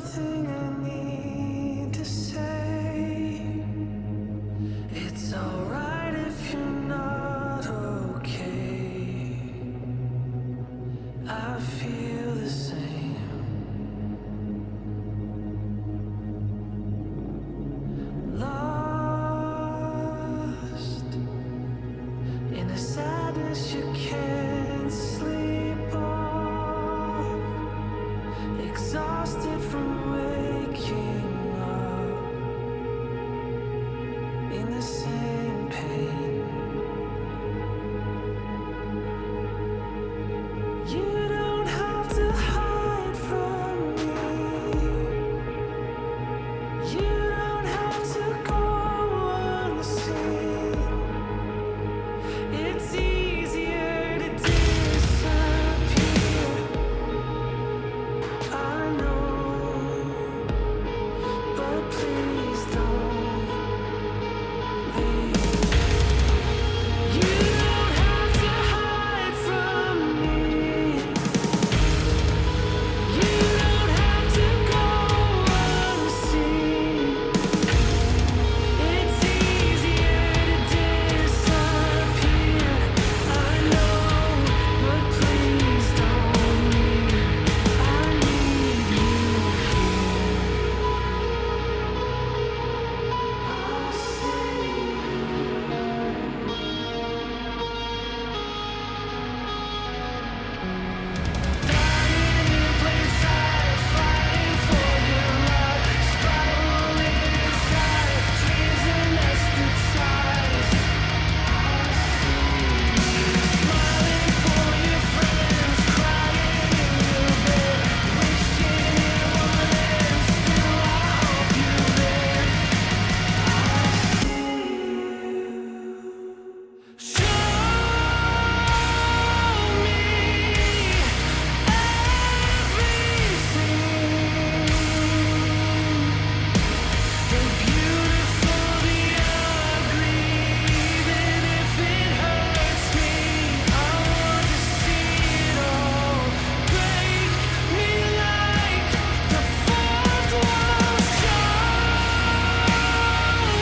something I need to say. It's alright if you're not okay. I feel the same. Lost in a sadness you can't sleep off. Exhausted from waking up in the same pain. You don't have to hide from me. You don't have to go unseen. It's easier to disappear. I know, but please don't leave. You don't have to hide from me. You don't have to go unseen. It's easier to disappear. I know, but please don't leave. I need you here. I'll see you. Dying in plain sight, fighting for your life, spiraling inside, dreams anesthetized. I'll see you. Smiling for your friends, crying in your bed, wishing it would end. Still, I hope you live. I'll see you. Show me everything. The beautiful, the ugly, even if it hurts me. I want to see it all. Break me like the fourth wall. Show me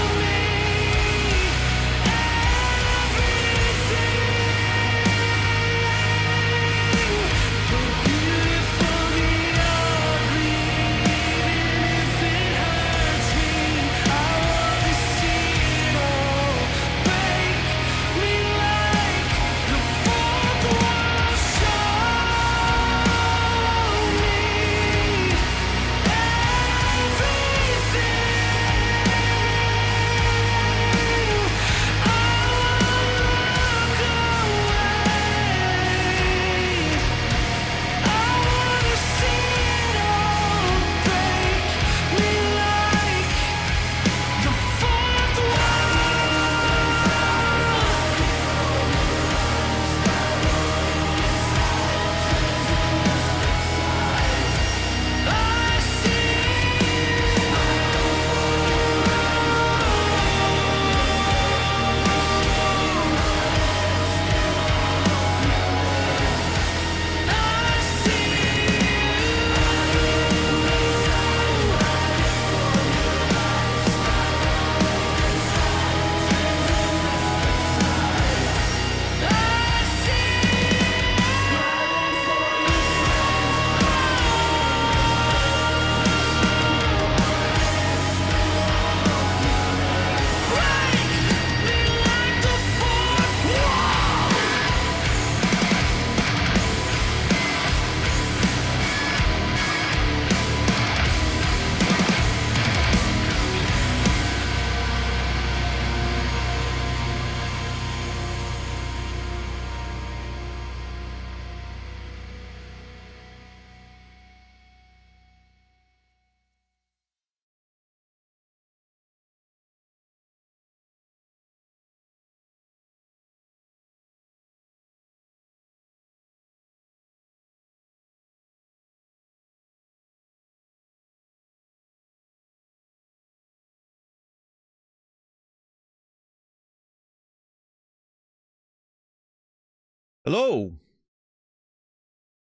Hello.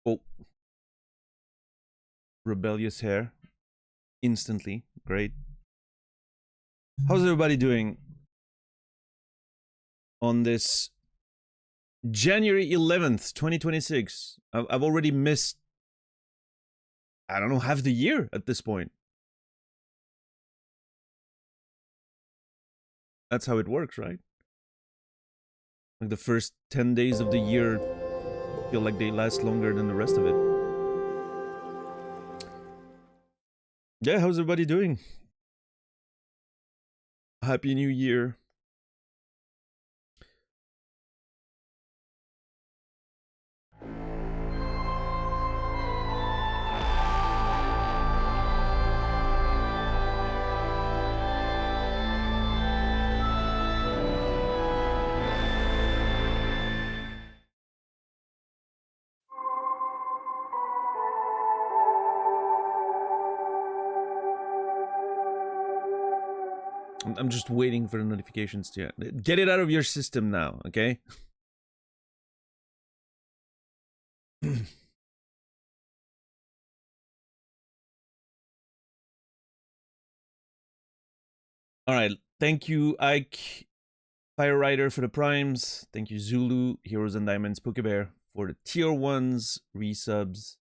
Oh, rebellious hair. instantly. Great. How's everybody doing on this January 11th, 2026? I've already missed, I don't know, half the year at this point. That's how it works, right? Like the first 10 days of the year feel like they last longer than the rest of it. Yeah, how's everybody doing? Happy New Year. I'm just waiting for the notifications to get it out of your system now, okay? All right. Thank you, Ike Fire Rider, for the primes. Thank you, Zulu, Heroes and Diamonds, Pokebear, for the tier 1s, resubs.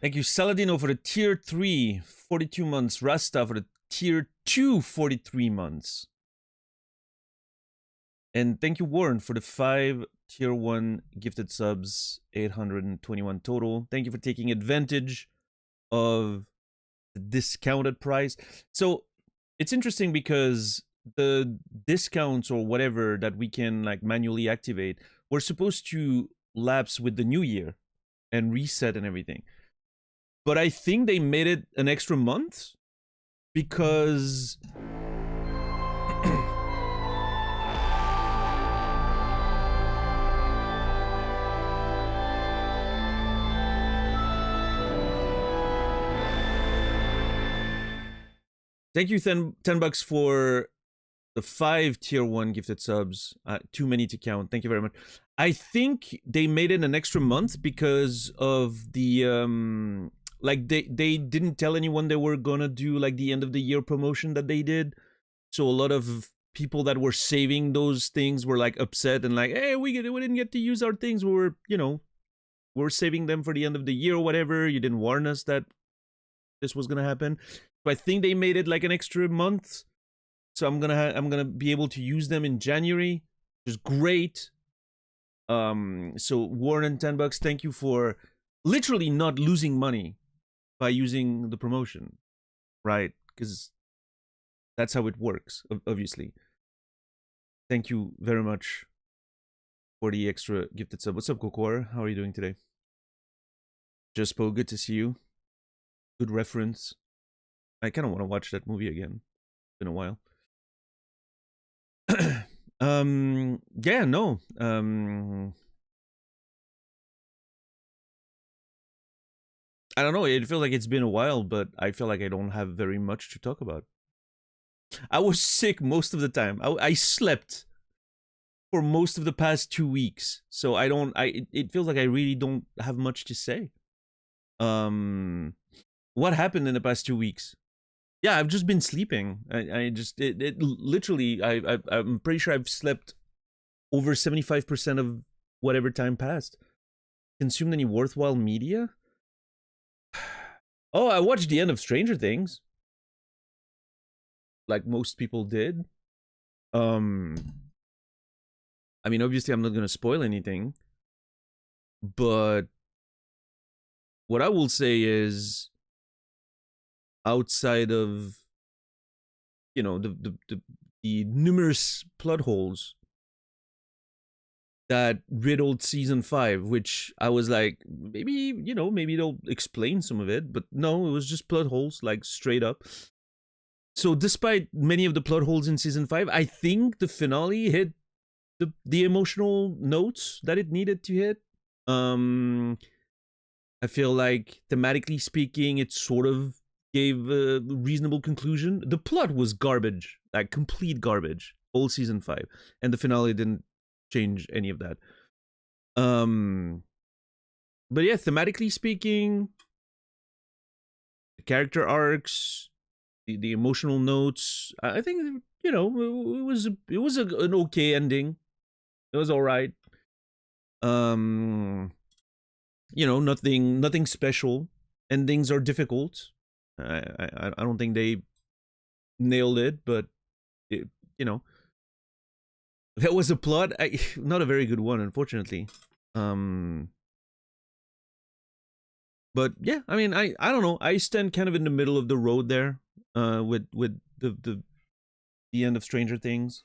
Thank you, Saladino, for the tier 3, 42 months. Rasta for the tier 2, 43 months. And thank you, Warren, for the 5 tier 1 gifted subs, 821 total. Thank you for taking advantage of the discounted price. So it's interesting because the discounts or whatever that we can like manually activate, we're supposed to lapse with the new year and reset and everything. But I think they made it an extra month because thank you, 10 bucks for the 5 tier 1 gifted subs. Too many to count. Thank you very much. I think they made it an extra month because of the like they didn't tell anyone they were gonna do like the end of the year promotion that they did. So a lot of people that were saving those things were like upset and like, hey, we didn't get to use our things. We were, you know, we're saving them for the end of the year or whatever. You didn't warn us that this was gonna happen. So I think they made it like an extra month. So I'm gonna be able to use them in January, which is great. So Warren, 10 bucks. Thank you for literally not losing money by using the promotion, right? Because that's how it works, obviously. Thank you very much for the extra gifted sub. What's up, Kokor? How are you doing today? Jespo, good to see you. Good reference. I kind of want to watch that movie again. It's been a while. Yeah, no. I don't know. It feels like it's been a while, but I feel like I don't have very much to talk about. I was sick most of the time. I slept for most of the past 2 weeks, so I don't. It feels like I really don't have much to say. What happened in the past 2 weeks? Yeah, I've just been sleeping. I just it literally. I'm pretty sure I've slept over 75% of whatever time passed. Consumed any worthwhile media? Oh, I watched the end of Stranger Things. Like most people did. I mean, obviously I'm not gonna spoil anything. But what I will say is outside of, you know, the numerous plot holes that riddled season 5, which I was like, maybe, you know, maybe they'll explain some of it, but no, it was just plot holes, like straight up. So despite many of the plot holes in season 5, I think the finale hit the emotional notes that it needed to hit. I feel like thematically speaking, it sort of gave a reasonable conclusion. The plot was garbage, like complete garbage, all season 5, and the finale didn't change any of that. But yeah, thematically speaking, the character arcs, the emotional notes, I think, you know, it was an okay ending. It was all right. You know, nothing special. Endings are difficult. I don't think they nailed it, but it, you know, there was a plot. Not a very good one, unfortunately. But yeah, I mean, I don't know. I stand kind of in the middle of the road there, with the end of Stranger Things.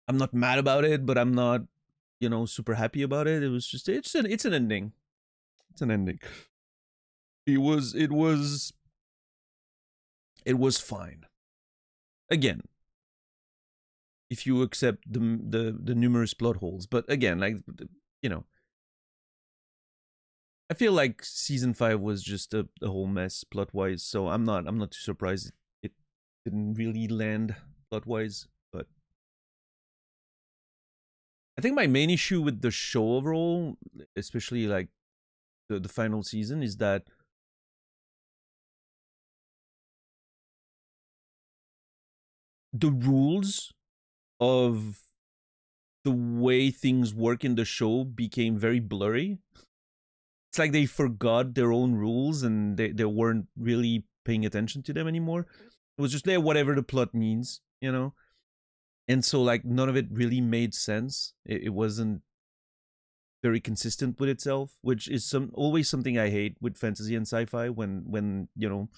I'm not mad about it, but I'm not, you know, super happy about it. It was just it's an ending. It's an ending. It was fine. Again, if you accept the numerous plot holes, but again, like, you know, I feel like season 5 was just a whole mess plot wise. So I'm not too surprised it didn't really land plot wise. But I think my main issue with the show overall, especially like the final season, is that the rules of the way things work in the show became very blurry. It's like they forgot their own rules and they weren't really paying attention to them anymore. It was just there, whatever the plot means, you know? And so, like, none of it really made sense. It wasn't very consistent with itself, which is always something I hate with fantasy and sci-fi, when you know,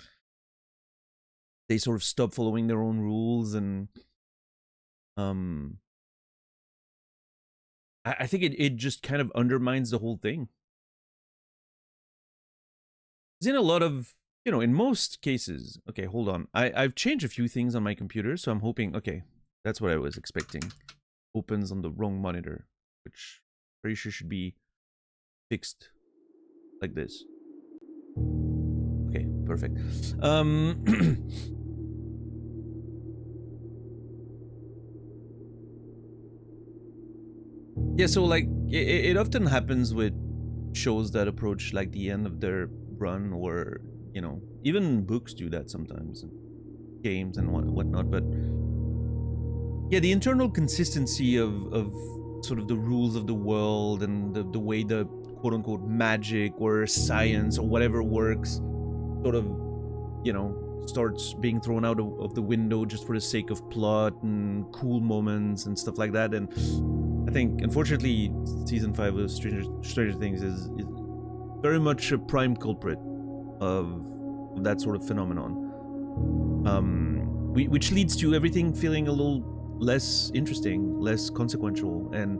they sort of stop following their own rules. And I think it just kind of undermines the whole thing. In a lot of, you know, in most cases, okay, hold on, I've changed a few things on my computer, so I'm hoping, okay, that's what I was expecting. Opens on the wrong monitor, which pretty sure should be fixed like this. Okay, perfect. Yeah, so like it often happens with shows that approach like the end of their run, or, you know, even books do that sometimes, and games and whatnot. But yeah, the internal consistency of sort of the rules of the world and the way the quote-unquote magic or science or whatever works sort of, you know, starts being thrown out of the window just for the sake of plot and cool moments and stuff like that. And I think, unfortunately, season 5 of Stranger Things is very much a prime culprit of that sort of phenomenon, which leads to everything feeling a little less interesting, less consequential. And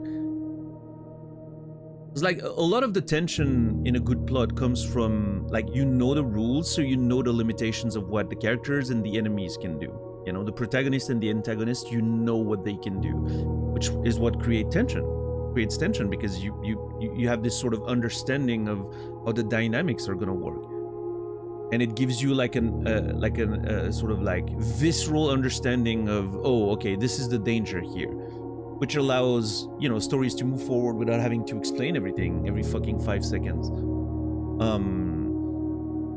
it's like a lot of the tension in a good plot comes from, like, you know, the rules, so you know the limitations of what the characters and the enemies can do. You know, the protagonist and the antagonist, you know what they can do, which is what creates tension, because you have this sort of understanding of how the dynamics are gonna work, and it gives you like a sort of like visceral understanding of, oh, okay, this is the danger here, which allows, you know, stories to move forward without having to explain everything every fucking 5 seconds.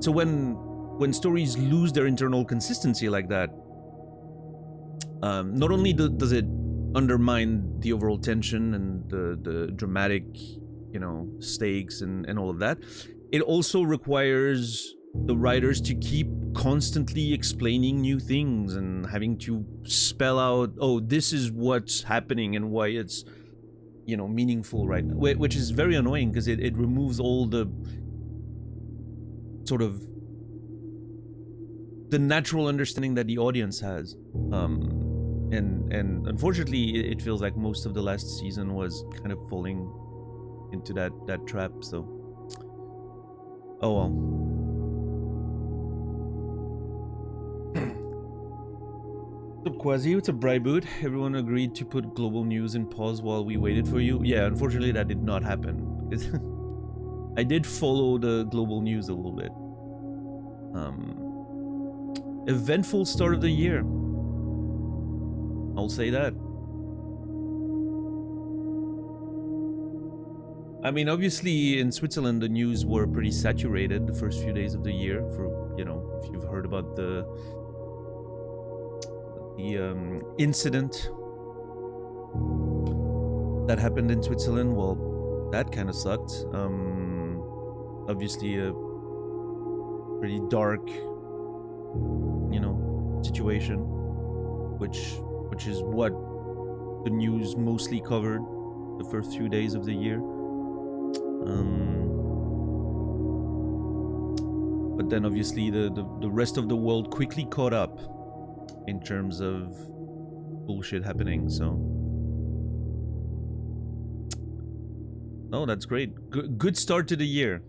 So when stories lose their internal consistency like that, not only does it undermine the overall tension and the dramatic, you know, stakes and all of that, it also requires the writers to keep constantly explaining new things and having to spell out, oh, this is what's happening and why it's, you know, meaningful right now, which is very annoying because it removes all the sort of the natural understanding that the audience has. And unfortunately, it feels like most of the last season was kind of falling into that trap. So, oh well. What's up, Quasi? What's up, Bryboot? Everyone agreed to put global news in pause while we waited for you. Yeah, unfortunately, that did not happen. I did follow the global news a little bit. Eventful start of the year. I'll say that. I mean, obviously in Switzerland the news were pretty saturated the first few days of the year. For, you know, if you've heard about the incident that happened in Switzerland, well, that kind of sucked. Obviously a pretty dark, you know, situation, which is what the news mostly covered the first few days of the year. But then obviously the rest of the world quickly caught up in terms of bullshit happening. So no, that's great. Good start to the year.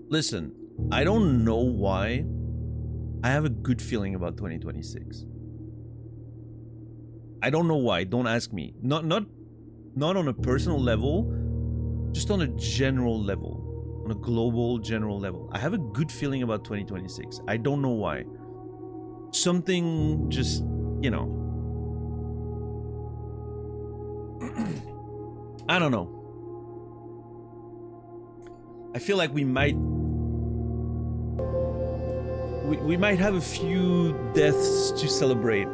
Listen, I don't know why I have a good feeling about 2026. I don't know why. Don't ask me. Not on a personal level, just on a general level, on a global general level. I have a good feeling about 2026. I don't know why. Something just, you know. I don't know. I feel like we might have a few deaths to celebrate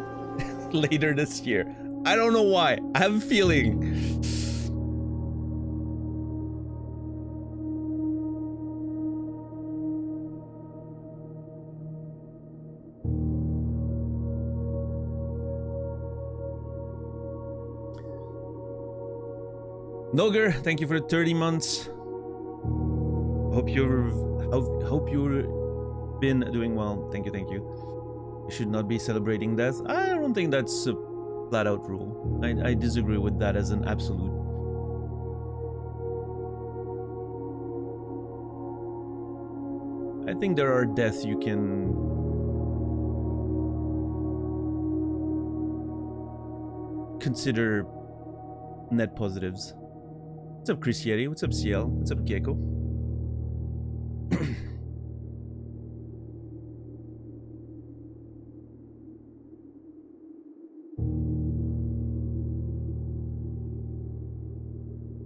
later this year. I don't know why. I have a feeling. Noger, thank you for the 30 months. Hope you've been doing well. Thank you, thank you. You should not be celebrating death. I don't think that's a flat out rule. I disagree with that as an absolute. I think there are deaths you can consider net positives. What's up, Chris Yeti? What's up, CL? What's up, Gecko?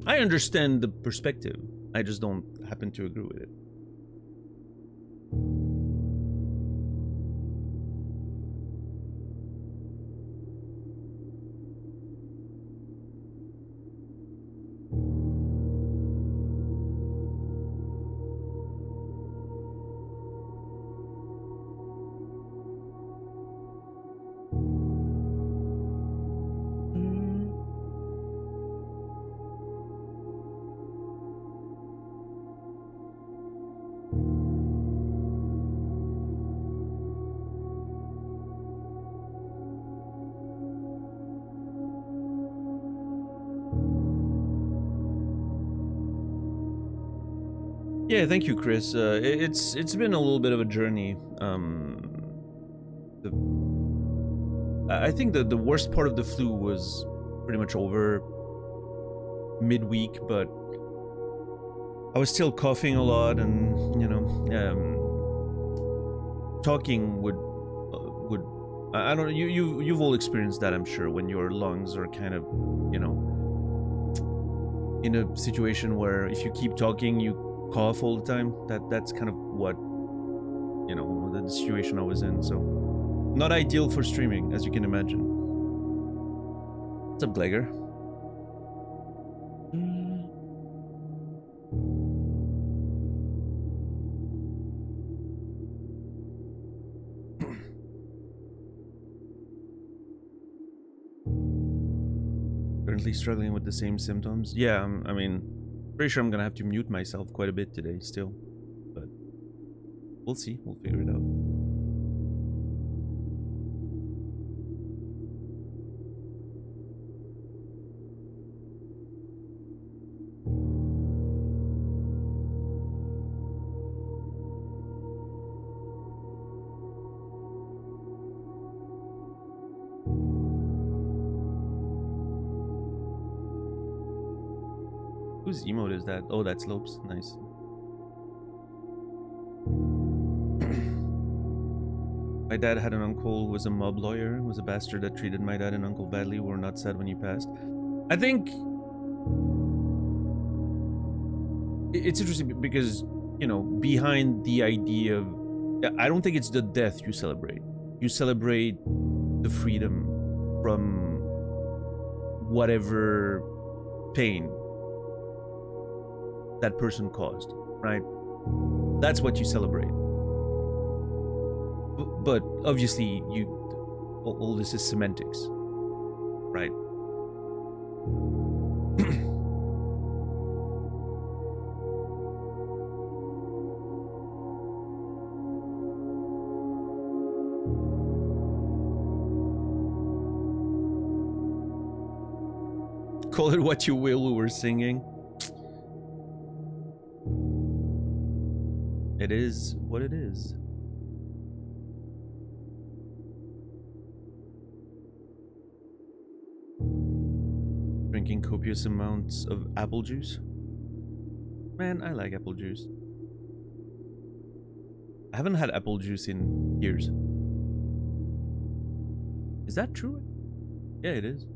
I understand the perspective. I just don't happen to agree with it. Yeah, thank you, Chris. It's been a little bit of a journey. I think the worst part of the flu was pretty much over midweek, but I was still coughing a lot, and you know, talking would I don't know. You've all experienced that, I'm sure, when your lungs are kind of, you know, in a situation where if you keep talking, you cough all the time. That's kind of what, you know, the situation I was in. So not ideal for streaming, as you can imagine. What's up, Glegor? Currently struggling with the same symptoms. Yeah, I mean, pretty sure I'm gonna have to mute myself quite a bit today still, but we'll see. We'll figure it out. Whose emote is that? Oh, that's Lopes. Nice. My dad had an uncle who was a mob lawyer, was a bastard that treated my dad and uncle badly. We were not sad when he passed. I think it's interesting because, you know, behind the idea of, I don't think it's the death you celebrate. You celebrate the freedom from whatever pain that person caused, right? That's what you celebrate. But obviously, all this is semantics, right? Call it what you will, we were singing. It is what it is. Drinking copious amounts of apple juice. Man, I like apple juice. I haven't had apple juice in years. Is that true? Yeah, it is.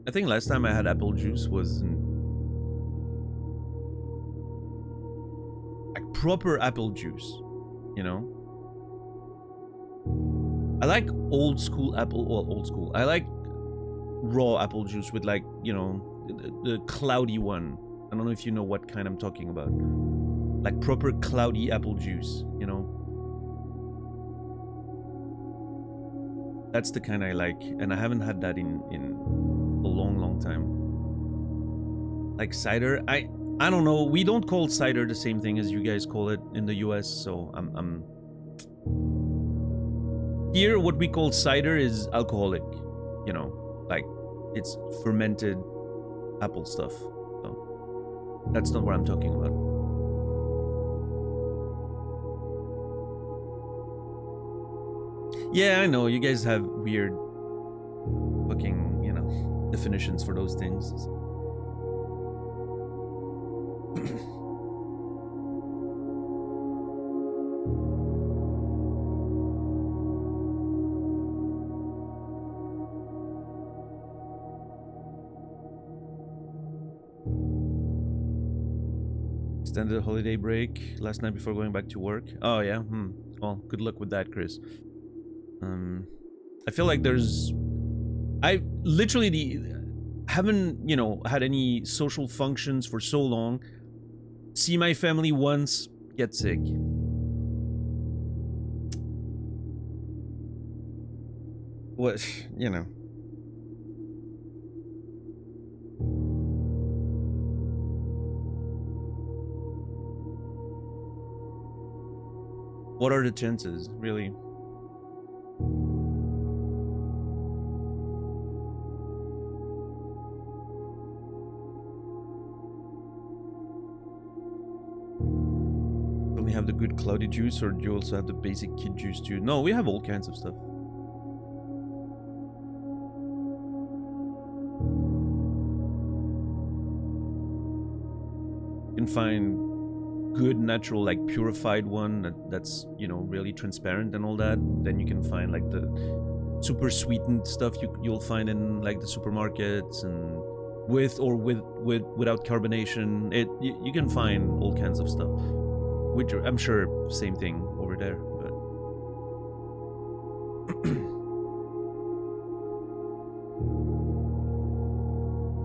I think last time I had apple juice was like proper apple juice, you know? I like old school apple, well, old school. I like raw apple juice with, like, you know, the cloudy one. I don't know if you know what kind I'm talking about. Like proper cloudy apple juice, you know? That's the kind I like, and I haven't had that in a long time. Like cider, I don't know. We don't call cider the same thing as you guys call it in the US, so I'm here what we call cider is alcoholic, you know, like it's fermented apple stuff. So that's not what I'm talking about. Yeah, I know you guys have weird fucking, you know, definitions for those things. Extended holiday break last night before going back to work. Oh yeah. Well, good luck with that, Chris. I feel like I literally haven't, you know, had any social functions for so long. See my family once, get sick. What, you know. What are the chances, really? Only have the good cloudy juice, or do you also have the basic kid juice too? No, we have all kinds of stuff. You can find good natural, like purified one that's, you know, really transparent and all that. Then you can find like the super sweetened stuff you'll find in like the supermarkets, and with or without carbonation. You can find all kinds of stuff, which I'm sure same thing over there, but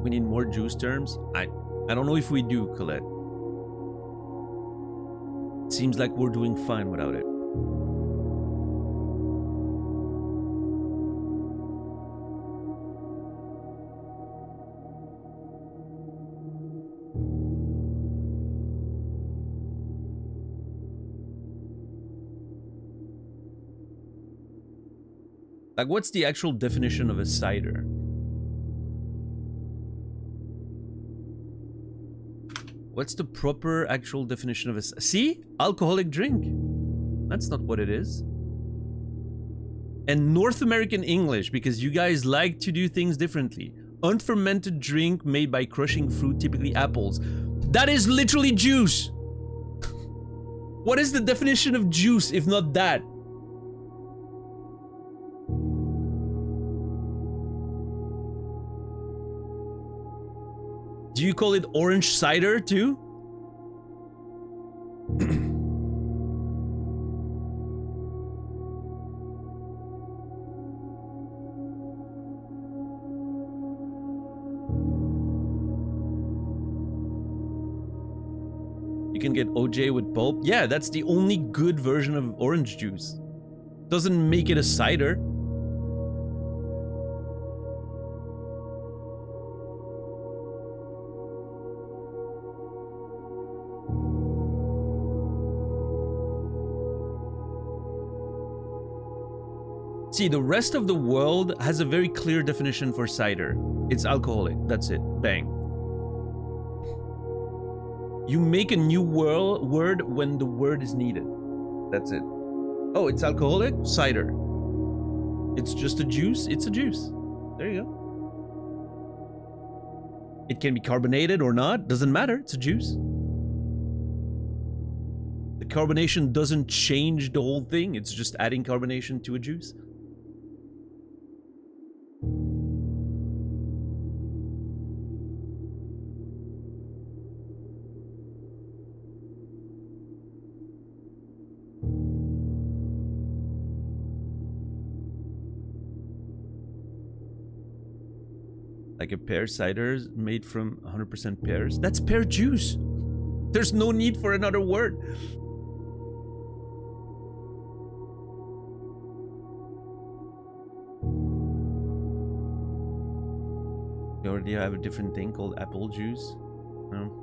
we need more juice terms. I don't know if we do, Colette. Seems like we're doing fine without it. Like, what's the actual definition of a cider? What's the proper actual definition of a... See? Alcoholic drink. That's not what it is. And North American English, because you guys like to do things differently. Unfermented drink made by crushing fruit, typically apples. That is literally juice. What is the definition of juice if not that? Do you call it orange cider too? You can get OJ with pulp. Yeah, that's the only good version of orange juice. Doesn't make it a cider. See, the rest of the world has a very clear definition for cider. It's alcoholic. That's it. Bang. You make a new word when the word is needed. That's it. Oh, it's alcoholic? Cider. It's just a juice? It's a juice. There you go. It can be carbonated or not. Doesn't matter. It's a juice. The carbonation doesn't change the whole thing. It's just adding carbonation to a juice. Like a pear cider made from 100% pears. That's pear juice. There's no need for another word. You already have a different thing called apple juice. No.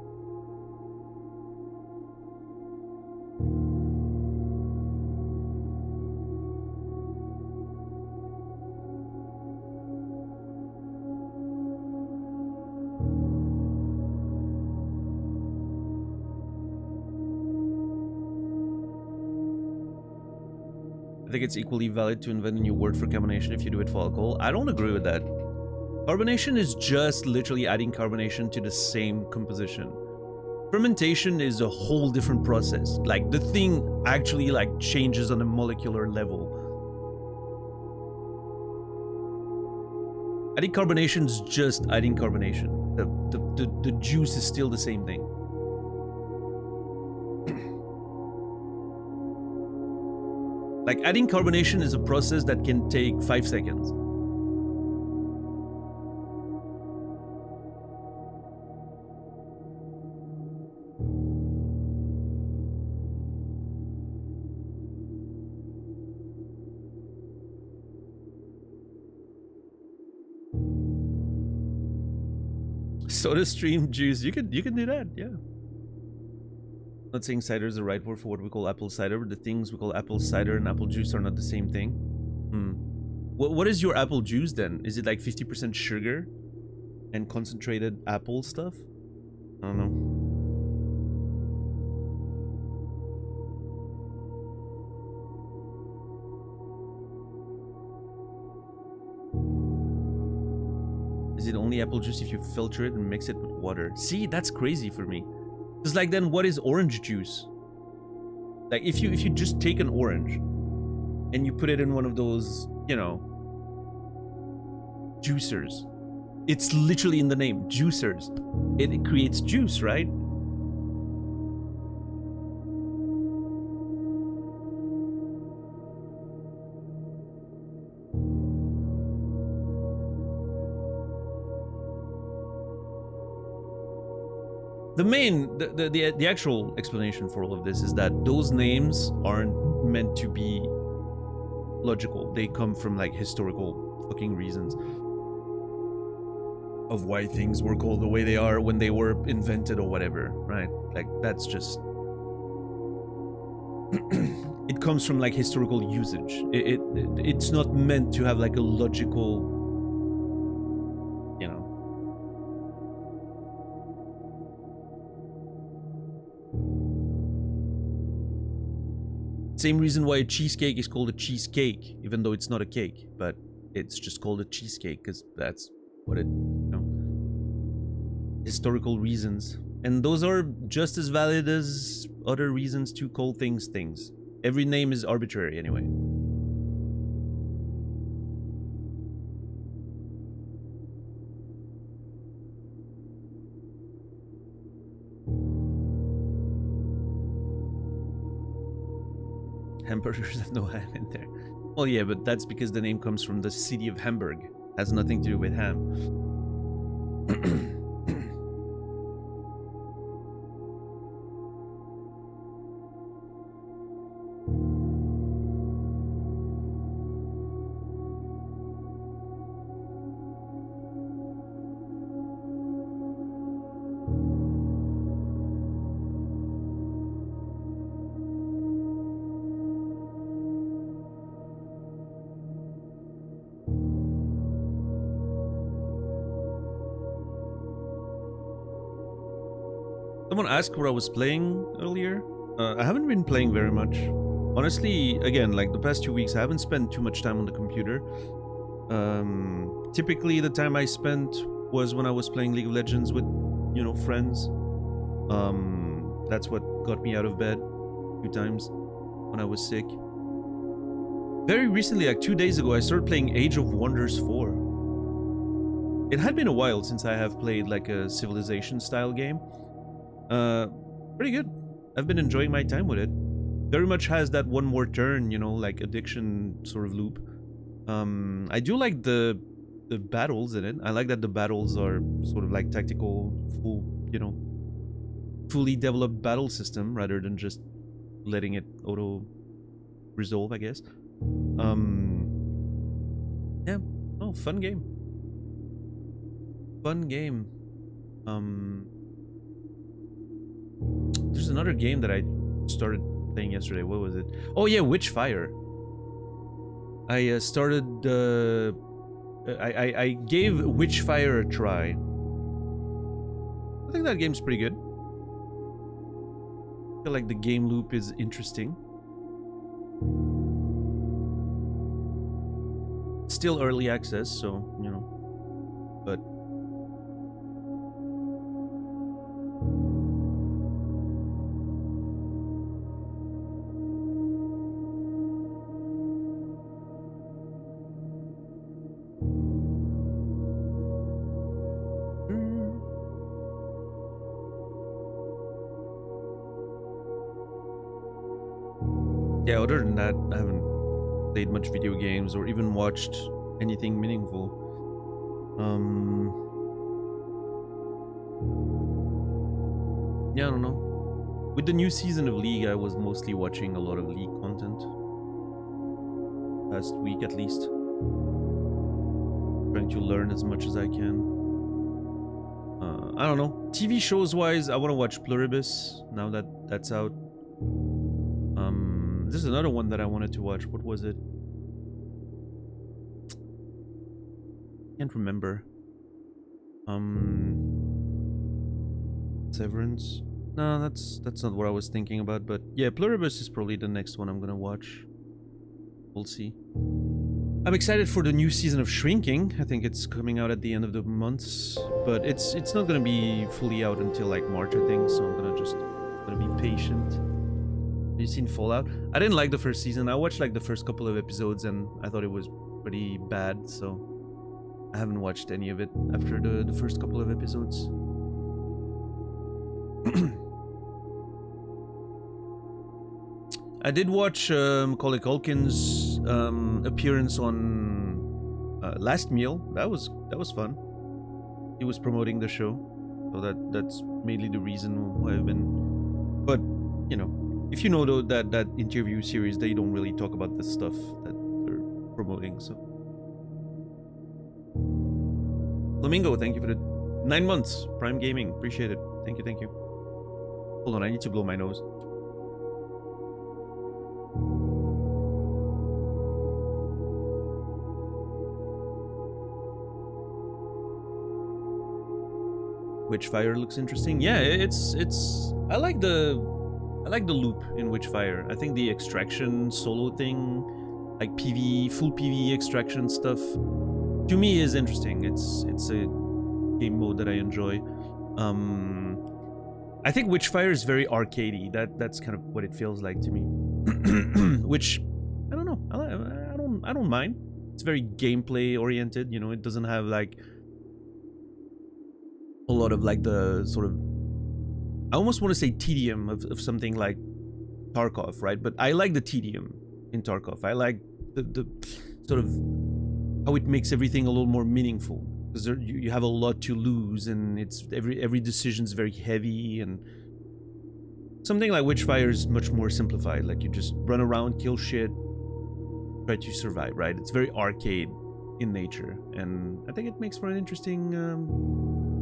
I think it's equally valid to invent a new word for carbonation if you do it for alcohol. I don't agree with that. Carbonation is just literally adding carbonation to the same composition. Fermentation is a whole different process. Like, the thing actually like changes on a molecular level. Adding carbonation is just adding carbonation. The juice is still the same thing. Like, adding carbonation is a process that can take 5 seconds. SodaStream juice, you can do that, yeah. Not saying cider is the right word for what we call apple cider, but the things we call apple cider and apple juice are not the same thing. What is your apple juice then? Is it like 50% sugar and concentrated apple stuff? I don't know. Is it only apple juice if you filter it and mix it with water? See, that's crazy for me. Because like, then what is orange juice? Like, if you just take an orange and you put it in one of those, you know, juicers. It's literally in the name, juicers. It creates juice, right? The actual explanation for all of this is that those names aren't meant to be logical. They come from like historical fucking reasons of why things were called the way they are when they were invented or whatever, right? Like, that's just it comes from like historical usage. It's not meant to have like a logical, you know. Same reason why a cheesecake is called a cheesecake, even though it's not a cake, but it's just called a cheesecake because that's what it, you know. historical reasons. And those are just as valid as other reasons to call things things. Every name is arbitrary anyway. Hamburgers have no ham in there. Well, yeah, but that's because the name comes from the city of Hamburg. Has nothing to do with ham. Someone asked what I was playing earlier. I haven't been playing very much. Honestly, again, like the past 2 weeks, I haven't spent too much time on the computer. Typically, the time I spent was when I was playing League of Legends with, you know, friends. That's what got me out of bed a few times when I was sick. Very recently, like 2 days ago, I started playing Age of Wonders 4. It had been a while since I have played like a Civilization-style game. Pretty good. I've been enjoying my time with it. Very much has that one more turn, you know, like addiction sort of loop. I do like the battles in it. I like that the battles are sort of like tactical, full, you know, fully developed battle system rather than just letting it auto resolve, I guess. Yeah. Oh, fun game. Fun game. There's another game that I started playing yesterday. What was it? Oh yeah, Witchfire. I started. I gave Witchfire a try. I think that game's pretty good. I feel like the game loop is interesting. Still early access, so you know, but. Yeah, other than that, I haven't played much video games or even watched anything meaningful. Yeah, I don't know. With the new season of League, I was mostly watching a lot of League content. Last week at least. Trying to learn as much as I can. I don't know. TV shows wise, I want to watch Pluribus now that that's out. There's another one that I wanted to watch. What was it? Can't remember. Severance? No, that's not what I was thinking about, but yeah, Pluribus is probably the next one I'm gonna watch. We'll see. I'm excited for the new season of Shrinking. I think it's coming out at the end of the month, but it's not gonna be fully out until like March, I think, so I'm gonna be patient. Have you seen Fallout? I didn't like the first season. I watched like the first couple of episodes and I thought it was pretty bad, so I haven't watched any of it after the first couple of episodes. I did watch Macaulay Culkin's appearance on Last Meal. That was fun. He was promoting the show, so that's mainly the reason why I've been. But you know, if you know though that interview series, they don't really talk about the stuff that they're promoting. So, Flamingo, thank you for the 9 months. Prime Gaming, appreciate it. Thank you. Hold on, I need to blow my nose. Witchfire looks interesting. Yeah, it's I like the loop in Witchfire. I think the extraction solo thing, like PvE, full PvE extraction stuff, to me is interesting. It's a game mode that I enjoy. I think Witchfire is very arcadey. That's kind of what it feels like to me. Which I don't know. I don't mind. It's very gameplay oriented. You know, it doesn't have like a lot of like the sort of, I almost want to say tedium of something like Tarkov, right? But I like the tedium in Tarkov. I like the sort of how it makes everything a little more meaningful, because you have a lot to lose, and it's every decision's very heavy. And something like Witchfire is much more simplified. Like, you just run around, kill shit, try to survive, right? It's very arcade in nature, and I think it makes for an interesting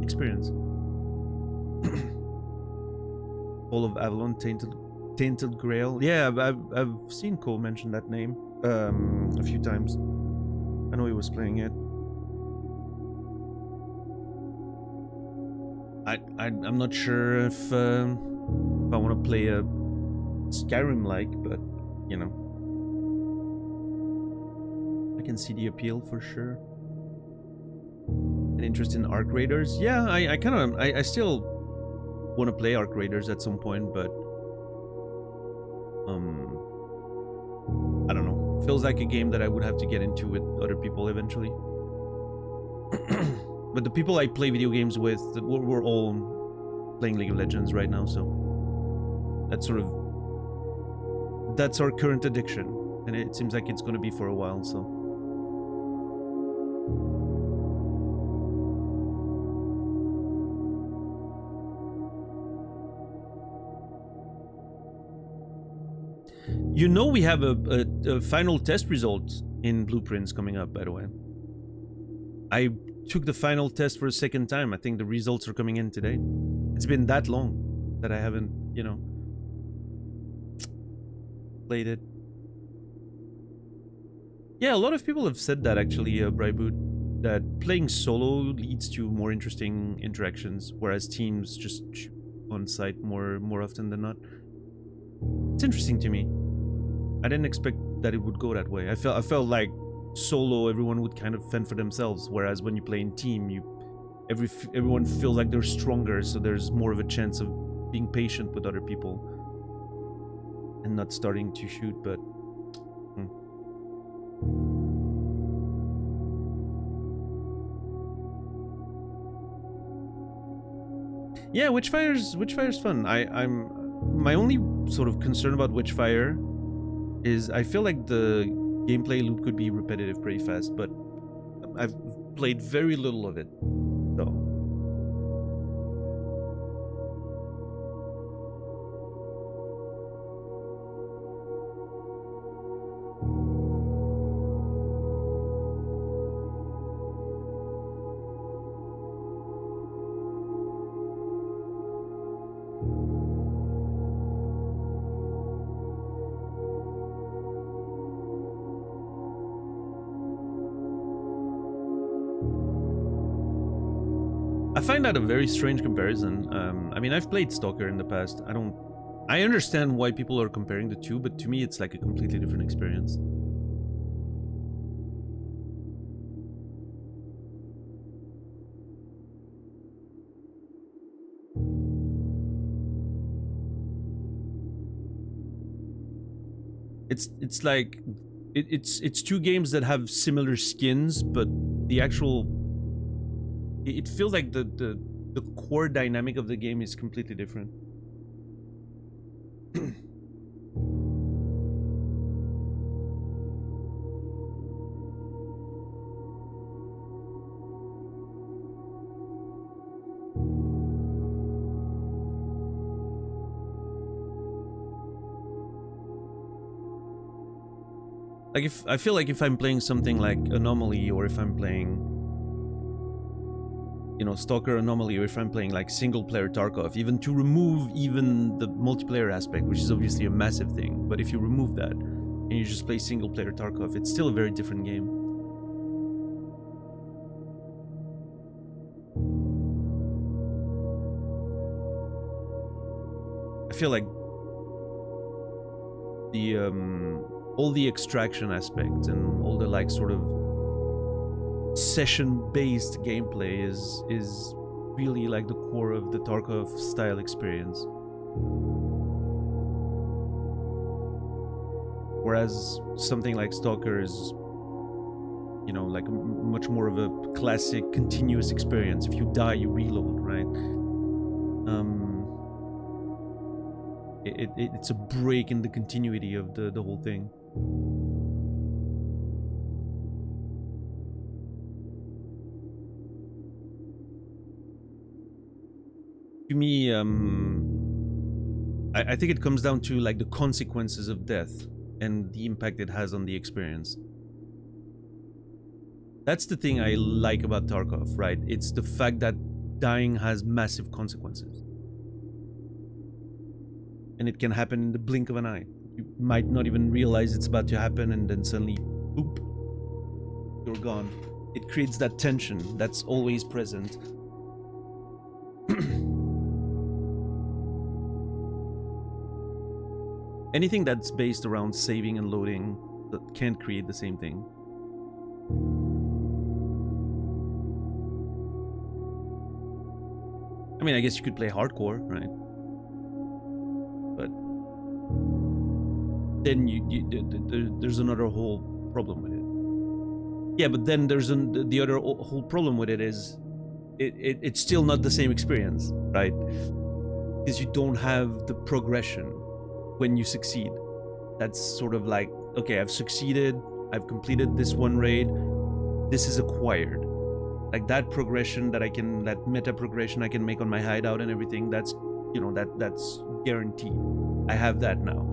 experience. Fall of Avalon, Tainted Grail. Yeah, I've seen Cole mention that name a few times. I know he was playing it. I'm not sure if I want to play a Skyrim-like, but you know, I can see the appeal for sure. An interest in Arc Raiders? Yeah, I still want to play Arc Raiders at some point, but I don't know. Feels like a game that I would have to get into with other people eventually. But the people I play video games with, we're all playing League of Legends right now, so that's our current addiction, and it seems like it's going to be for a while. So you know, we have a final test result in Blueprints coming up, by the way. I took the final test for a second time. I think the results are coming in today. It's been that long that I haven't, you know, played it. Yeah, a lot of people have said that, actually, Bryboot, that playing solo leads to more interesting interactions, whereas teams just on site more often than not. It's interesting to me. I didn't expect that it would go that way. I felt like solo, everyone would kind of fend for themselves, whereas when you play in team, everyone feels like they're stronger, so there's more of a chance of being patient with other people and not starting to shoot. But yeah, Witchfire's fun. My only sort of concern about Witchfire is I feel like the gameplay loop could be repetitive pretty fast, but I've played very little of it, so. I find that a very strange comparison. I mean, I've played Stalker in the past. I understand why people are comparing the two, but to me, it's like a completely different experience. It's like it's two games that have similar skins, but the actual, it feels like the core dynamic of the game is completely different. Like, if I feel like if I'm playing something like Anomaly, or if I'm playing, you know, Stalker Anomaly, or if I'm playing like single player Tarkov, even to remove even the multiplayer aspect, which is obviously a massive thing, but if you remove that and you just play single player Tarkov, it's still a very different game. I feel like the all the extraction aspects and all the like sort of session-based gameplay is really like the core of the Tarkov style experience. Whereas something like Stalker is, you know, like much more of a classic continuous experience. If you die, you reload, right? It's a break in the continuity of the whole thing. To me, I think it comes down to like the consequences of death and the impact it has on the experience. That's the thing I like about Tarkov, right? It's the fact that dying has massive consequences. And it can happen in the blink of an eye. You might not even realize it's about to happen, and then suddenly, boop, you're gone. It creates that tension that's always present. Anything that's based around saving and loading that can't create the same thing. I mean, I guess you could play hardcore, right? But then there's another whole problem with it. Yeah, but then there's the other whole problem with it is it's still not the same experience, right? Because you don't have the progression when you succeed. That's sort of like, okay, I've succeeded, I've completed this one raid, this is acquired. Like that progression that that meta progression I can make on my hideout and everything, that's, you know, that's guaranteed. I have that now.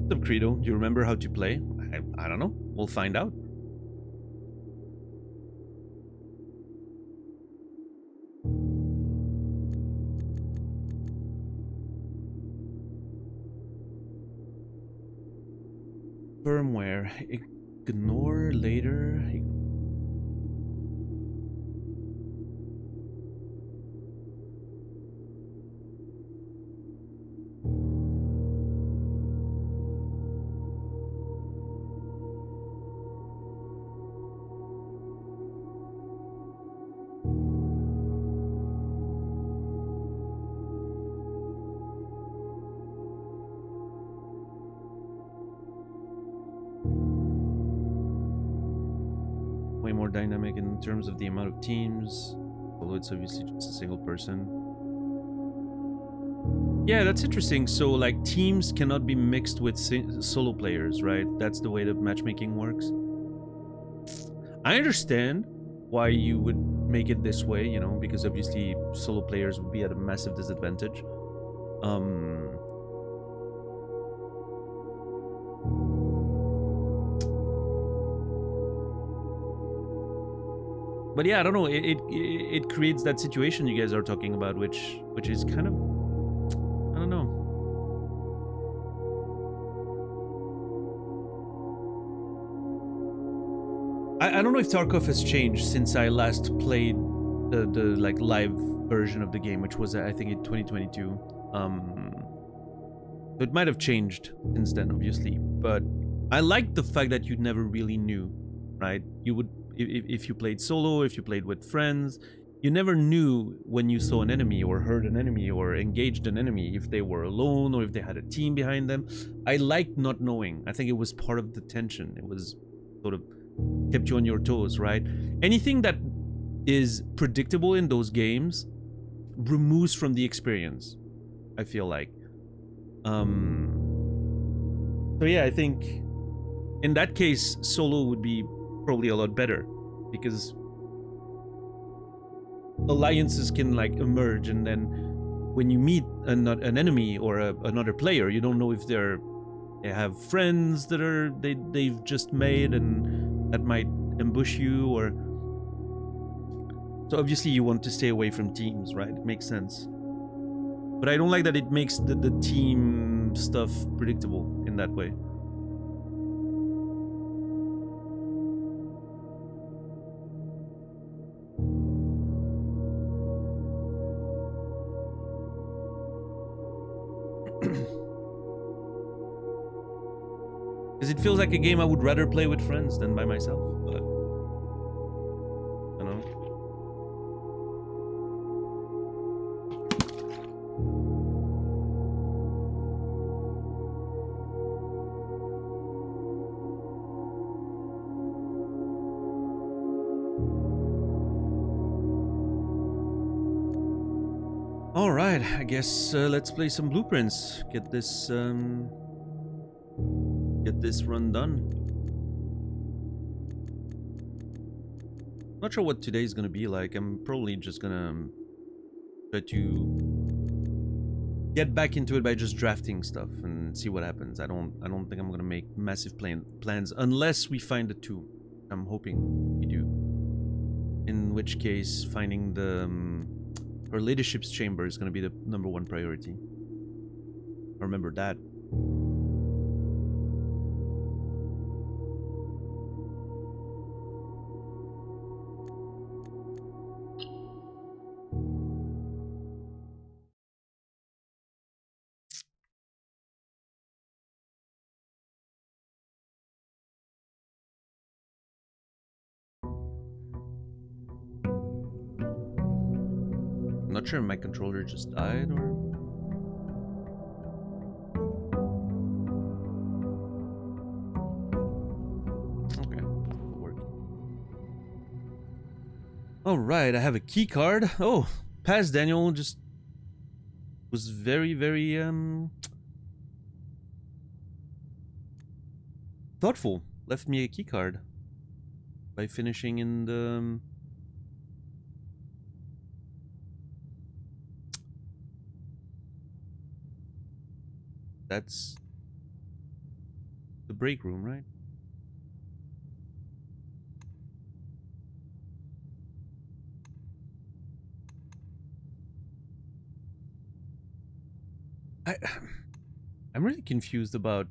What's up, Credo? Do you remember how to play? I don't know. We'll find out. Firmware. Ignore later. Way more dynamic in terms of the amount of teams, although it's obviously just a single person. Yeah, that's interesting. So like teams cannot be mixed with solo players, right? That's the way that matchmaking works. I understand why you would make it this way, you know, because obviously solo players would be at a massive disadvantage. But yeah, I don't know. It creates that situation you guys are talking about, which is kind of, I don't know. I don't know if Tarkov has changed since I last played the like live version of the game, which was I think in 2022. It might have changed since then, obviously. But I liked the fact that you never really knew, right? You would. If you played solo, if you played with friends, you never knew when you saw an enemy or heard an enemy or engaged an enemy, if they were alone or if they had a team behind them. I liked not knowing. I think it was part of the tension. It was sort of kept you on your toes, right? Anything that is predictable in those games removes from the experience, I feel like. So yeah, I think in that case, solo would be probably a lot better, because alliances can like emerge, and then when you meet an enemy or another player, you don't know if they have friends that they've just made and that might ambush you, or so obviously you want to stay away from teams, right? It makes sense. But I don't like that it makes the team stuff predictable in that way. Because it feels like a game I would rather play with friends than by myself. But I don't know. All right, I guess let's play some blueprints. Get this run done. Not sure what today's gonna be like. I'm probably just gonna try to get back into it by just drafting stuff and see what happens. I don't think I'm gonna make massive plans unless we find the tomb. I'm hoping we do. In which case, finding the her ladyship's chamber is gonna be the #1 priority. Remember that. I'm not sure if my controller just died or... Okay, it'll work. Alright, I have a key card. Oh, past Daniel just was very, very thoughtful. Left me a key card by finishing in the... That's the break room, right? I'm really confused about...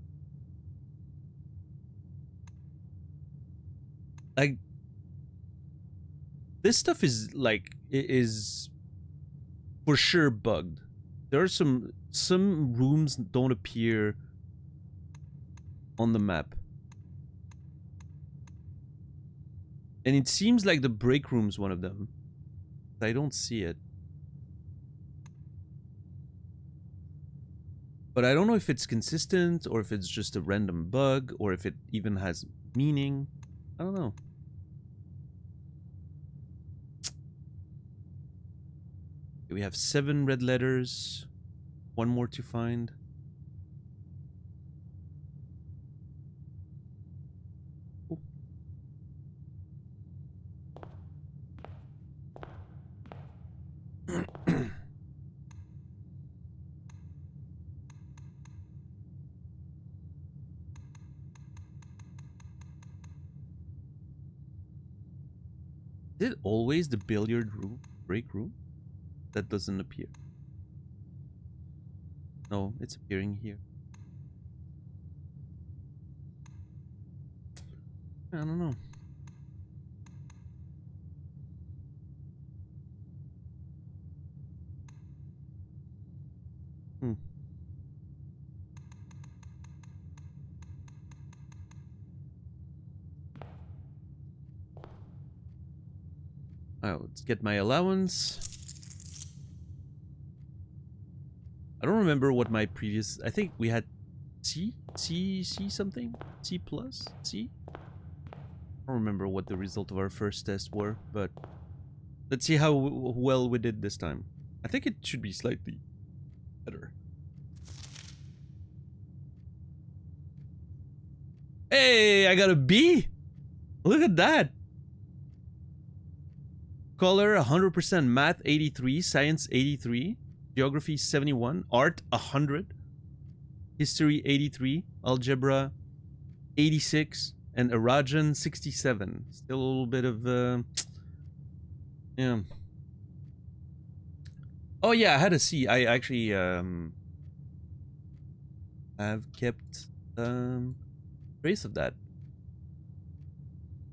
Like, this stuff is like is for sure bugged. There are some rooms don't appear on the map. And it seems like the break room's one of them. I don't see it. But I don't know if it's consistent or if it's just a random bug or if it even has meaning. I don't know. We have 7 red letters. 1 more to find. Oh. Is it always the billiard room, break room? That doesn't appear. No, it's appearing here. I don't know. Hmm. Oh, let's get my allowance. I don't remember what my previous... I think we had C something? C plus? C? I don't remember what the result of our first test were, but let's see how well we did this time. I think it should be slightly better. Hey, I got a B! Look at that! Color 100%, math 83, science 83, geography 71, art 100, history 83, algebra 86, and Arajan 67. Still a little bit of yeah. Oh yeah, I had a C. I actually have kept trace of that.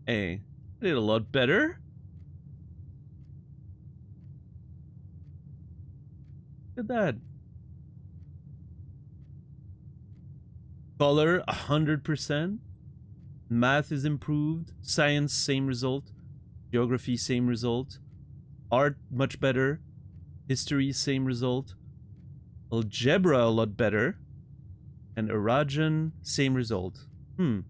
Hey, I did a lot better. Look at that. Color 100%. Math is improved. Science, same result. Geography, same result. Art, much better. History, same result. Algebra, a lot better. And Arajan, same result. Okay.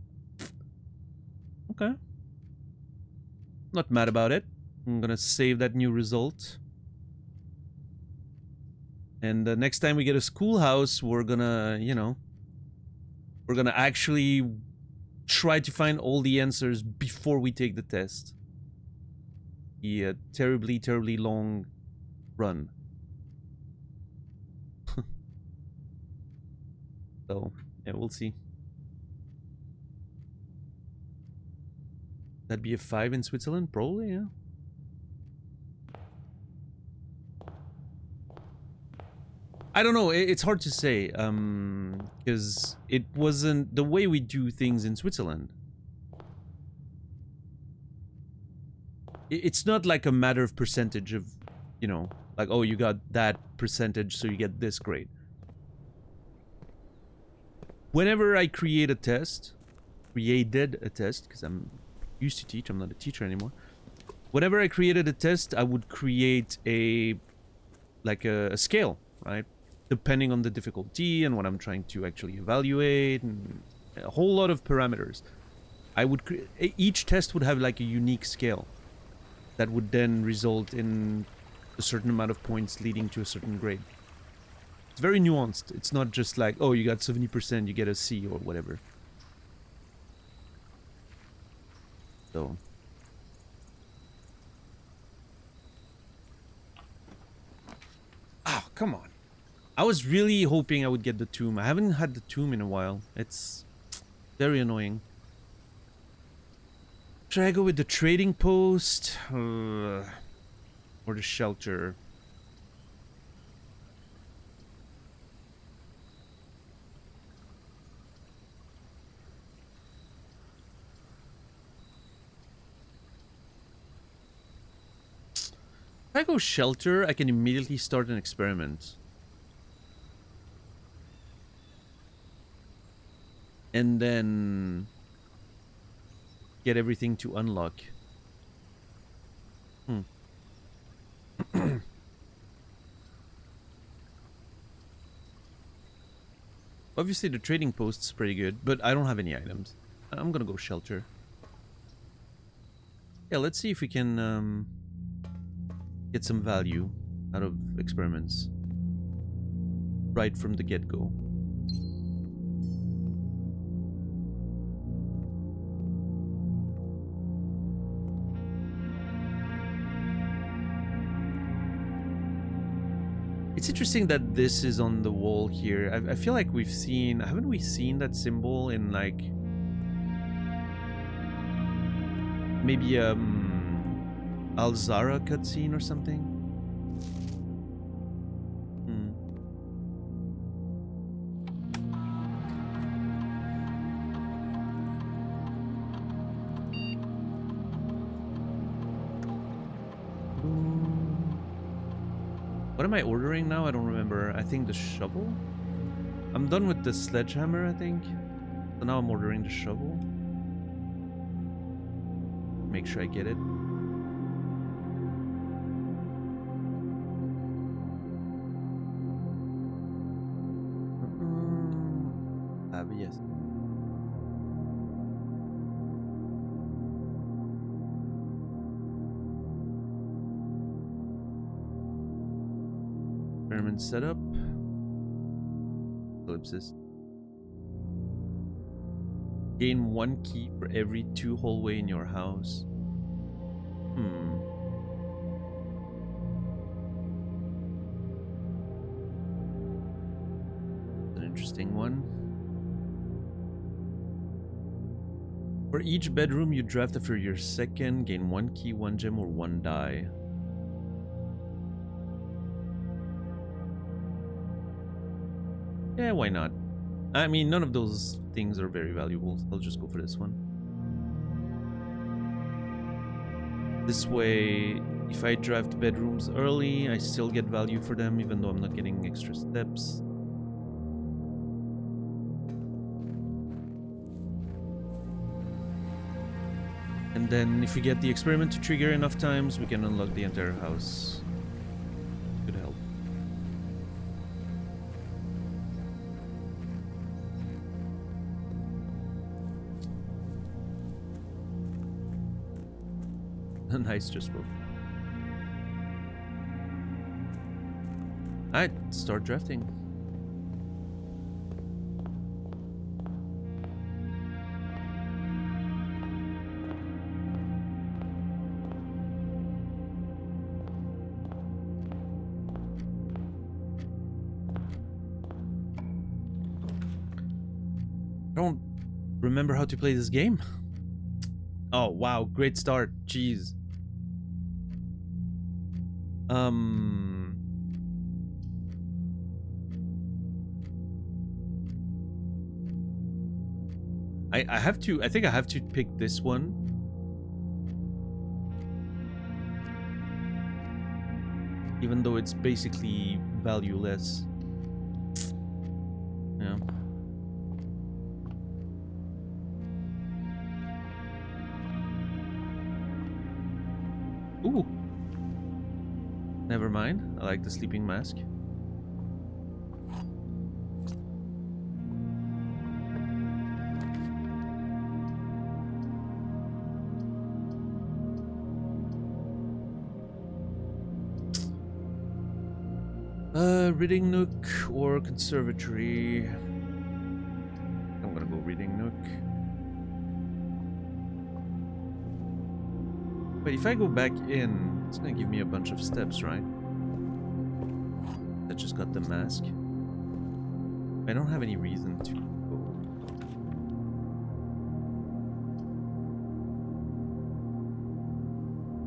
Not mad about it. I'm gonna save that new result. And the next time we get a schoolhouse, we're gonna, you know, we're gonna actually try to find all the answers before we take the test. The terribly, terribly long run. So, yeah, we'll see. That'd be a 5 in Switzerland? Probably, yeah. I don't know, it's hard to say, because it wasn't the way we do things in Switzerland. It's not like a matter of percentage of, you know, like, oh, you got that percentage, so you get this grade. Whenever I created a test, because I'm used to teach, I'm not a teacher anymore. Whenever I created a test, I would create a scale, right? Depending on the difficulty and what I'm trying to actually evaluate, and a whole lot of parameters. I would each test would have like a unique scale that would then result in a certain amount of points leading to a certain grade. It's very nuanced. It's not just like, oh, you got 70%, you get a C or whatever. So. Ah, come on. I was really hoping I would get the tomb. I haven't had the tomb in a while. It's very annoying. Should I go with the trading post? Or the shelter? If I go shelter, I can immediately start an experiment. And then get everything to unlock. Obviously the trading post's pretty good, but I don't have any items. I'm gonna go shelter. Yeah, let's see if we can get some value out of experiments right from the get-go. It's interesting that this is on the wall here. I feel like we've seen... Haven't we seen that symbol in, like... maybe, Alzara cutscene or something? What am I ordering now? I don't remember. I think the shovel? I'm done with the sledgehammer, I think. So now I'm ordering the shovel. Make sure I get it. Yes. Experiment setup. Ellipsis. Gain 1 key for every 2 hallway in your house. An interesting one. For each bedroom you draft after your second, gain 1 key, 1 gem, or 1 die. Yeah, why not? I mean, none of those things are very valuable, so I'll just go for this one. This way, if I draft bedrooms early, I still get value for them, even though I'm not getting extra steps. And then if we get the experiment to trigger enough times, we can unlock the entire house. Could help. Nice, just spoke. Alright, start drafting. I don't remember how to play this game. Oh wow, great start. Jeez. I have to, I think I have to pick this one. Even though it's basically valueless. Yeah. Ooh. Never mind. I like the sleeping mask. Reading nook or conservatory? I'm gonna go reading nook. But if I go back in, it's gonna give me a bunch of steps, right? I just got the mask. I don't have any reason to go.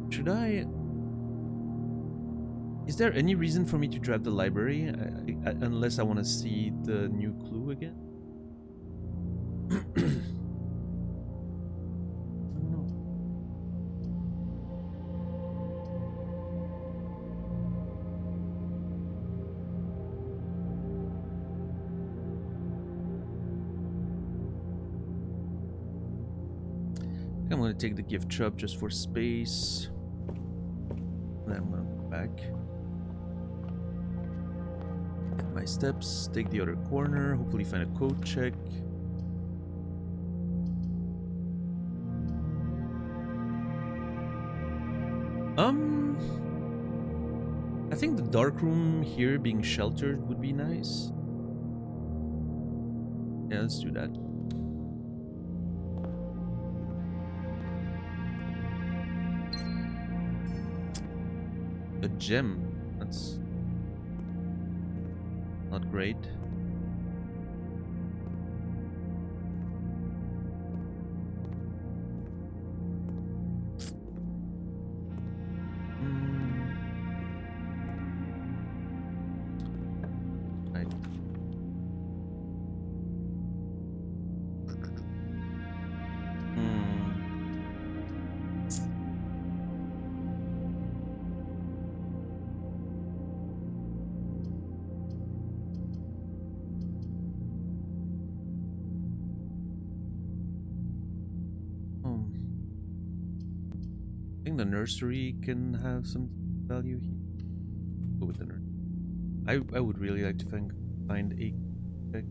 Should I? Is there any reason for me to drive the library? Unless I want to see the new clue again? I don't know. I'm going to take the gift shop just for space. Then I'm going to go back. My steps, take the other corner, hopefully find a code check. I think the dark room here being sheltered would be nice. Yeah, let's do that. A gem. That's not great. Right. I think the nursery can have some value here. Go with the nursery. I would really like to find a check.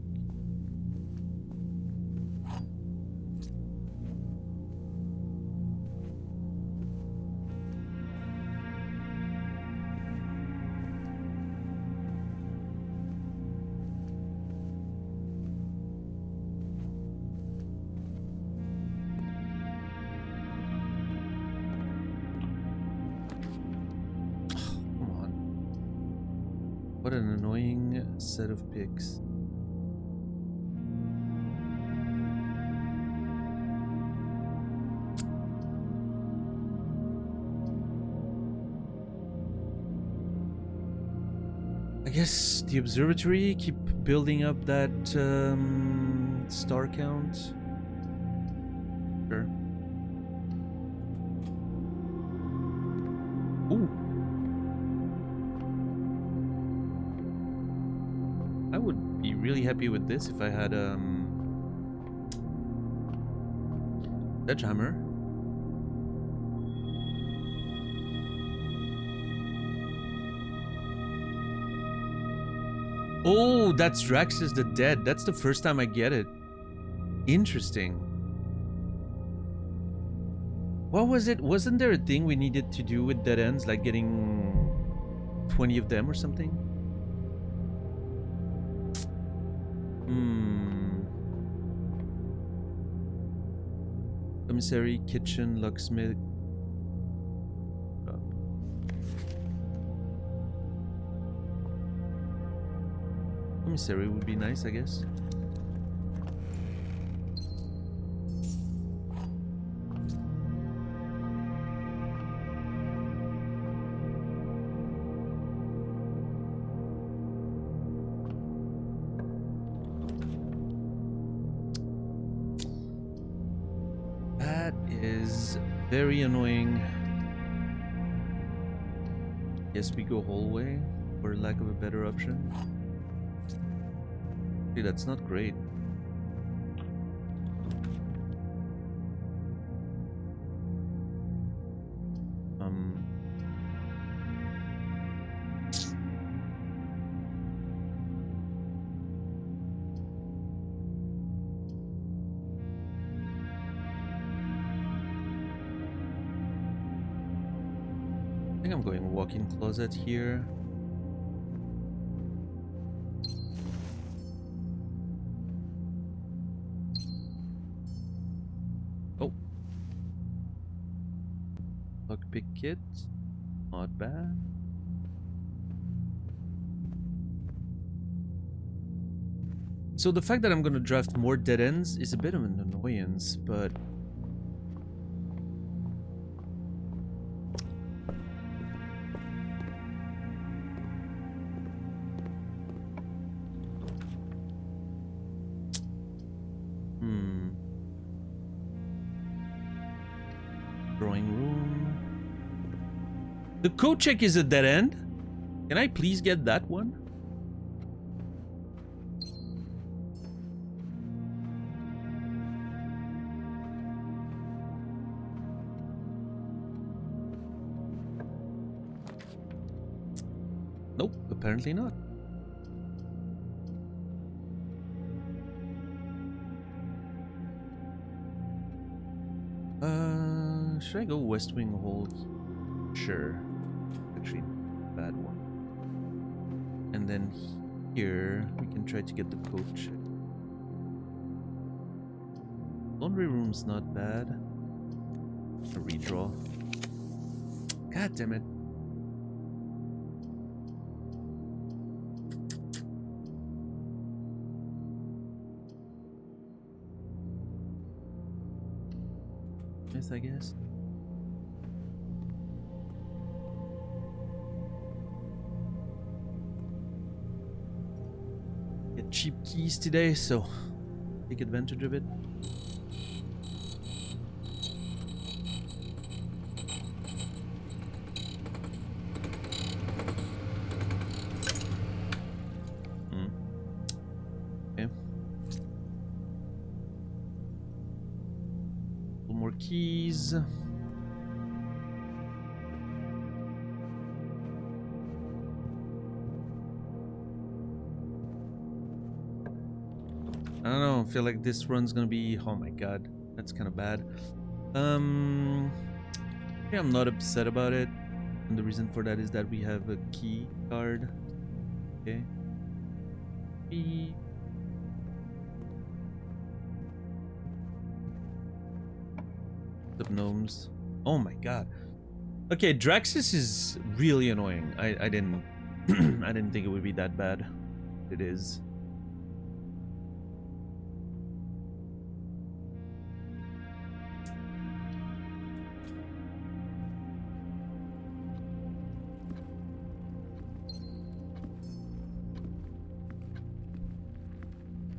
What an annoying set of picks. I guess the observatory, keep building up that star count. Sure. Ooh. I would be really happy with this if I had sledgehammer. Oh, that's Draxus the Dead. That's the first time I get it. Interesting. What was it? Wasn't there a thing we needed to do with dead ends, like getting 20 of them or something? Commissary, kitchen, locksmith. Commissary would be nice, I guess. That is very annoying. Guess we go hallway, for lack of a better option. Dude, that's not great. I think I'm going walk-in closet here. Oh. Lockpick kit. Not bad. So the fact that I'm gonna draft more dead ends is a bit of an annoyance, but drawing room. The code check is a dead end. Can I please get that one? Nope, apparently not. Should I go West Wing Hold? Sure. Actually, bad one. And then here, we can try to get the code check. Laundry room's not bad. A redraw. God damn it. Yes, I guess. Get cheap keys today, so take advantage of it. Okay. More keys. I don't know, I feel like this run's gonna be, oh my god, that's kind of bad. Yeah, I'm not upset about it, and the reason for that is that we have a key card. Okay. Key. Of gnomes. Oh my god. Okay, Draxus is really annoying. I didn't I didn't think it would be that bad. It is.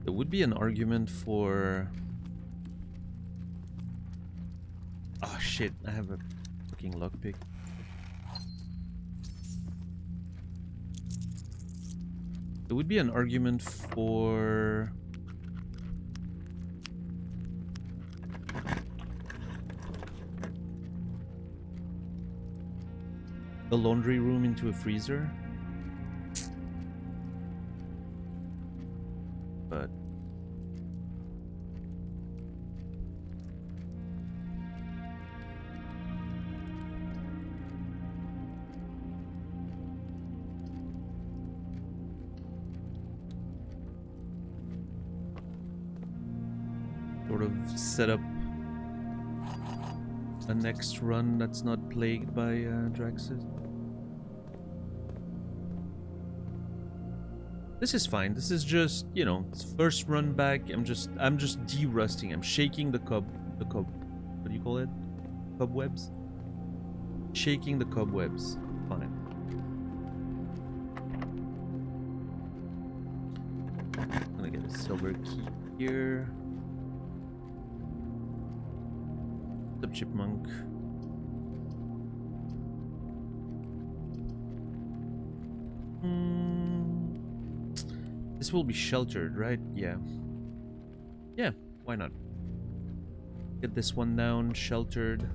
There would be an argument for... Oh shit, I have a fucking lockpick. There would be an argument for... a laundry room into a freezer. sort of set up a next run that's not plagued by Draxus. This is fine. This is just, you know, it's first run back. I'm just derusting. I'm shaking the what do you call it? Cobwebs? Shaking the cobwebs. Fine. I'm gonna get a silver key here. The chipmunk. This will be sheltered, right? Yeah. Yeah, why not? Get this one down, sheltered.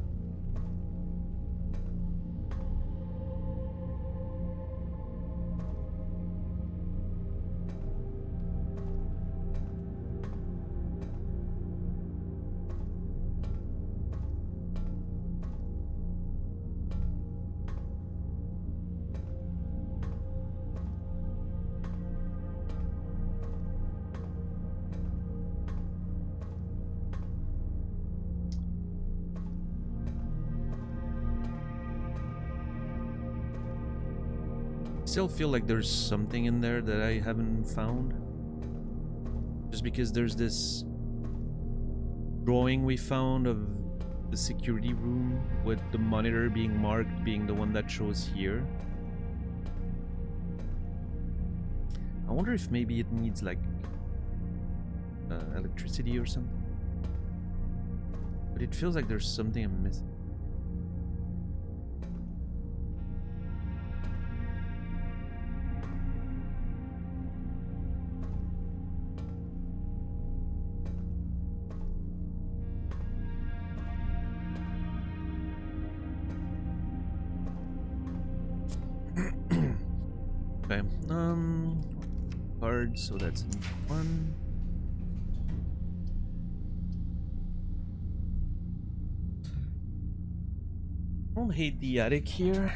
Still feel like there's something in there that I haven't found. Just because there's this drawing we found of the security room with the monitor being marked being the one that shows here. I wonder if maybe it needs like electricity or something. But it feels like there's something I'm missing. Okay, cards, so that's one. I don't hate the attic here.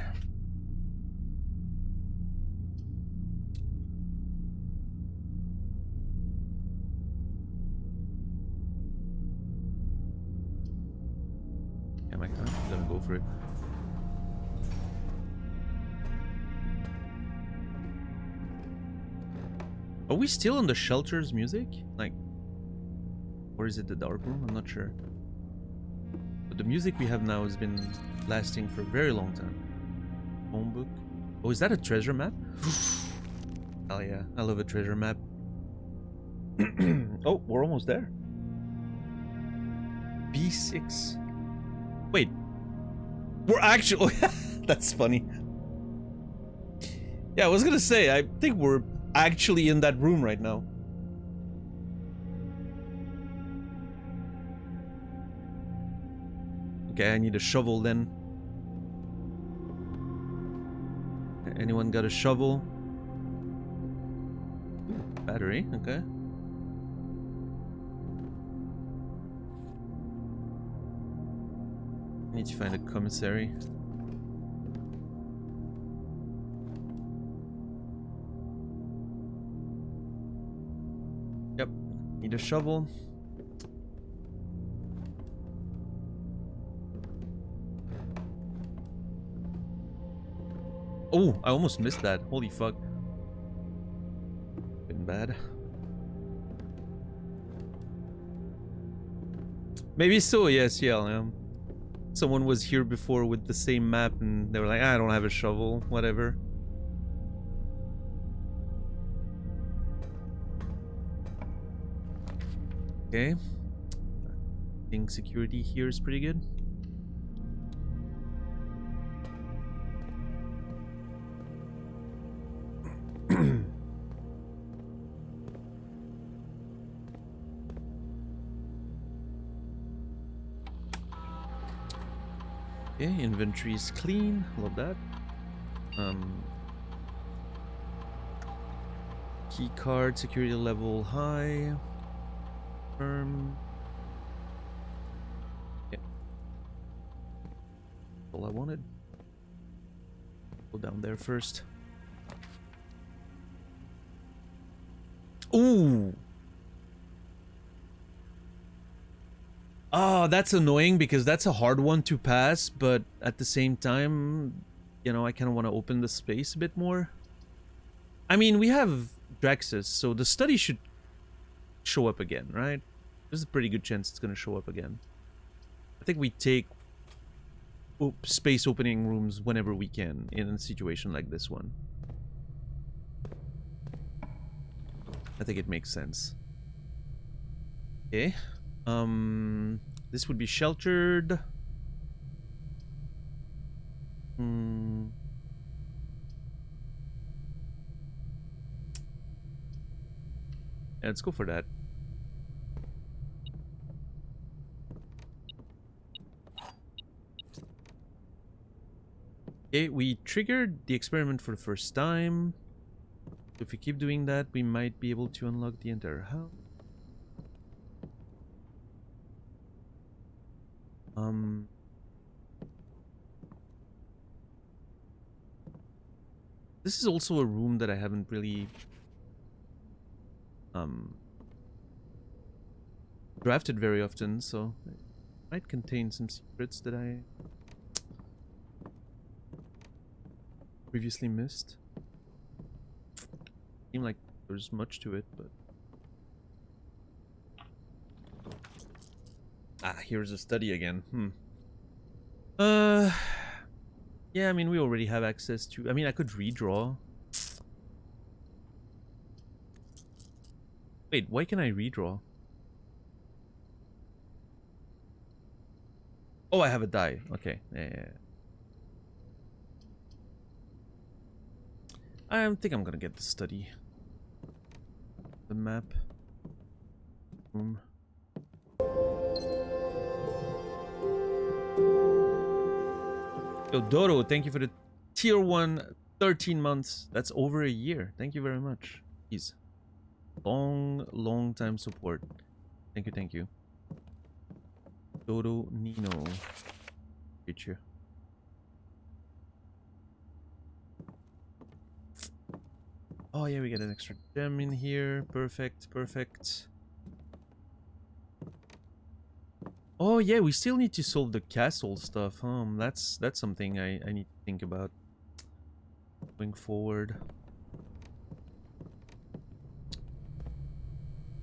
Yeah, my God, I'm gonna go for it. Are we still on the shelters music? Like, or is it the dark room? I'm not sure. But the music we have now has been lasting for a very long time. Phone book. Oh, is that a treasure map? Hell yeah, I love a treasure map. Oh, we're almost there. B6. Wait. We're actually... That's funny. Yeah, I was gonna say, I think we're actually in that room right now. Okay, I need a shovel then. Anyone got a shovel? Ooh, battery, okay. Need to find a commissary. Yep, need a shovel. Oh, I almost missed that. Holy fuck. Been bad. Maybe so, yes, yeah. Someone was here before with the same map and they were like, I don't have a shovel, whatever. Okay. I think security here is pretty good. Okay, inventory is clean. Love that. Key card, security level high. Okay. All I wanted. Go down there first. Ooh. Oh, that's annoying because that's a hard one to pass, but at the same time, you know, I kind of want to open the space a bit more. I mean, we have Draxus, so the study should show up again, right? There's a pretty good chance it's going to show up again. I think we take space opening rooms whenever we can in a situation like this one. I think it makes sense. Okay. This would be sheltered. Hmm. Yeah, let's go for that. Okay, we triggered the experiment for the first time. If we keep doing that, we might be able to unlock the entire house. This is also a room that I haven't really drafted very often, so it might contain some secrets that I previously missed. Seemed like there's much to it, but here's a study again. Yeah, I mean, we already have access to... I mean, I could redraw. Wait, why can I redraw? Oh, I have a die. Okay. Yeah. I think I'm gonna get the study. The map. Room. Yo, Doro, thank you for the tier 1 13 months. That's over a year. Thank you very much. Jeez. Long time support. Thank you. Dodo Nino. Get you. Oh yeah, we got an extra gem in here. Perfect. Oh yeah, we still need to solve the castle stuff. That's something I need to think about going forward.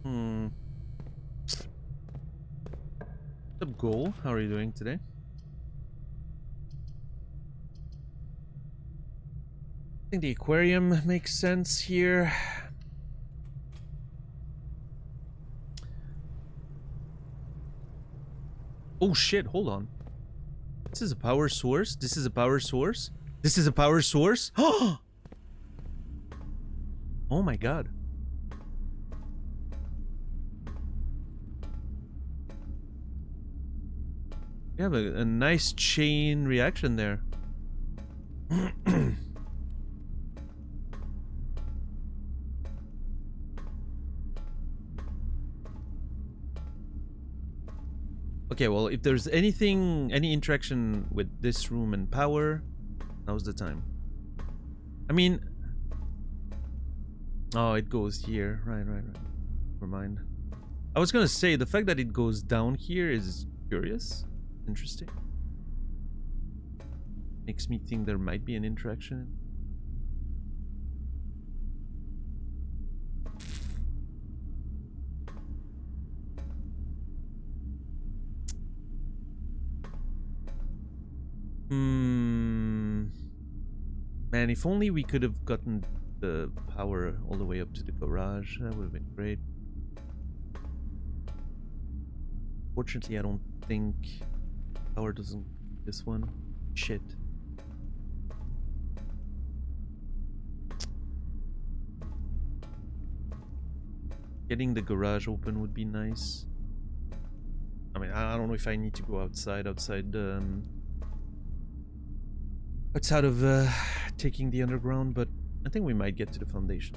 What's up, Goal? How are you doing today? I think the aquarium makes sense here. Oh shit, hold on. This is a power source? This is a power source? This is a power source? Oh my god. You have a nice chain reaction there. Okay, well, if there's any interaction with this room and power, now's the time. I mean... Oh, it goes here. Right. Never mind. I was gonna say, the fact that it goes down here is curious. Interesting. Makes me think there might be an interaction. Man, if only we could have gotten the power all the way up to the garage. That would have been great. Fortunately, I don't think power doesn't this one. Shit. Getting the garage open would be nice. I mean, I don't know if I need to go outside of taking the underground, but I think we might get to the foundation.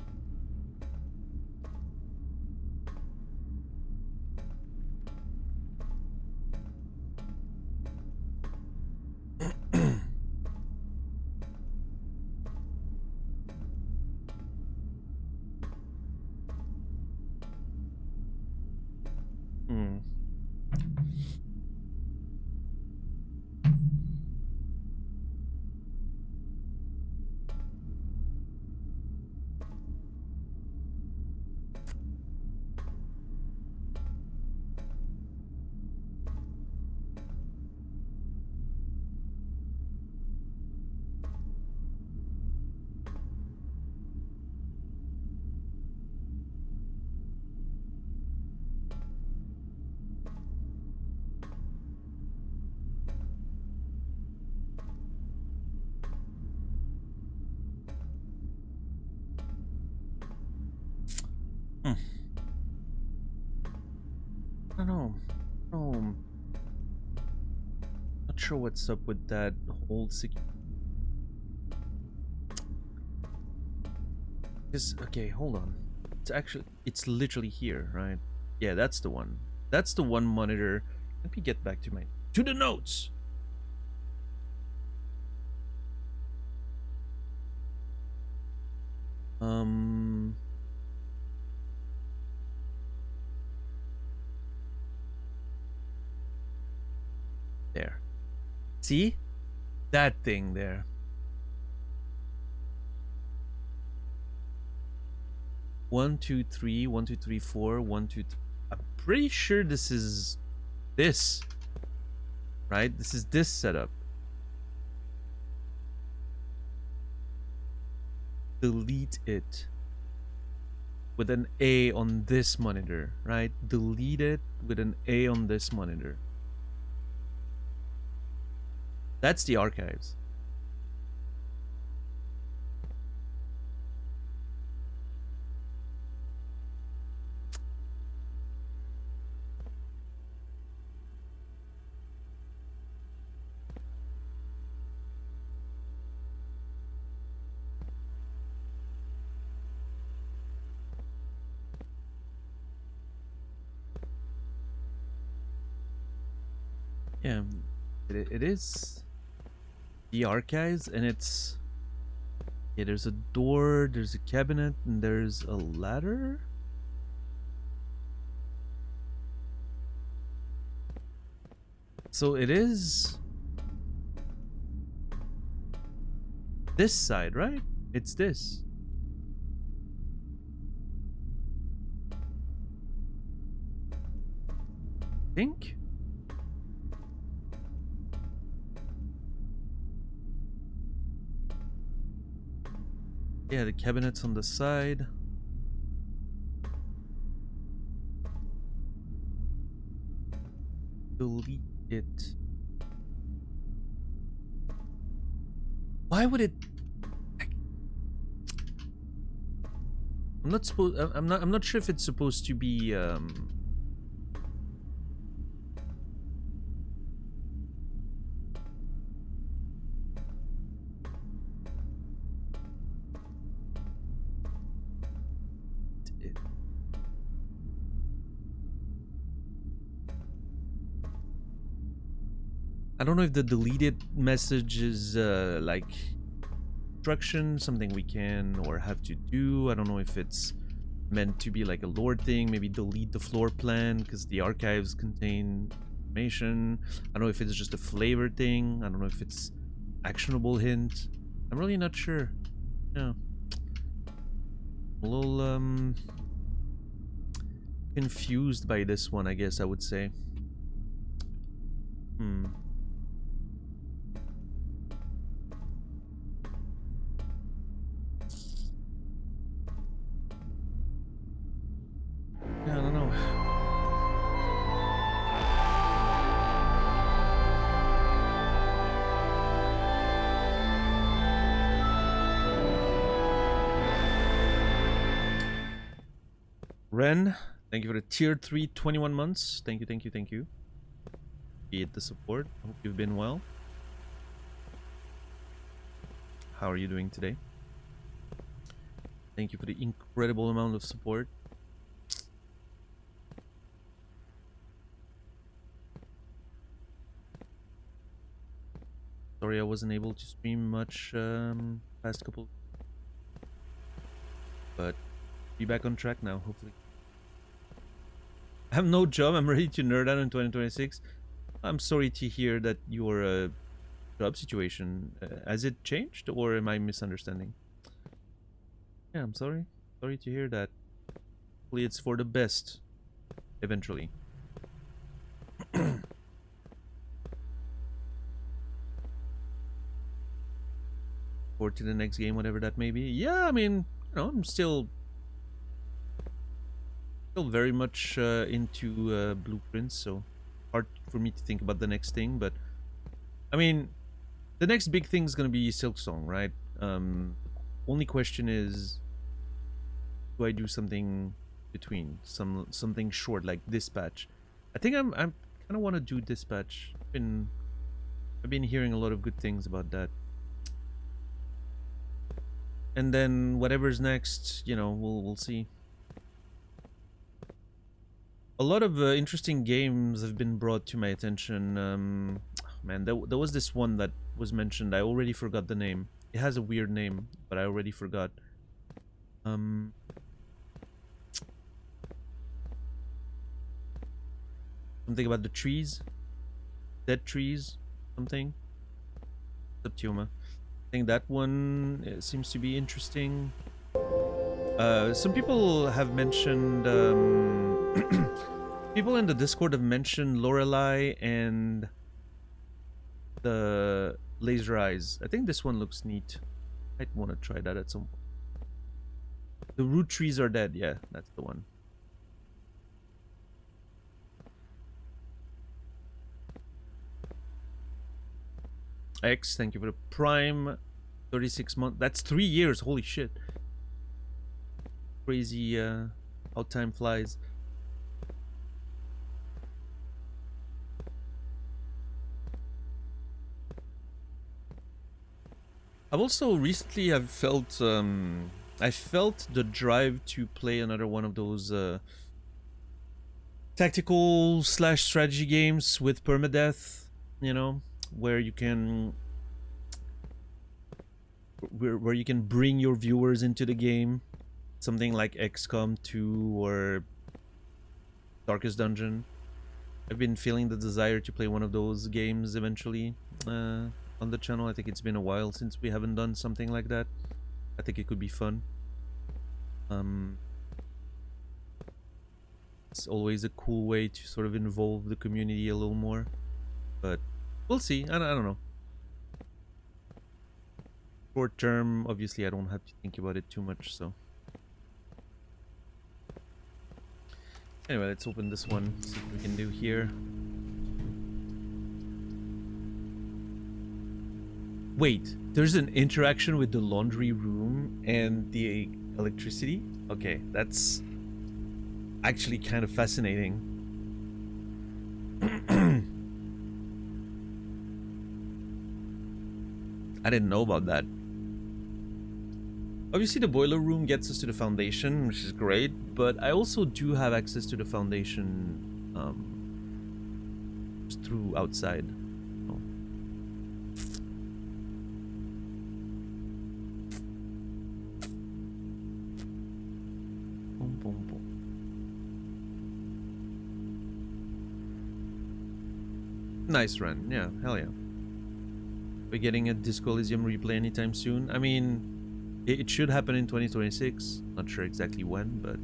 know. No. Not sure what's up with that whole okay, hold on. It's literally here, right? Yeah, that's the one. That's the one monitor. Let me get back to the notes. There. See? That thing there. One, two, three, 1, 2, 3, 4, 1, 2, 3. I'm pretty sure this is this. Right? This is this setup. Delete it. With an A on this monitor, right? Delete it with an A on this monitor. That's the archives. Yeah, it is the archives, and it's, yeah, there's a door, there's a cabinet, and there's a ladder. So it is this side, right? It's this. Think? Yeah, the cabinet's on the side. Delete it. Why would it? I'm not supposed. I'm not sure if it's supposed to be. I don't know if the deleted message is like instruction, something we can or have to do. I don't know if it's meant to be like a lore thing. Maybe delete the floor plan because the archives contain information. I don't know if it's just a flavor thing. I don't know if it's actionable hint. I'm really not sure. Yeah. A little confused by this one, I guess I would say. Yeah, I don't know. Ren, thank you for the tier 3 21 months. Thank you, thank you, thank you. Appreciate the support. Hope you've been well. How are you doing today? Thank you for the incredible amount of support. Sorry I wasn't able to stream much past couple, but be back on track now, hopefully. I have no job. I'm ready to nerd out in 2026. I'm sorry to hear that your job situation has it changed, or am I misunderstanding? Yeah, I'm sorry. Sorry to hear that. Hopefully it's for the best eventually. Or to the next game, whatever that may be. Yeah, I mean, you know, I'm still very much into blueprints, so hard for me to think about the next thing. But I mean, the next big thing is gonna be Silksong, right? Only question is, do I do something between, something short like Dispatch? I think I'm kind of want to do dispatch. I've been hearing a lot of good things about that. And then whatever's next, you know, we'll see. A lot of interesting games have been brought to my attention. Man, there was this one that was mentioned. I already forgot the name. It has a weird name, but I already forgot. Something about the trees, dead trees, something. Subtiuma. I think that one seems to be interesting. Some people have mentioned. People in the Discord have mentioned Lorelei and the Laser Eyes. I think this one looks neat. I'd want to try that at some point. The root trees are dead. Yeah, that's the one. X, thank you for the Prime. 36 months. That's 3 years. Holy shit. Crazy how time flies. I've also recently felt I felt the drive to play another one of those tactical / strategy games with permadeath, you know, where you can where you can bring your viewers into the game, something like XCOM 2 or Darkest Dungeon. I've been feeling the desire to play one of those games eventually on the channel. I think it's been a while since we haven't done something like that. I think it could be fun. It's always a cool way to sort of involve the community a little more, but we'll see. I don't know. Short term, obviously, I don't have to think about it too much. So anyway, let's open this one. See what we can do here. Wait, there's an interaction with the laundry room and the electricity? Okay, that's actually kind of fascinating. I didn't know about that. Obviously, the boiler room gets us to the foundation, which is great, but I also do have access to the foundation just through outside. Oh. Boom, boom, boom. Nice run, yeah, hell yeah. We're getting a Disco Elysium replay anytime soon. I mean, it should happen in 2026. Not sure exactly when, but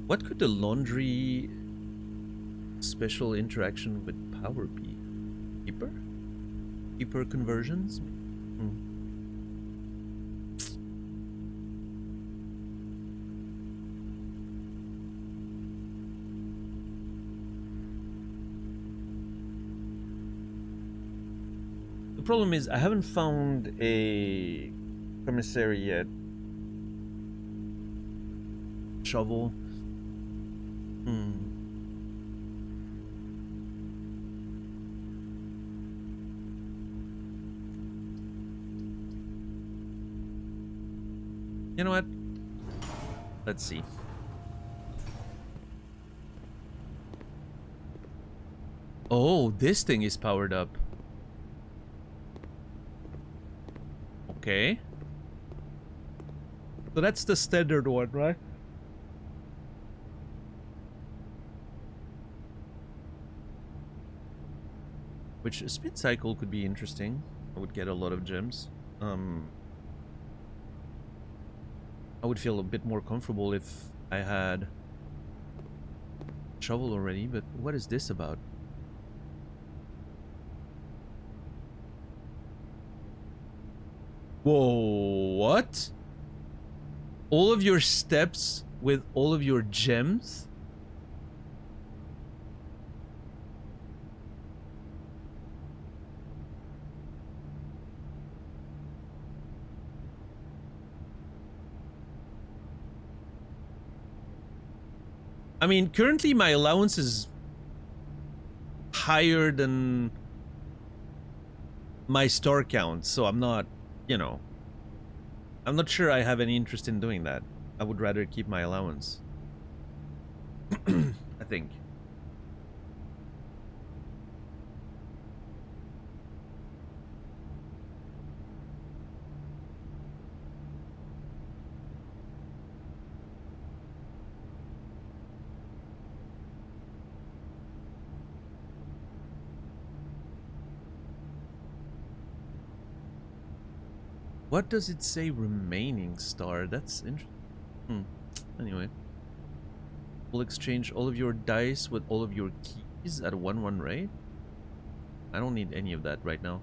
what could the laundry special interaction with power be? Keeper? Keeper conversions? The problem is I haven't found a commissary yet. Shovel. You know what? Let's see. Oh, this thing is powered up. Okay. So that's the standard one, right? Which spin cycle could be interesting. I would get a lot of gems. I would feel a bit more comfortable if I had shovel already, but what is this about? Whoa, what? All of your steps with all of your gems? I mean, currently my allowance is higher than my star count, so I'm not, you know, I'm not sure I have any interest in doing that. I would rather keep my allowance. I think. What does it say remaining star? That's interesting. Anyway. We'll exchange all of your dice with all of your keys at a 1-1 rate. I don't need any of that right now.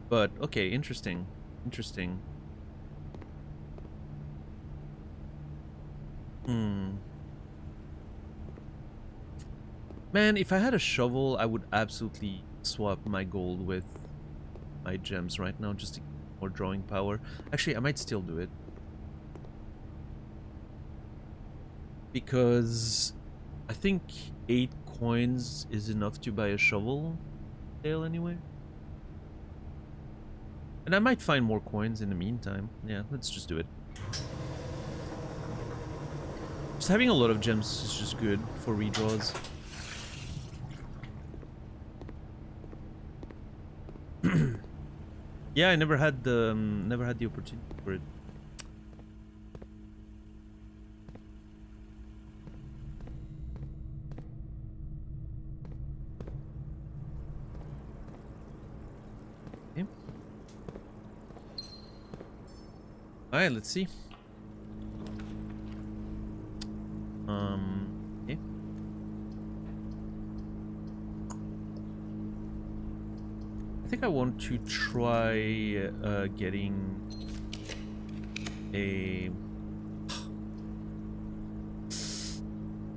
But, okay, interesting. Interesting. Man, if I had a shovel, I would absolutely swap my gold with my gems right now just to get more drawing power. Actually, I might still do it. Because I think 8 coins is enough to buy a shovel sale anyway. And I might find more coins in the meantime. Yeah, let's just do it. Just having a lot of gems is just good for redraws. Yeah, I never had the opportunity for it. Okay. All right, let's see. Okay. I think I want to try getting a...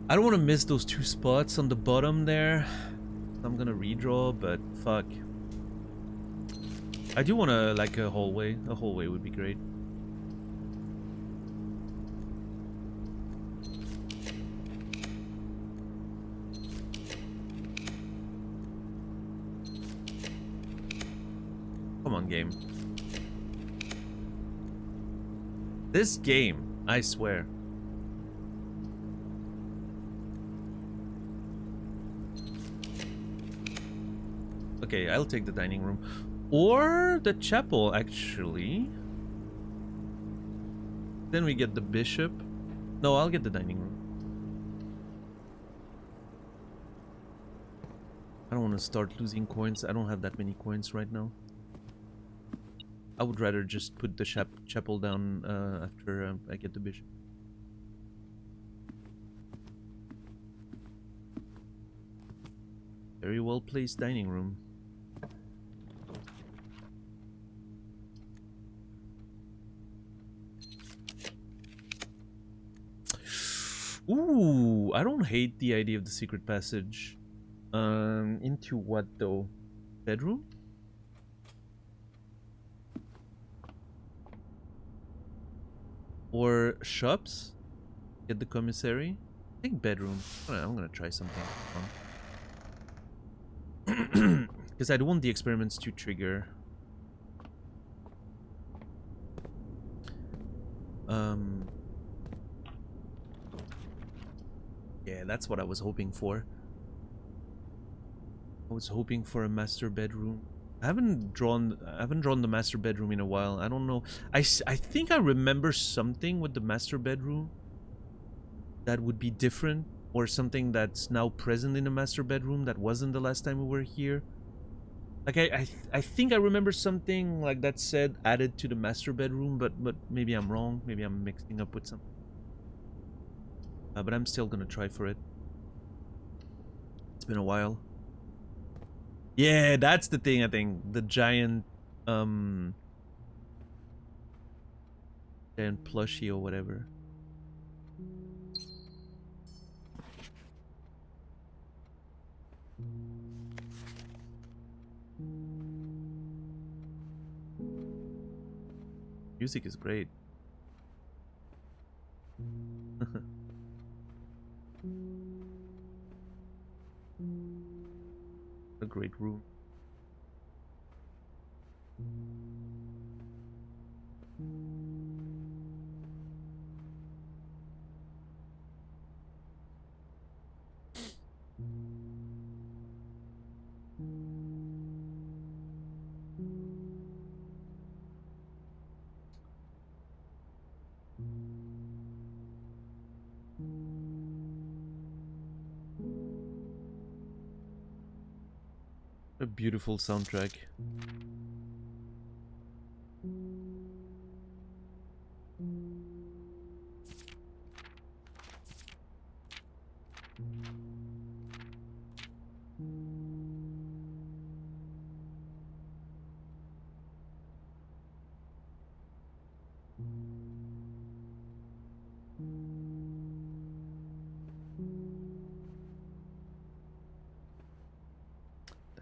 I don't want to miss those 2 spots on the bottom there. I'm gonna redraw, but fuck. I do want to, like, a hallway. A hallway would be great. Come on, game. This game, I swear. Okay, I'll take the dining room. Or the chapel, actually. Then we get the bishop. No, I'll get the dining room. I don't want to start losing coins. I don't have that many coins right now. I would rather just put the chapel down after I get the bishop. Very well placed dining room. Ooh, I don't hate the idea of the secret passage. Into what though? Bedroom? Or shops? Get the commissary? I think bedroom. I'm gonna try something fun. Because I don't want the experiments to trigger. Yeah, that's what I was hoping for. I was hoping for a master bedroom. I haven't drawn the master bedroom in a while. I don't know. I think I remember something with the master bedroom that would be different, or something that's now present in the master bedroom that wasn't the last time we were here. Like I think I remember something like that said added to the master bedroom, but maybe I'm wrong. Maybe I'm mixing up with something. But I'm still gonna try for it. It's been a while. Yeah, that's the thing, I think. The giant giant plushie or whatever. Music is great. A great room. A beautiful soundtrack.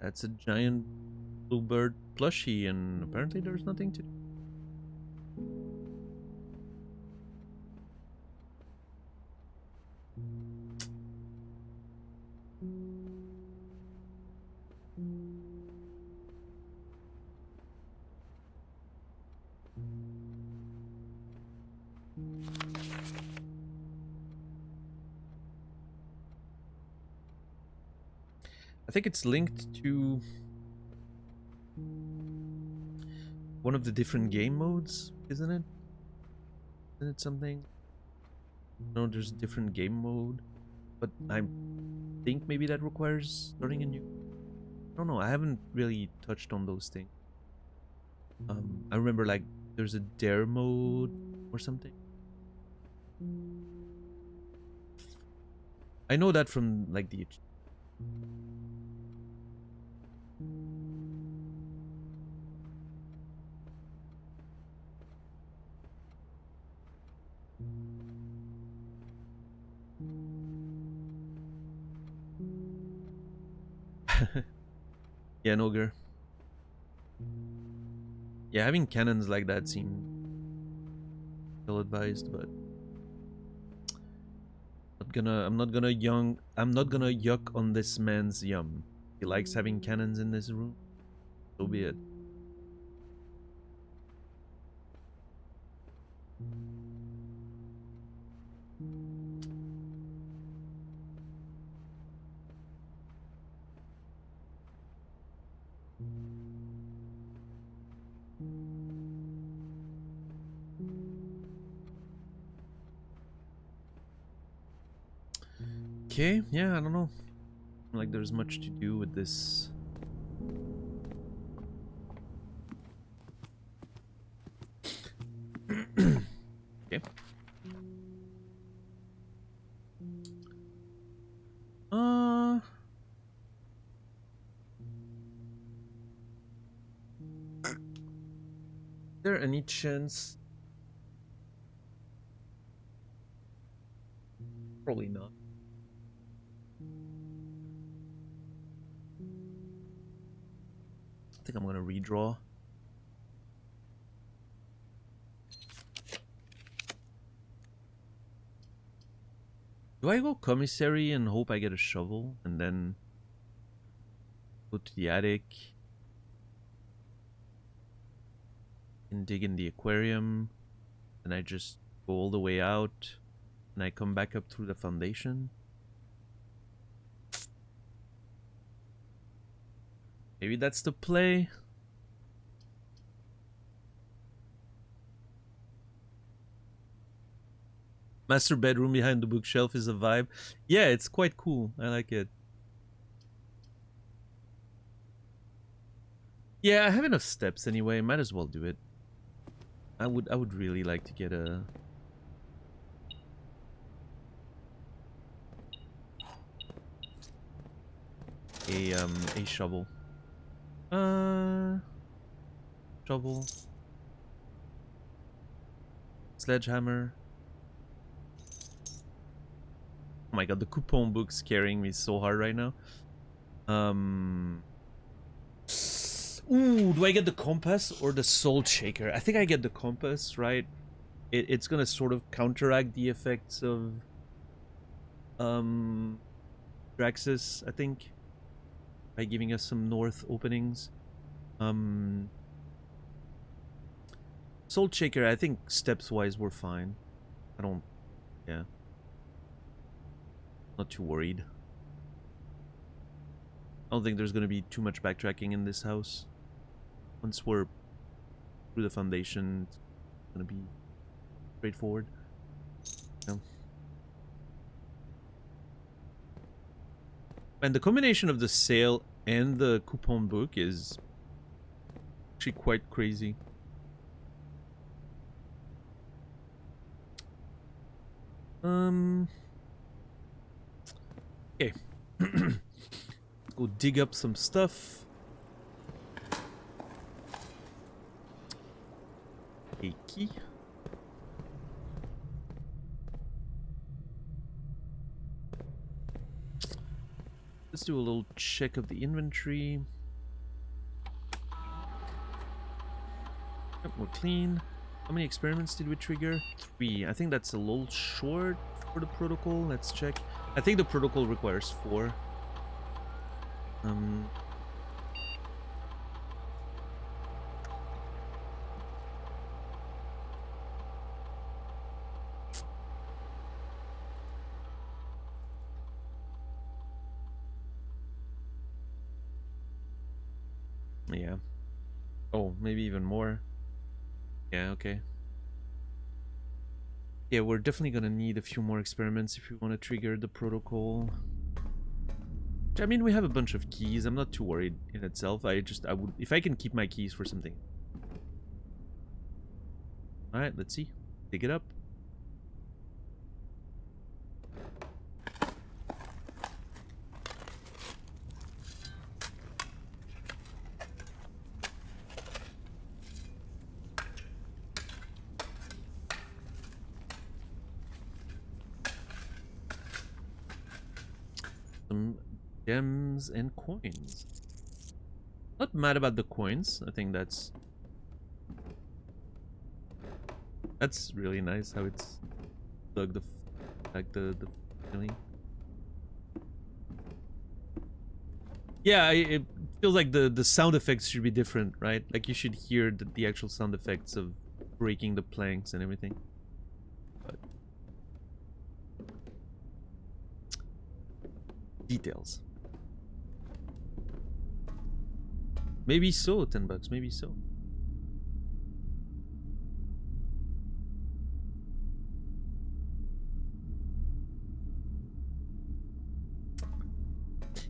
That's a giant bluebird plushie, and apparently there's nothing to do. I think it's linked to one of the different game modes, isn't it? Isn't it something? No, there's a different game mode, but I think maybe that requires starting a new. I don't know. I haven't really touched on those things. I remember like there's a dare mode or something. I know that from like the. Yeah, no girl. Yeah, having cannons like that seemed ill advised, but I'm not gonna yuck on this man's yum. He likes having cannons in this room. So be it. Okay, yeah, I don't know. Like there's much to do with this. Okay. Is there any chance? Probably not. I think I'm gonna redraw. Do I go commissary and hope I get a shovel and then go to the attic and dig in the aquarium and I just go all the way out and I come back up through the foundation? Maybe that's the play. Master bedroom behind the bookshelf is a vibe. Yeah, it's quite cool. I like it. Yeah, I have enough steps anyway. Might as well do it. I would really like to get a shovel. Shovel. Sledgehammer. Oh my god, the coupon book's carrying me so hard right now. Ooh, do I get the compass or the salt shaker? I think I get the compass, right? It's gonna sort of counteract the effects of Draxus, I think. by giving us some north openings. Salt Shaker, I think steps-wise we're fine. I don't... yeah. Not too worried. I don't think there's gonna be too much backtracking in this house. Once we're through the foundation, it's gonna be straightforward. Yeah. And the combination of the sale and the coupon book is actually quite crazy. Okay. Let's go dig up some stuff. A key. Let's do a little check of the inventory. Yep, we're clean. How many experiments did we trigger? 3. I think that's a little short for the protocol. Let's check. I think the protocol requires 4. Yeah. Oh, maybe even more. Yeah, okay. Yeah, we're definitely gonna need a few more experiments if we want to trigger the protocol. I mean, we have a bunch of keys. I'm not too worried in itself. I would, if I can keep my keys for something. Alright, let's see. Dig it up. Some gems and coins. Not mad about the coins. I think that's really nice how it's dug the feeling. Yeah, it feels like the sound effects should be different, right? Like you should hear the actual sound effects of breaking the planks and everything. But details. Maybe so, $10, maybe so.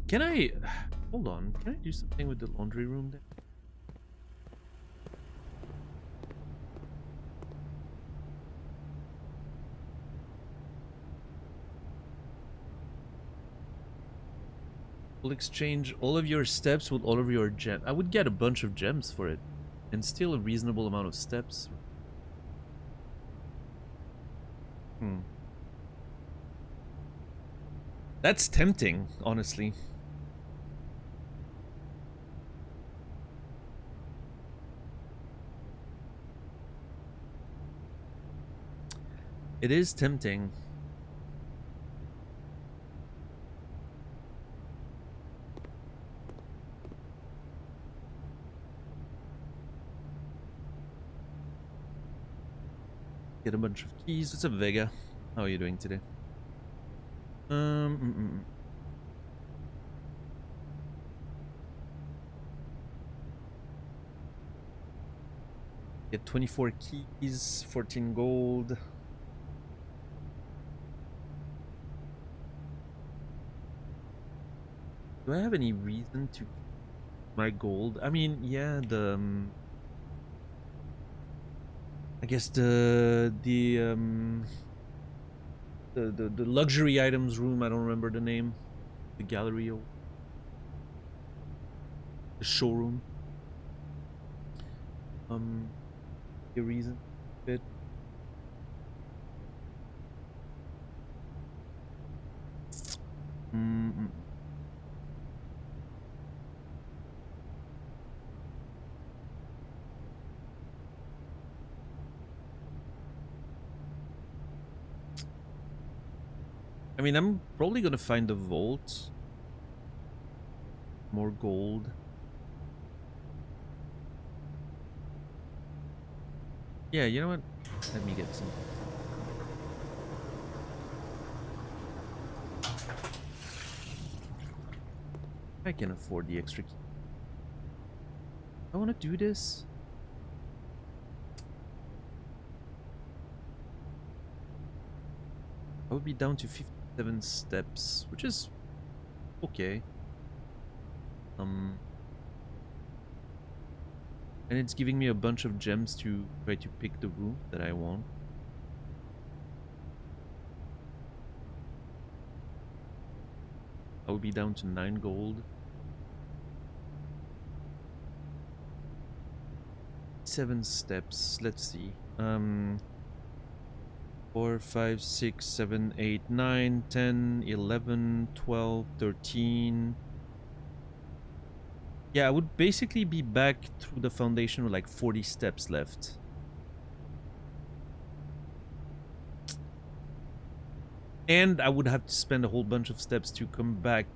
Can I... hold on, can I do something with the laundry room there? We'll exchange all of your steps with all of your gems. I would get a bunch of gems for it. And still a reasonable amount of steps. That's tempting, honestly. It is tempting. Get a bunch of keys. What's up, Vega? How are you doing today? Get 24 keys, 14 gold. Do I have any reason to my gold? I mean, yeah, I guess the luxury items room, I don't remember the name. The gallery or the showroom. A reason bit. I mean, I'm probably gonna find the vault. more gold. Yeah, you know what? Let me get some. I can afford the extra key. I want to do this. I would be down to 57 steps, which is okay. And it's giving me a bunch of gems to try to pick the room that I want. I would be down to 9 gold. 7 steps. Let's see. 4, 5, 6, 7, 8, 9, 10, 11, 12, 13. Yeah, I would basically be back through the foundation with like 40 steps left. And I would have to spend a whole bunch of steps to come back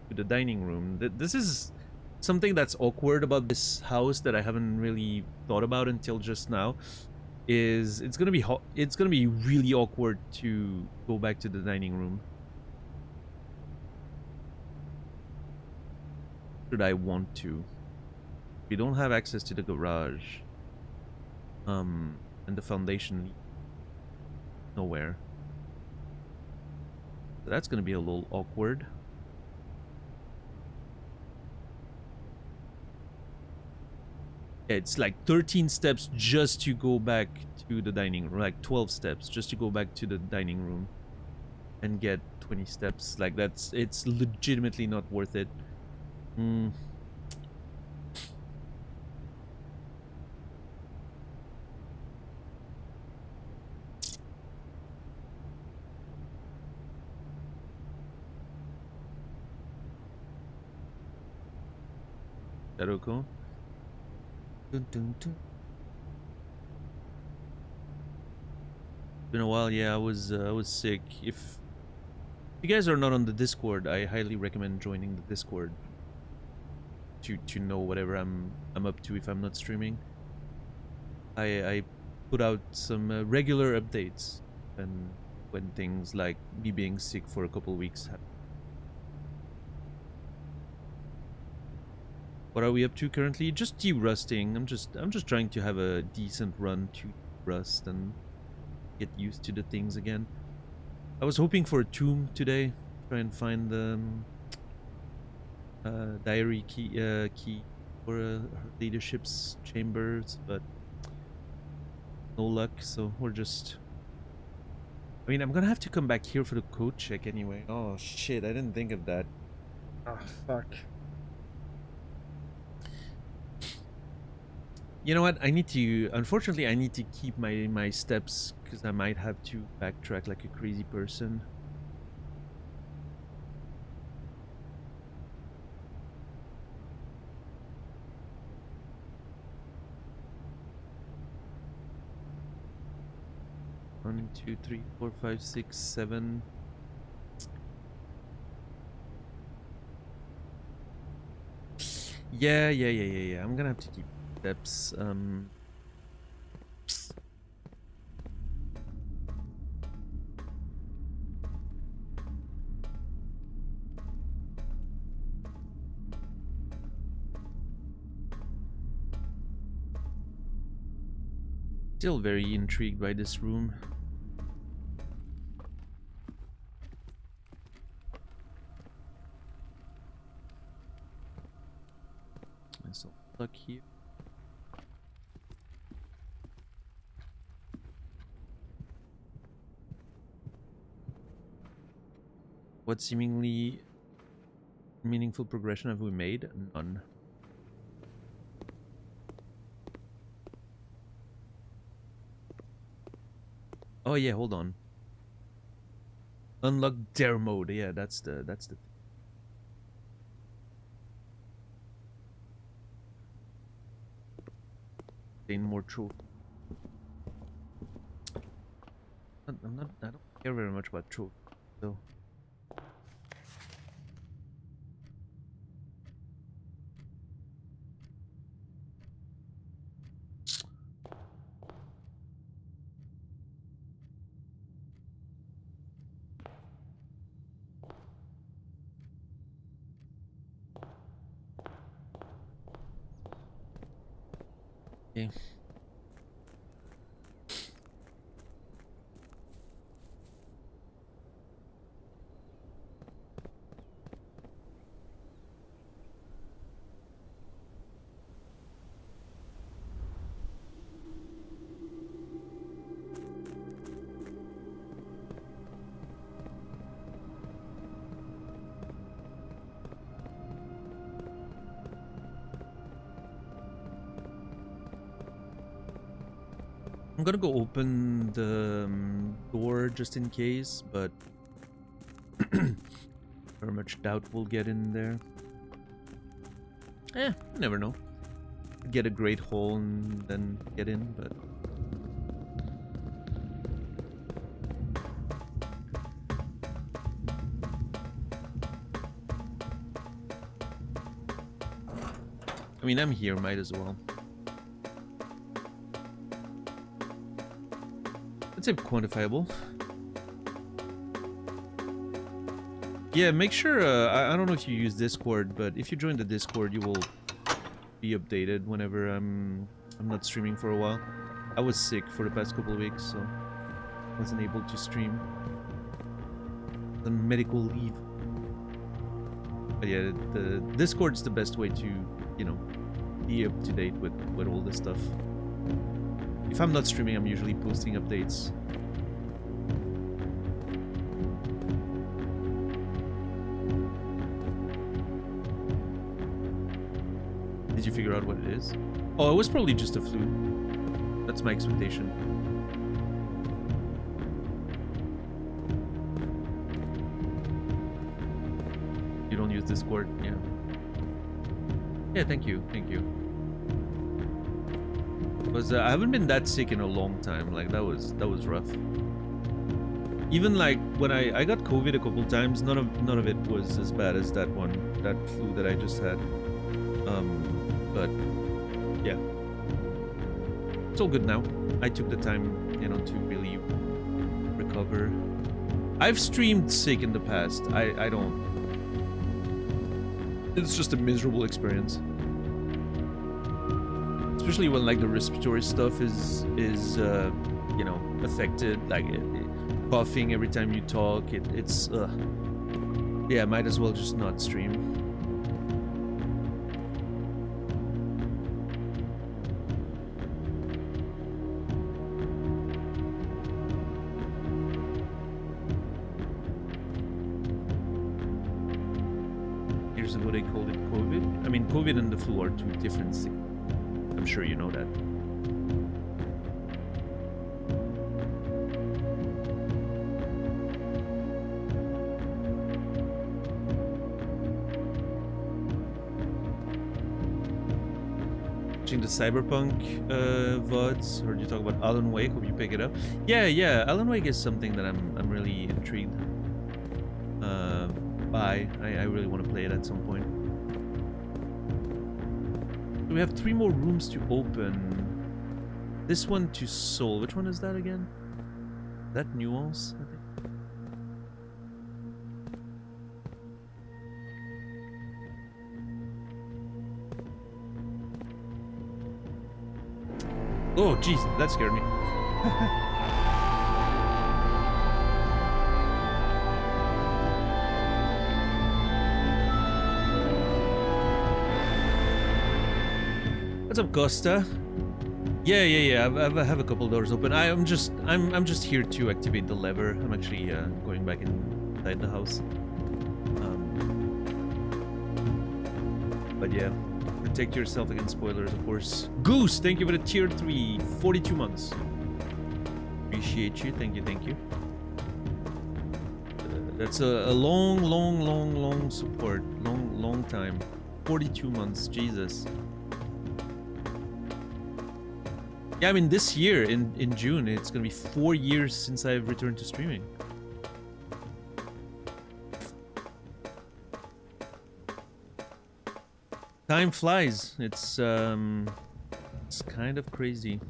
to the dining room. This is something that's awkward about this house that I haven't really thought about until just now. Is it's gonna be really awkward to go back to the dining room. Should I want to? We don't have access to the garage. And the foundation leads nowhere. So that's gonna be a little awkward. Yeah, it's like 13 steps just to go back to the dining room, like 12 steps just to go back to the dining room and get 20 steps. Like it's legitimately not worth it. Shadow Cone. Dun, dun, dun. Been a while. Yeah, I was sick. If you guys are not on the Discord, I highly recommend joining the Discord to know whatever I'm up to if I'm not streaming. I put out some regular updates and when things like me being sick for a couple weeks happen. What are we up to currently? Just derusting. I'm just trying to have a decent run to rust and get used to the things again. I was hoping for a tomb today. Try and find the diary key for her leadership's chambers, but no luck. So we're just. I mean, I'm gonna have to come back here for the code check anyway. Oh shit! I didn't think of that. Ah, fuck. You know what? I need to. Unfortunately, I need to keep my steps because I might have to backtrack like a crazy person. One, two, three, four, five, six, seven. Yeah. I'm gonna have to keep steps. Still very intrigued by this room. Myself stuck here. What seemingly meaningful progression have we made? None. Oh yeah, hold on. Unlock dare mode. Yeah, that's the thing. Gain more trophy. I don't care very much about trophy though. Okay. I'm gonna go open the door just in case, but very much doubt we'll get in there. You never know. Get a great hole and then get in, but... I mean, I'm here, might as well. Let's say quantifiable. Yeah, make sure, I don't know if you use Discord, but if you join the Discord, you will be updated whenever I'm not streaming for a while. I was sick for the past couple of weeks, so wasn't able to stream. On medical leave. But yeah, the Discord's the best way to, you know, be up to date with all this stuff. If I'm not streaming, I'm usually posting updates. Did you figure out what it is? Oh, it was probably just a flu. That's my expectation. You don't use Discord? Yeah. Yeah, thank you. Thank you. Because I haven't been that sick in a long time. Like, that was rough. Even like when I got COVID a couple times, none of it was as bad as that flu that I just had. But yeah, it's all good now. I took the time, you know, to really recover. I've streamed sick in the past. I don't. It's just a miserable experience. Especially when like the respiratory stuff is you know, affected, like coughing every time you talk. It's yeah, might as well just not stream. Here's what they called it, COVID. I mean, COVID and the flu are two different things. I'm sure you know that. Watching the Cyberpunk VODs, heard you talk about Alan Wake. Hope you pick it up. Yeah. Alan Wake is something that I'm really intrigued by. I really want to play it at some point. So we have 3 more rooms to open. This one to Seoul. Which one is that again? That Nuance, I think. Oh, jeez, that scared me. What's up, Costa? Yeah. I have a couple doors open. I'm just here to activate the lever. I'm actually going back inside the house. But yeah, protect yourself against spoilers, of course. Goose, thank you for the tier 3, 42 months. Appreciate you. Thank you. That's a long support. Long time. 42 months. Jesus. Yeah, I mean, this year in June, it's gonna be 4 years since I've returned to streaming. Time flies. It's kind of crazy.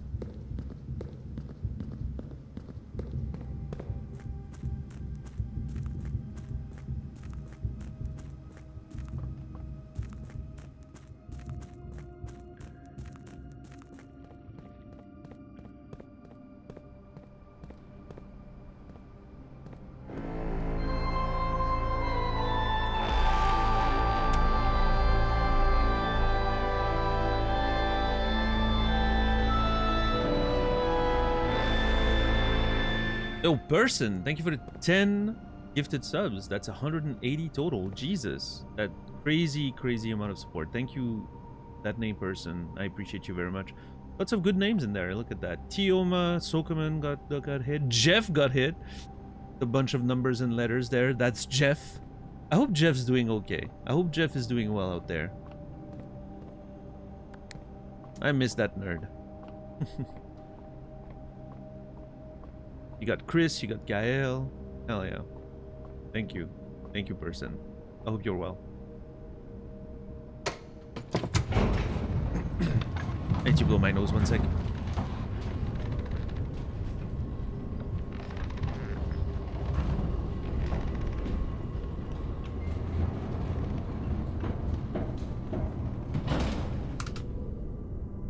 Oh, person, thank you for the 10 gifted subs. That's 180 total. Jesus, that crazy amount of support. Thank you, that name person. I appreciate you very much. Lots of good names in there. Look at that. Tioma, Sokoman got hit. Jeff got hit. A bunch of numbers and letters there. That's Jeff. I hope Jeff's doing okay. I hope Jeff is doing well out there. I miss that nerd. You got Chris, you got Gael. Hell yeah. Thank you. Thank you, person. I hope you're well. I need to blow my nose 1 sec.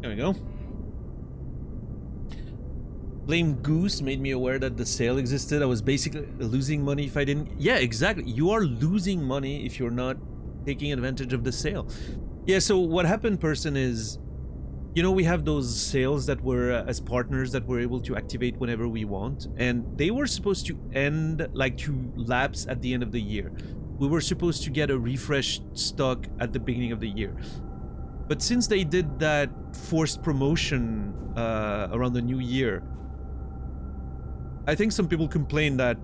There we go. Blame Goose made me aware that the sale existed. I was basically losing money if I didn't... Yeah, exactly. You are losing money if you're not taking advantage of the sale. Yeah, so what happened, person, is... You know, we have those sales that were, as partners, that we're able to activate whenever we want. And they were supposed to end, like, to lapse at the end of the year. We were supposed to get a refreshed stock at the beginning of the year. But since they did that forced promotion around the new year, I think some people complained that,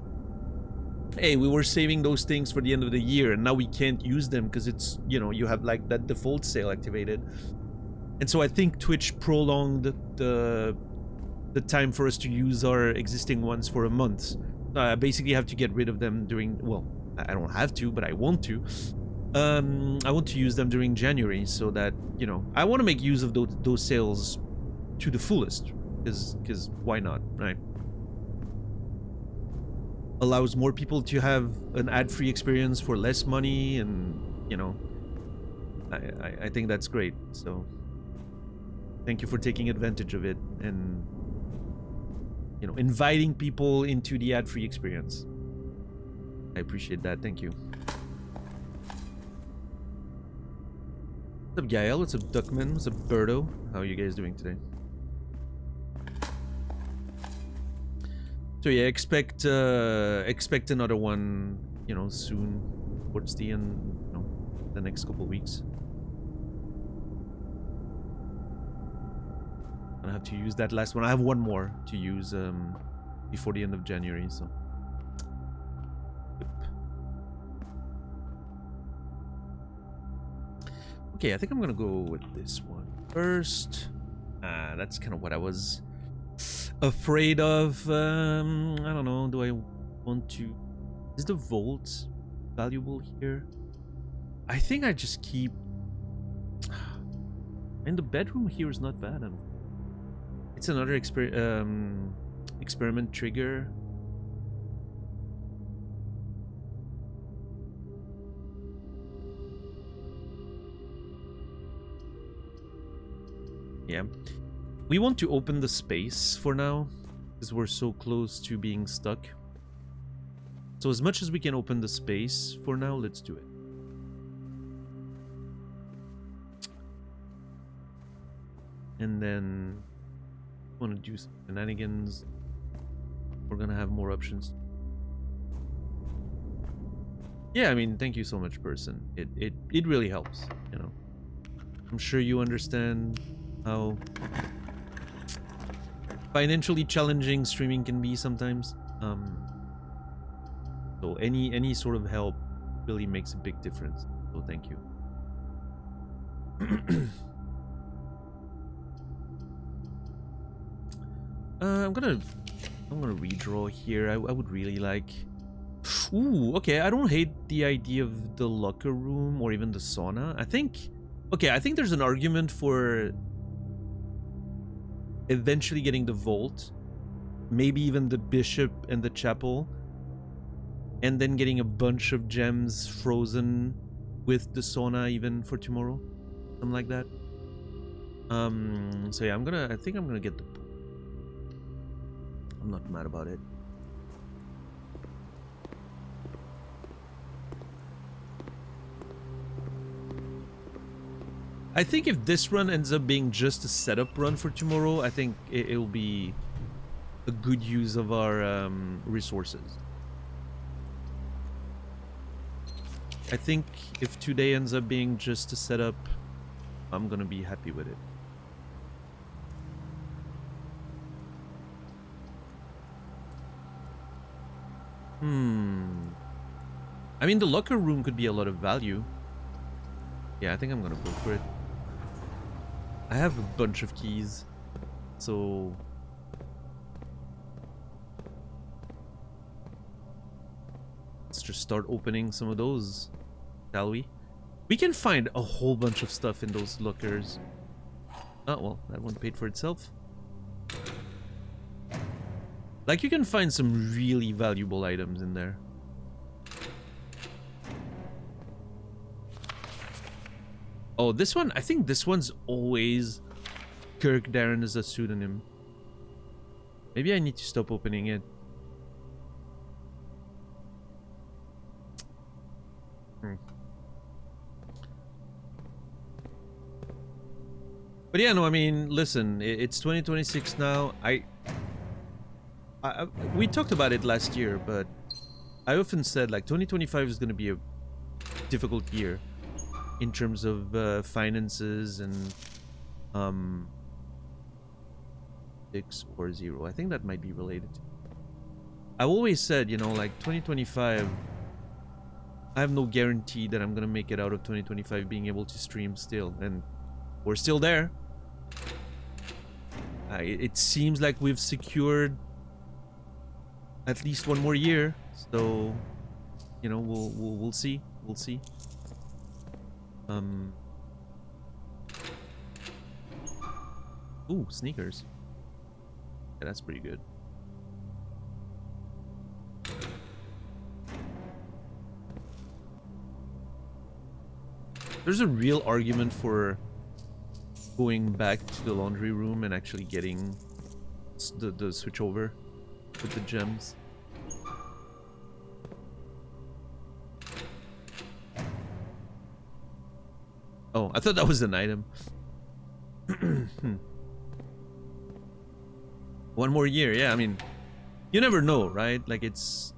hey, we were saving those things for the end of the year and now we can't use them because it's, you know, you have like that default sale activated. And so I think Twitch prolonged the time for us to use our existing ones for a month. I basically have to get rid of them during, well, I don't have to, but I want to. I want to use them during January so that, you know, I want to make use of those sales to the fullest, because why not, right? Allows more people to have an ad-free experience for less money, and, you know, I think that's great. So thank you for taking advantage of it and, you know, inviting people into the ad-free experience. I appreciate that. Thank you. What's up, Gael? What's up, Duckman? What's up, Birdo? How are you guys doing today? So yeah, expect another one, you know, soon, towards the end, you know, the next couple of weeks. I have to use that last one. I have one more to use before the end of January, so. Yep. Okay, I think I'm gonna go with this one first. That's kind of what I was afraid of. I don't know. Do I want to... Is the vault valuable here? I think I just keep... And the bedroom here is not bad. It's another experiment trigger. Yeah. We want to open the space for now, because we're so close to being stuck. So as much as we can open the space for now, let's do it. And then want to do some shenanigans. We're gonna have more options. Yeah, I mean, thank you so much, person. It really helps, you know. I'm sure you understand how financially challenging streaming can be sometimes. So any sort of help really makes a big difference. So thank you. I'm gonna redraw here. I would really like... Ooh, okay, I don't hate the idea of the locker room or even the sauna. I think... Okay, I think there's an argument for eventually getting the vault, maybe even the bishop and the chapel, and then getting a bunch of gems frozen with the sauna even for tomorrow, something like that. So yeah, I think I'm gonna get the pool. I'm not mad about it. I think if this run ends up being just a setup run for tomorrow, I think it'll be a good use of our resources. I think if today ends up being just a setup, I'm gonna be happy with it. I mean, the locker room could be a lot of value. Yeah, I think I'm gonna go for it. I have a bunch of keys, so let's just start opening some of those, shall we? We can find a whole bunch of stuff in those lockers. Oh, well, that one paid for itself. Like, you can find some really valuable items in there. Oh, this one, I think this one's always Kirk Darren as a pseudonym. Maybe I need to stop opening it. But yeah, no, I mean, listen, it's 2026 now. We talked about it last year, but I often said like 2025 is going to be a difficult year in terms of finances and 6 or 0. I think that might be related. I've always said, you know, like 2025, I have no guarantee that I'm going to make it out of 2025 being able to stream still, and we're still there. It seems like we've secured at least one more year, so you know, we'll see. We'll see. Ooh, sneakers. Yeah, that's pretty good. There's a real argument for going back to the laundry room and actually getting the switch over with the gems. Oh, I thought that was an item. One more year, yeah, I mean, you never know, right? Like, it's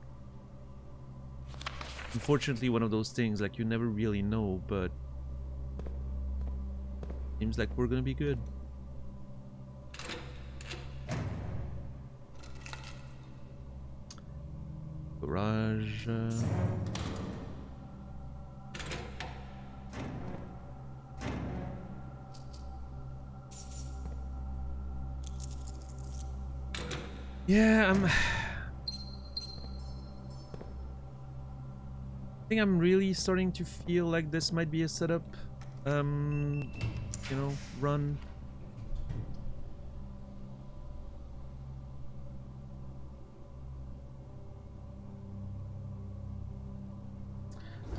unfortunately one of those things, like, you never really know, but seems like we're gonna be good. Garage. Yeah, I think I'm really starting to feel like this might be a setup. You know, run.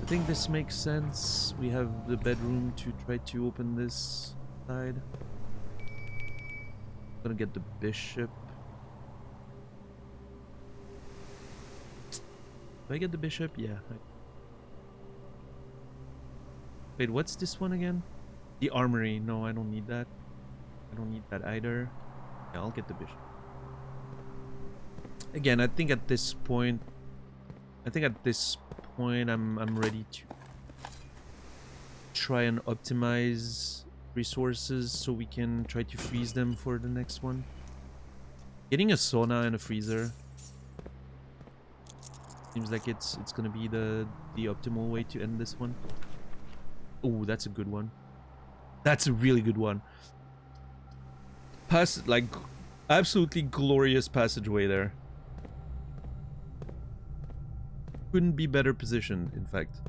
I think this makes sense. We have the bedroom to try to open this side. Gonna get the bishop. Do I get the bishop? Yeah. Wait, what's this one again? The armory. No, I don't need that. I don't need that either. Yeah, I'll get the bishop. Again, I think at this point I'm ready to try and optimize resources so we can try to freeze them for the next one. Getting a sauna and a freezer seems like it's gonna be the optimal way to end this one. Oh, that's a good one. That's a really good one. Like, absolutely glorious passageway there. Couldn't be better positioned, in fact.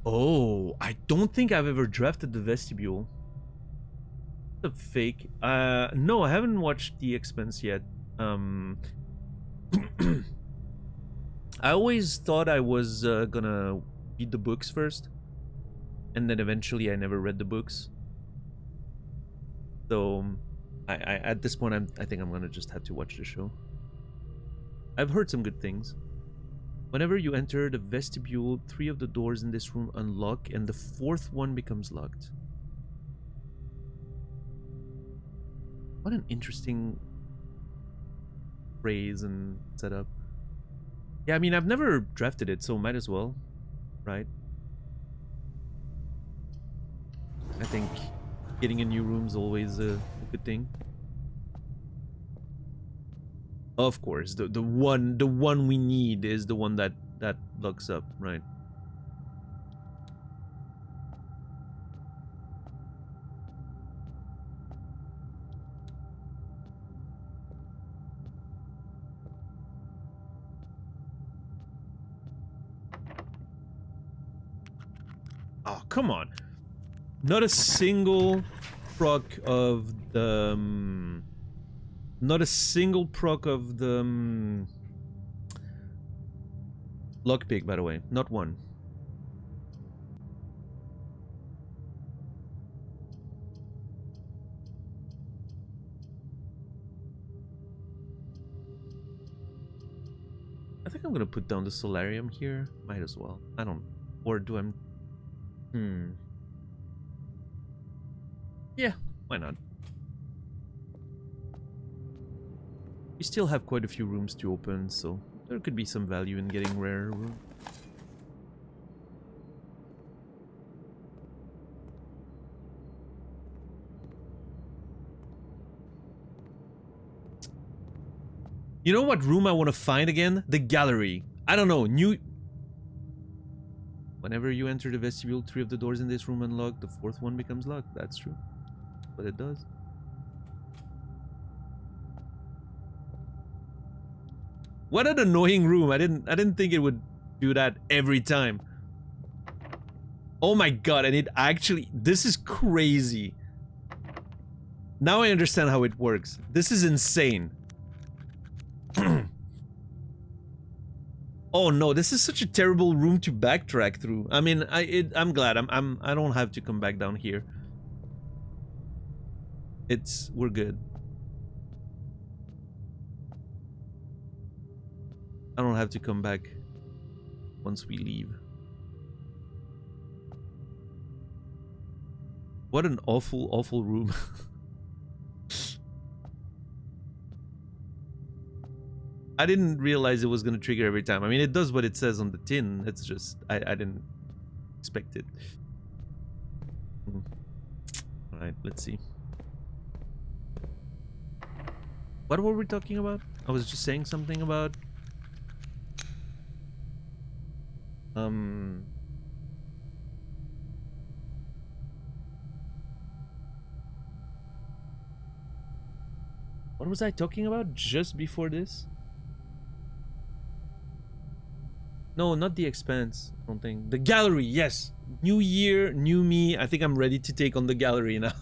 Oh, I don't think I've ever drafted the vestibule. The fake. No, I haven't watched The Expanse yet. I always thought I was gonna read the books first, and then eventually I never read the books. So, I at this point I think I'm gonna just have to watch the show. I've heard some good things. Whenever you enter the vestibule, 3 of the doors in this room unlock, and the 4th one becomes locked. What an interesting phrase and setup. Yeah, I mean, I've never drafted it, so might as well, right? I think getting a new room's always a good thing. Of course, the one we need is the one that looks up, right? Oh, come on. Not a single proc of the not a single proc of the lockpick, by the way. Not one. I think I'm gonna put down the solarium here. Might as well. I don't. Or do I? Yeah, why not? We still have quite a few rooms to open, so there could be some value in getting rare room. You know what room I want to find again? The gallery. I don't know. New. Whenever you enter the vestibule, 3 of the doors in this room unlock. The 4th one becomes locked. That's true. But it does. What an annoying room. I didn't think it would do that every time. Oh my god, and it actually, this is crazy. Now I understand how it works. This is insane. Oh no, this is such a terrible room to backtrack through. I mean, I'm glad I don't have to come back down here. We're good. I don't have to come back once we leave. What an awful, awful room. I didn't realize it was going to trigger every time. I mean, it does what it says on the tin. It's just, I didn't expect it. Alright, let's see. What were we talking about? I was just saying something about... What was I talking about just before this? No, not the Expanse, I don't think. The gallery, yes! New year, new me. I think I'm ready to take on the gallery now.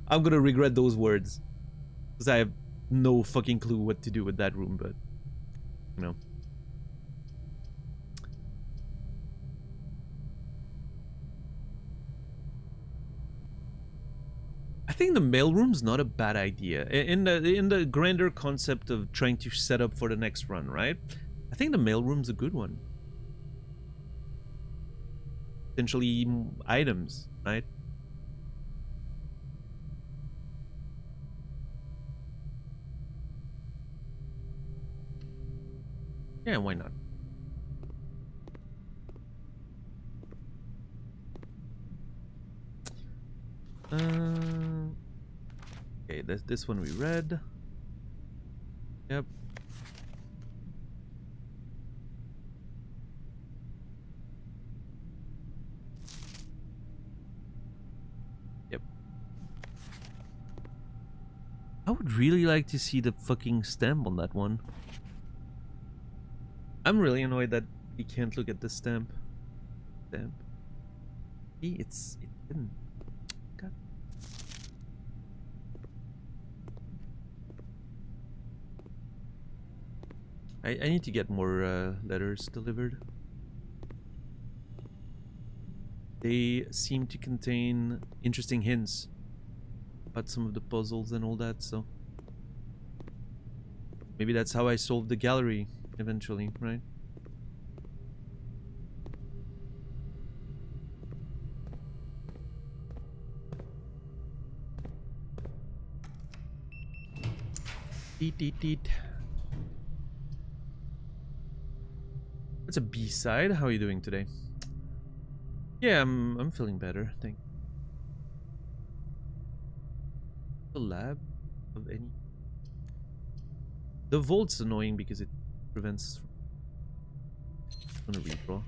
I'm gonna regret those words. Because I have no fucking clue what to do with that room, but... You know. I think the mailroom's not a bad idea in the grander concept of trying to set up for the next run, right? I think the mailroom's a good one. Potentially items, right? Yeah, why not? Okay, this one we read. Yep. Yep. I would really like to see the fucking stamp on that one. I'm really annoyed that we can't look at the stamp. Stamp. See, it didn't. God. I need to get more letters delivered. They seem to contain interesting hints about some of the puzzles and all that, so maybe that's how I solved the gallery eventually, right? Deet, deet, deet. That's a B-side. How are you doing today? Yeah, I'm feeling better. Thank you. The lab of any. The volt's annoying because it prevents. I'm gonna redraw.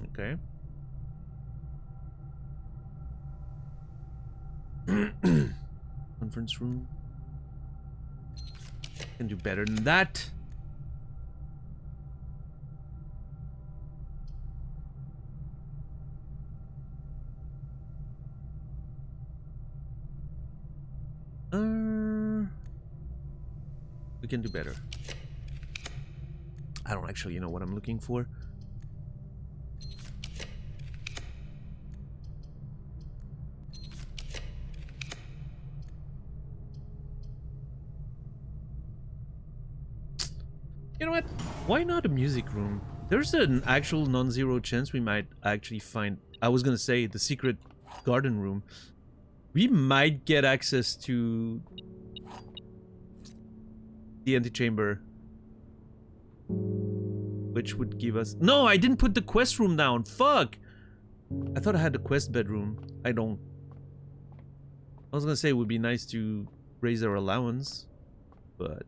Okay. Conference room. Can do better than that. We can do better. I don't actually know what I'm looking for. You know what? Why not a music room? There's an actual non-zero chance we might actually find... I was gonna say the secret garden room. We might get access to the antechamber, which would give us... No, I didn't put the quest room down. Fuck! I thought I had the quest bedroom. I don't. I was gonna say it would be nice to raise our allowance, but...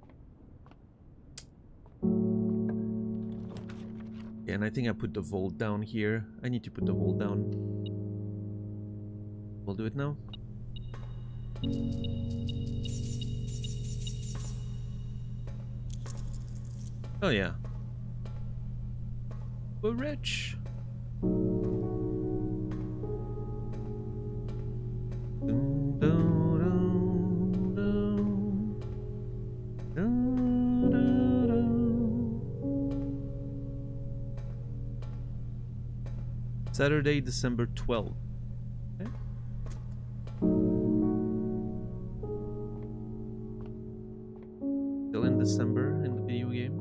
Yeah, and I think I put the vault down here. I need to put the vault down. We'll do it now. Oh yeah. We're rich. Dun, dun, dun, dun. Dun, dun, dun. Saturday, December 12th. Okay. Still in December in the video game.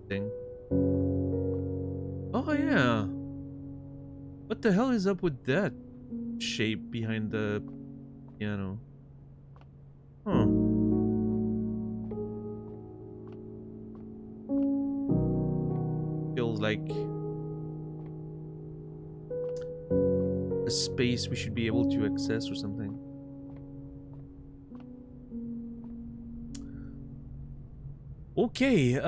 Thing. Oh yeah. What the hell is up with that shape behind the piano? Huh. Feels like a space we should be able to access or something. Okay,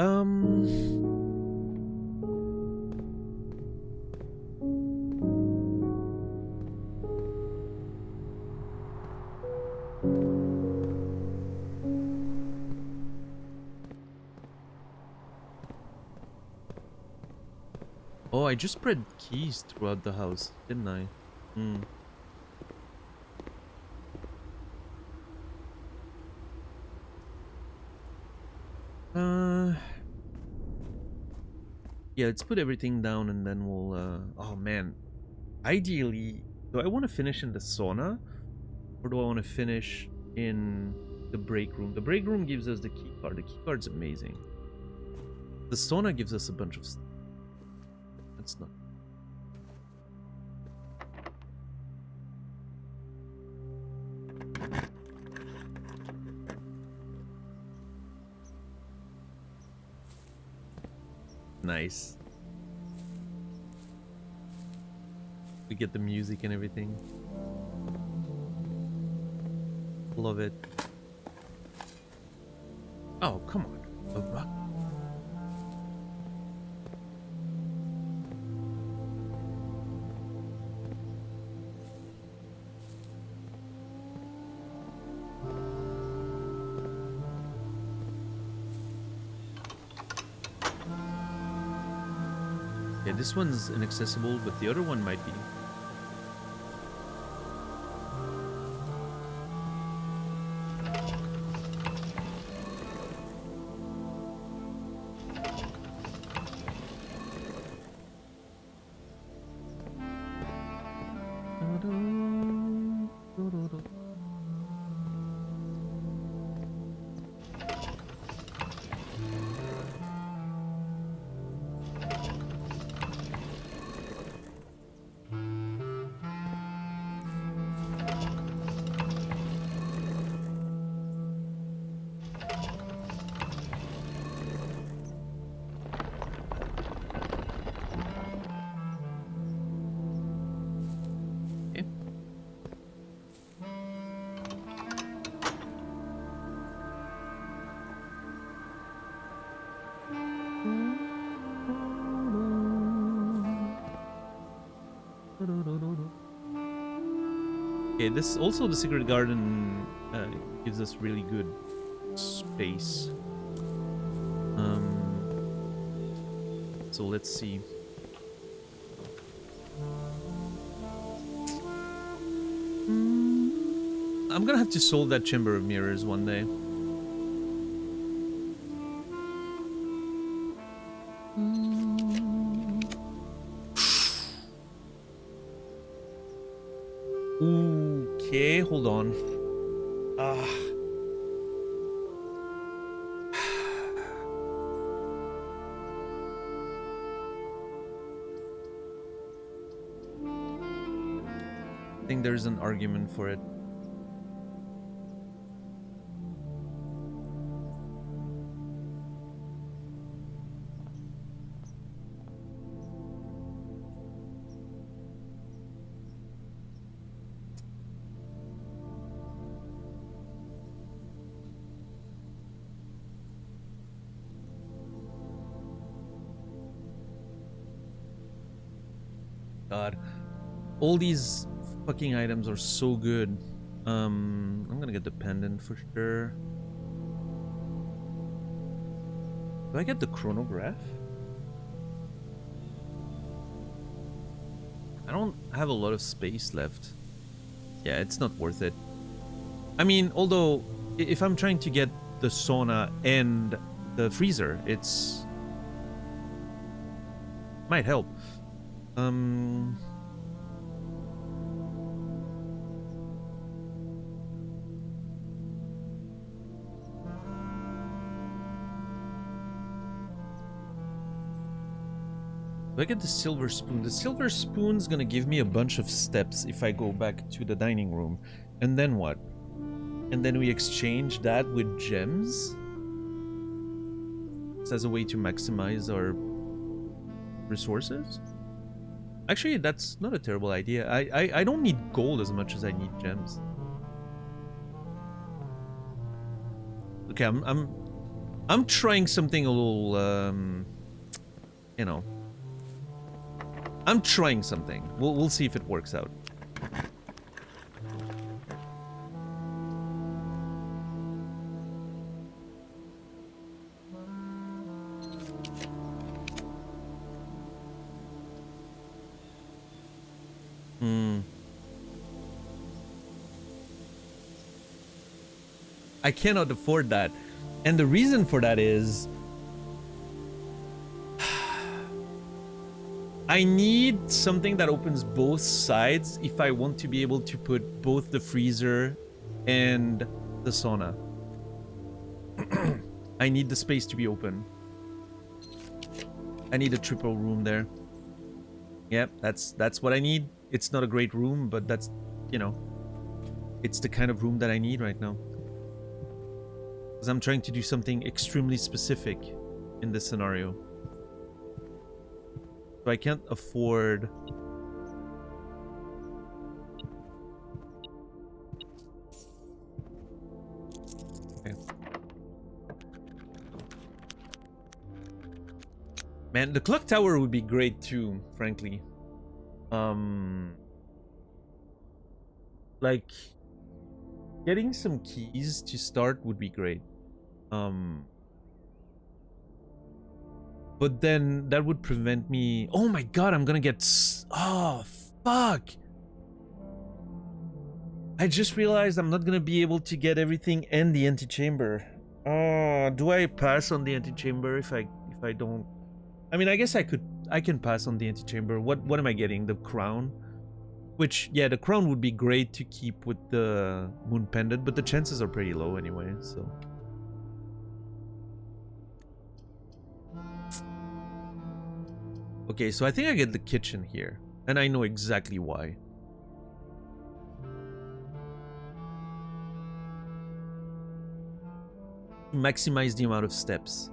oh, I just spread keys throughout the house, didn't I? Yeah, let's put everything down and then we'll, oh man. Ideally, do I want to finish in the sauna? Or do I want to finish in the break room? The break room gives us the key card. The key card's amazing. The sauna gives us a bunch of stuff. That's not... Nice. We get the music and everything. Love it. Oh, come on. A rock. Yeah, this one's inaccessible, but the other one might be. Okay, this also the secret garden gives us really good space. So let's see. I'm gonna have to solve that chamber of mirrors one day. Okay, hold on. I think there's an argument for it. God, all these fucking items are so good. I'm gonna get the pendant for sure. Do I get the chronograph? I don't have a lot of space left. Yeah, it's not worth it. I mean, although if I'm trying to get the sauna and the freezer, it's might help. Do I get the silver spoon? The silver spoon's gonna give me a bunch of steps if I go back to the dining room. And then what? And then we exchange that with gems? As a way to maximize our resources? Actually, that's not a terrible idea. I don't need gold as much as I need gems. Okay, I'm trying something a little you know. I'm trying something. We'll see if it works out. I cannot afford that. And the reason for that is I need something that opens both sides if I want to be able to put both the freezer and the sauna. I need the space to be open. I need a triple room there. Yep, that's what I need. It's not a great room, but that's, you know, it's the kind of room that I need right now. Because I'm trying to do something extremely specific in this scenario. So I can't afford... Okay. Man, the clock tower would be great too, frankly. Like, getting some keys to start would be great. But then that would prevent me... Oh my god, I'm gonna get... Oh, fuck! I just realized I'm not gonna be able to get everything and the antechamber. Oh, do I pass on the antechamber if I don't... I mean, I guess I can pass on the antechamber. What am I getting? The crown? Which, yeah, the crown would be great to keep with the moon pendant, but the chances are pretty low anyway, so... Okay, so I think I get the kitchen here, and I know exactly why. Maximize the amount of steps.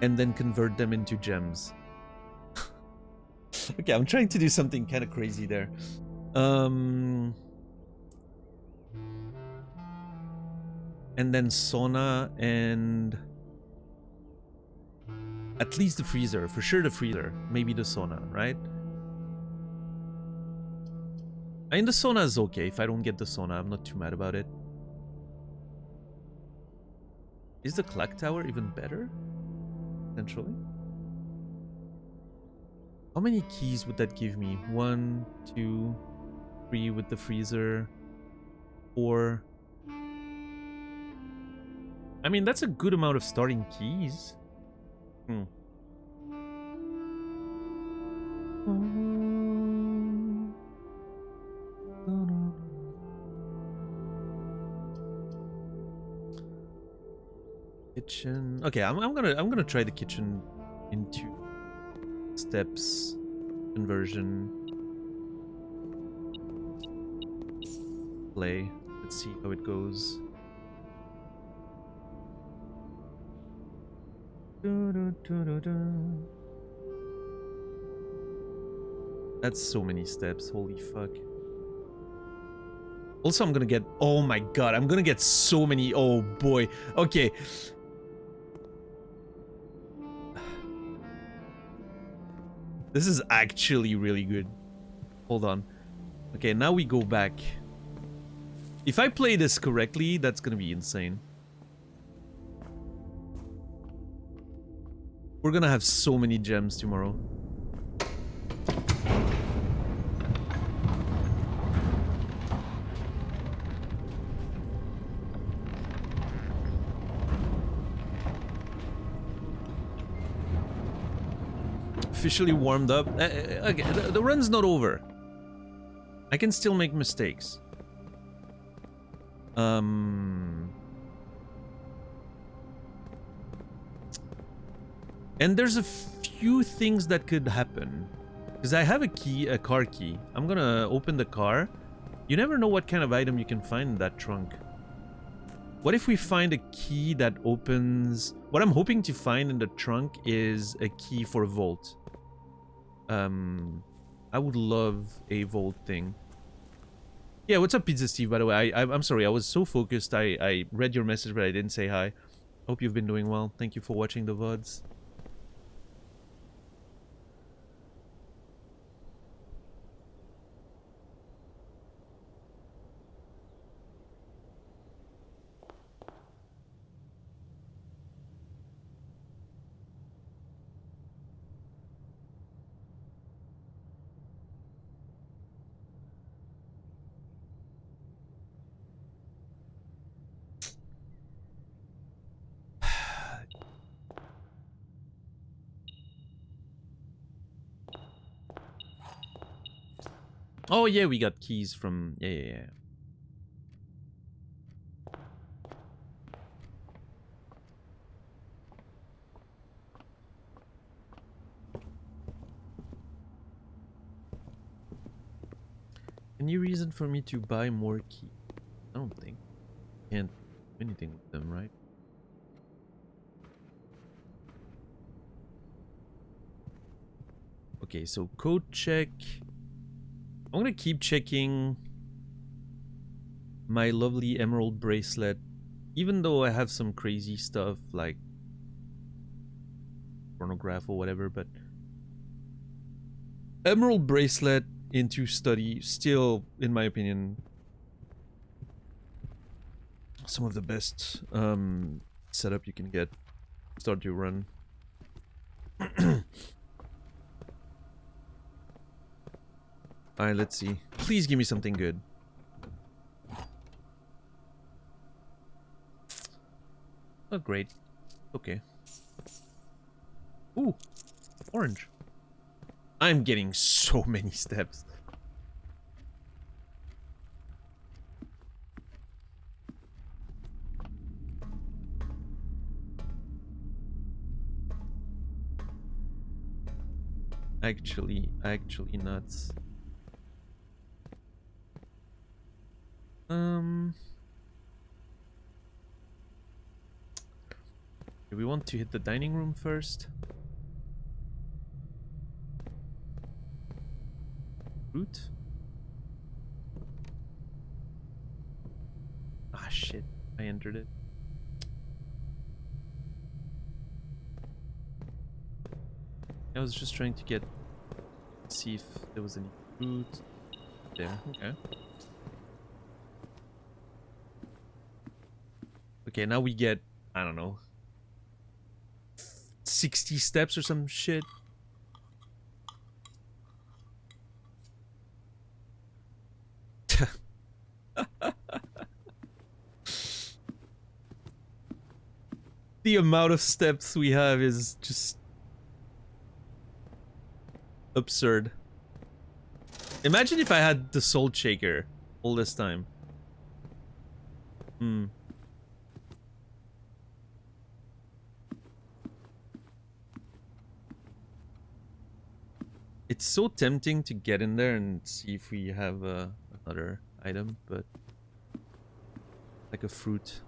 And then convert them into gems. Okay, I'm trying to do something kind of crazy there. And then sauna and... At least the freezer. For sure the freezer. Maybe the sauna, right? I mean, the sauna is okay. If I don't get the sauna, I'm not too mad about it. Is the clock tower even better? Potentially. How many keys would that give me? 1, 2, 3 with the freezer. 4. I mean, that's a good amount of starting keys. Kitchen. Okay, I'm gonna try the kitchen in 2 steps conversion. Play. Let's see how it goes. That's so many steps. Holy fuck. Also, I'm gonna get... Oh my god, I'm gonna get so many... Oh boy. Okay. This is actually really good. Hold on. Okay, now we go back. If I play this correctly, that's gonna be insane. We're gonna have so many gems tomorrow. Officially warmed up. Okay, the run's not over. I can still make mistakes. And there's a few things that could happen. Because I have a key, a car key. I'm gonna open the car. You never know what kind of item you can find in that trunk. What if we find a key that opens... What I'm hoping to find in the trunk is a key for a vault. I would love a vault thing. Yeah, what's up, Pizza Steve, by the way? I'm sorry, I was so focused. I read your message, but I didn't say hi. Hope you've been doing well. Thank you for watching the VODs. Oh yeah, we got keys from... Yeah. Any reason for me to buy more keys? I don't think. Can't do anything with them, right? Okay, so code check. I'm gonna keep checking my lovely emerald bracelet, even though I have some crazy stuff like chronograph or whatever, but emerald bracelet into study still, in my opinion, some of the best setup you can get. Start your run. Alright, let's see. Please give me something good. Not great. Okay. Ooh, orange. I'm getting so many steps. Actually nuts. Do we want to hit the dining room first? Fruit? Ah, shit. I entered it. I was just trying to see if there was any food there. Okay. Okay, now we get, I don't know, 60 steps or some shit. The amount of steps we have is just absurd. Imagine if I had the salt shaker all this time. Hmm. It's so tempting to get in there and see if we have another item, but like a fruit,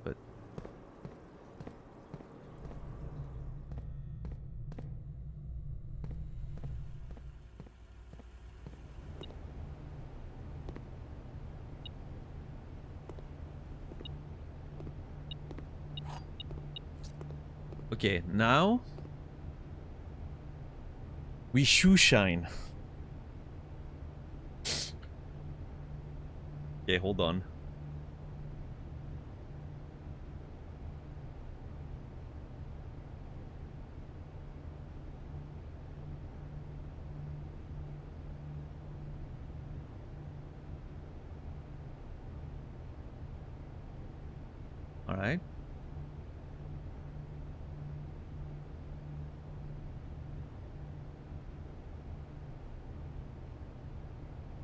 but okay, now we shoe shine. Okay, hold on. All right.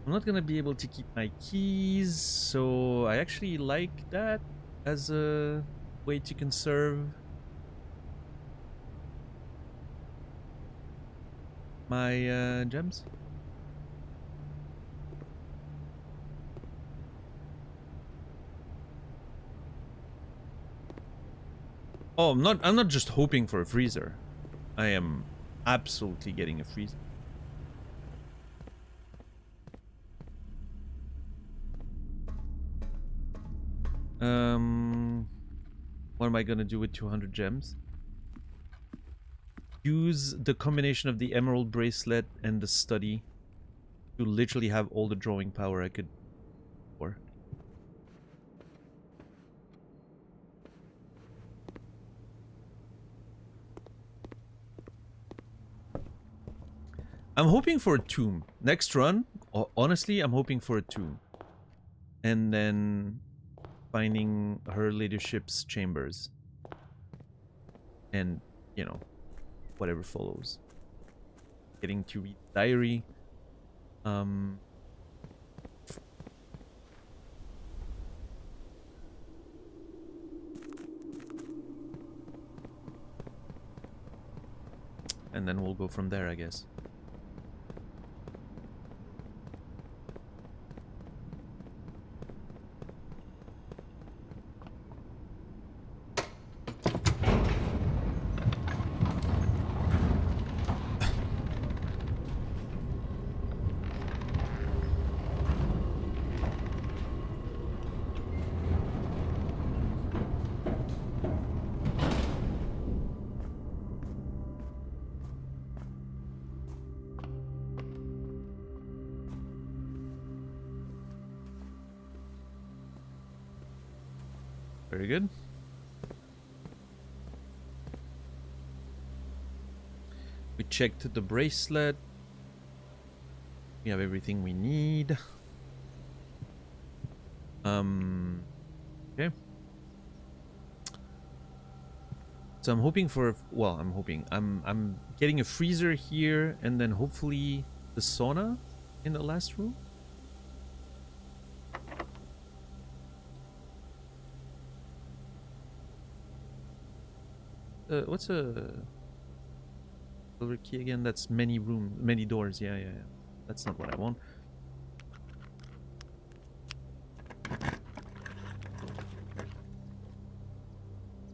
I'm not gonna be able to keep my keys, so I actually like that as a way to conserve my gems. Oh, I'm not just hoping for a freezer. I am absolutely getting a freezer. What am I gonna do with 200 gems? Use the combination of the emerald bracelet and the study to literally have all the drawing power I could for. I'm hoping for a tomb. Next run, honestly, I'm hoping for a tomb. And then finding her ladyship's chambers. And, you know, whatever follows. Getting to read diary. And then we'll go from there, I guess. Very good. We checked the bracelet. We have everything we need. Okay. So I'm hoping for, well, I'm getting a freezer here and then hopefully the sauna in the last room. What's a silver key again? That's many doors. Yeah. That's not what I want.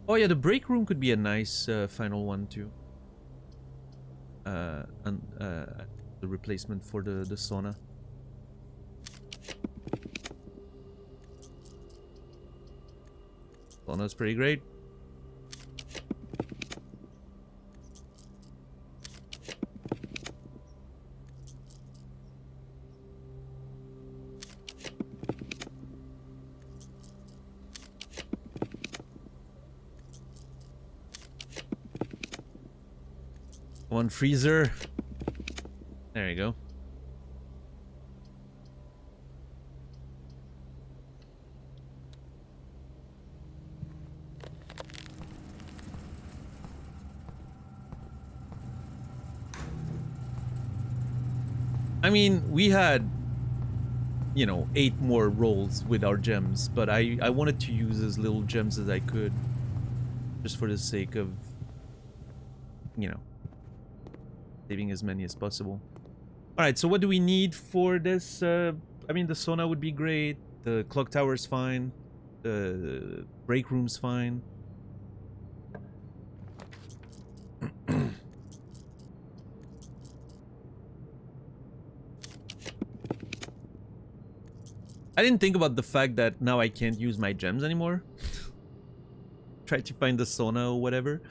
Oh yeah, the break room could be a nice final one too. And the replacement for the sauna. Sauna's pretty great. One freezer. There you go. I mean, we had, you know, 8 more rolls with our gems, but I wanted to use as little gems as I could, just for the sake of, you know, saving as many as possible. Alright, so what do we need for this? I mean, the sauna would be great, the clock tower is fine, the break room's fine. I didn't think about the fact that now I can't use my gems anymore. Try to find the sauna or whatever.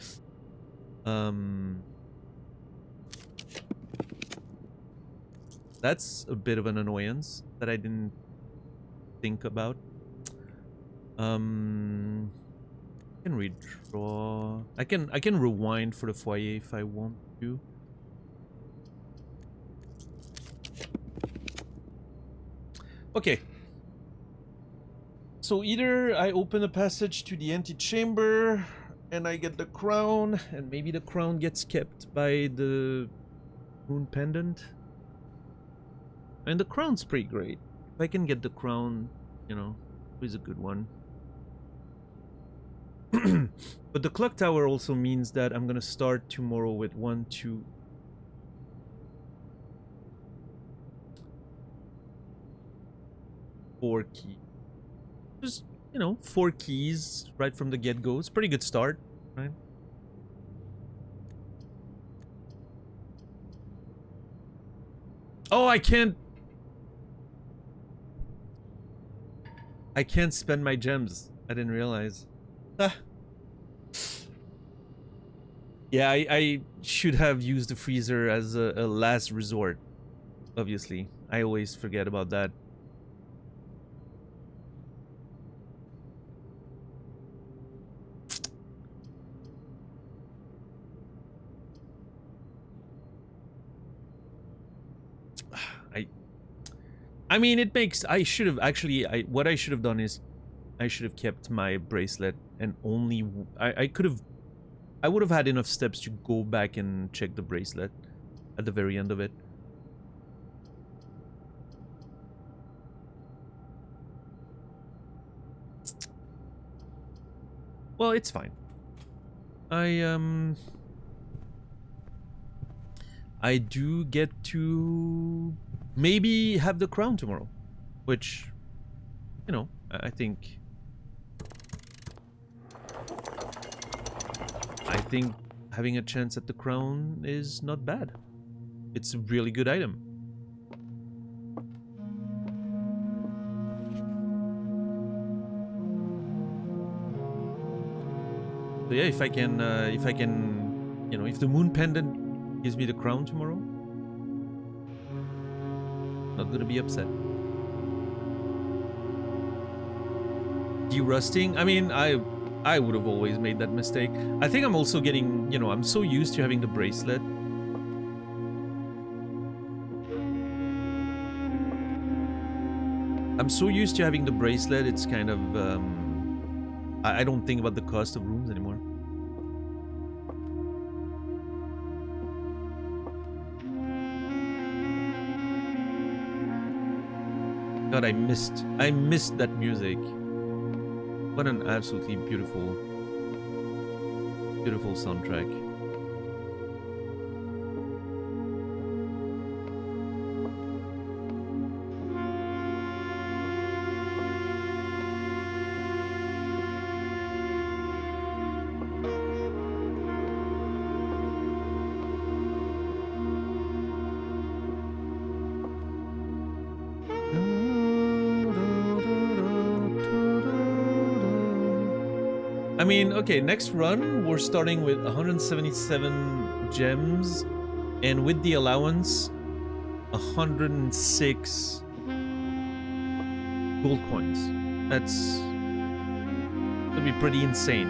That's a bit of an annoyance that I didn't think about. I can redraw. I can rewind for the foyer if I want to. Okay. So either I open a passage to the antechamber and I get the crown, and maybe the crown gets kept by the moon pendant. And the crown's pretty great. If I can get the crown, you know, is a good one. But the clock tower also means that I'm gonna start tomorrow with 1, 2, 4 keys. Just, you know, 4 keys right from the get-go. It's a pretty good start, right? Oh, I can't spend my gems. I didn't realize. Ah. Yeah, I should have used the freezer as a last resort. Obviously, I always forget about that. I mean, it makes... I should have actually... what I should have done is I should have kept my bracelet and only... I could have... I would have had enough steps to go back and check the bracelet at the very end of it. Well, it's fine. I do get to maybe have the crown tomorrow, which, you know, I think having a chance at the crown is not bad. It's a really good item. So yeah, if I can, you know, if the moon pendant gives me the crown tomorrow, not gonna be upset. Derusting? I mean, I would have always made that mistake. I think I'm also getting, you know, I'm so used to having the bracelet. I'm so used to having the bracelet, it's kind of, I don't think about the cost of rooms anymore. God, I missed that music. What an absolutely beautiful soundtrack. I mean, okay, next run, we're starting with 177 gems, and with the allowance, 106 gold coins. That's gonna be pretty insane.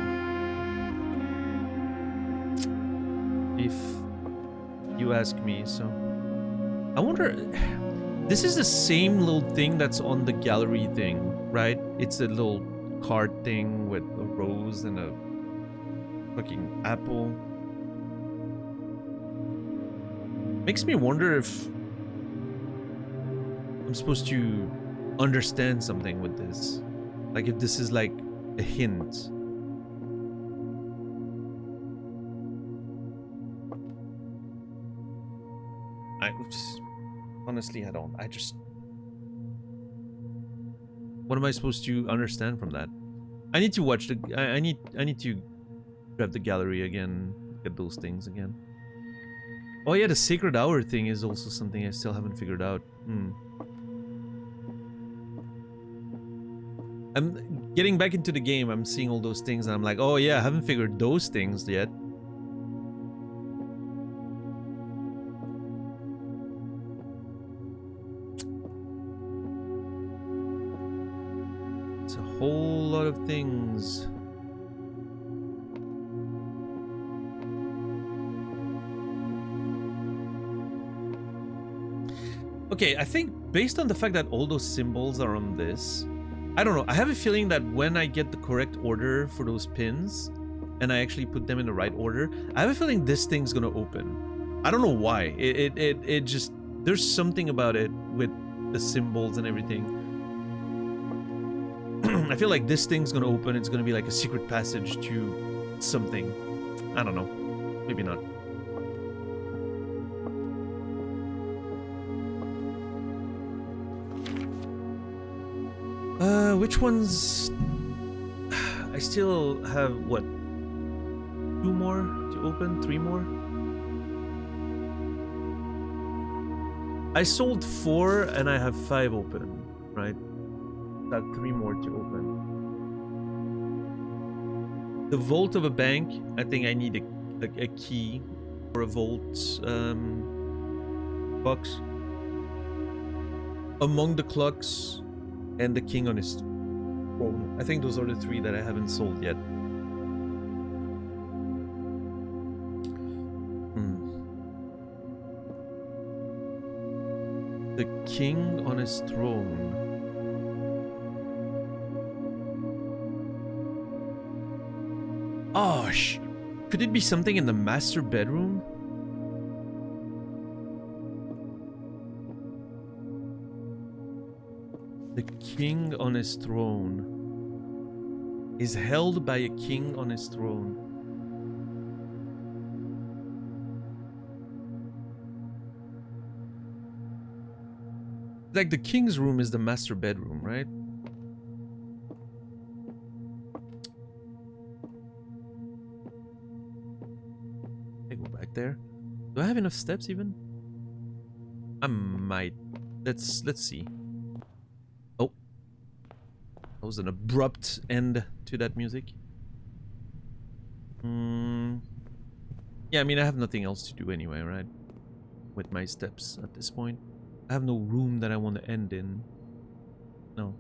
you ask me. So I wonder. This is the same little thing that's on the gallery thing, right? It's a little card thing with a rose and a fucking apple. Makes me wonder if I'm supposed to understand something with this. Like if this is like a hint. Honestly, I don't. What am I supposed to understand from that? I need to watch the. I need to grab the gallery again. Look at those things again. Oh yeah, the sacred hour thing is also something I still haven't figured out. I'm getting back into the game. I'm seeing all those things, and I'm like, oh yeah, I haven't figured those things yet. It's a whole lot of things. Okay, I think based on the fact that all those symbols are on this, I don't know. I have a feeling that when I get the correct order for those pins, and I actually put them in the right order, I have a feeling this thing's gonna open. I don't know why. It just, there's something about it with the symbols and everything. I feel like this thing's gonna open. It's gonna be like a secret passage to something. I don't know. Maybe not. Which ones? I still have, what? 2 more to open? 3 more? I sold 4 and I have 5 open, right? Got 3 more to open. The vault of a bank, I think I need a key for a vault box. Among the clocks and the king on his throne. I think those are the 3 that I haven't sold yet. The king on his throne. Oh, could it be something in the master bedroom? The king on his throne is held by a king on his throne. Like the king's room is the master bedroom, right? I go back there. Do I have enough steps even? I might. Let's see. Oh. That was an abrupt end to that music. Yeah, I mean, I have nothing else to do anyway, right? With my steps at this point. I have no room that I want to end in. No.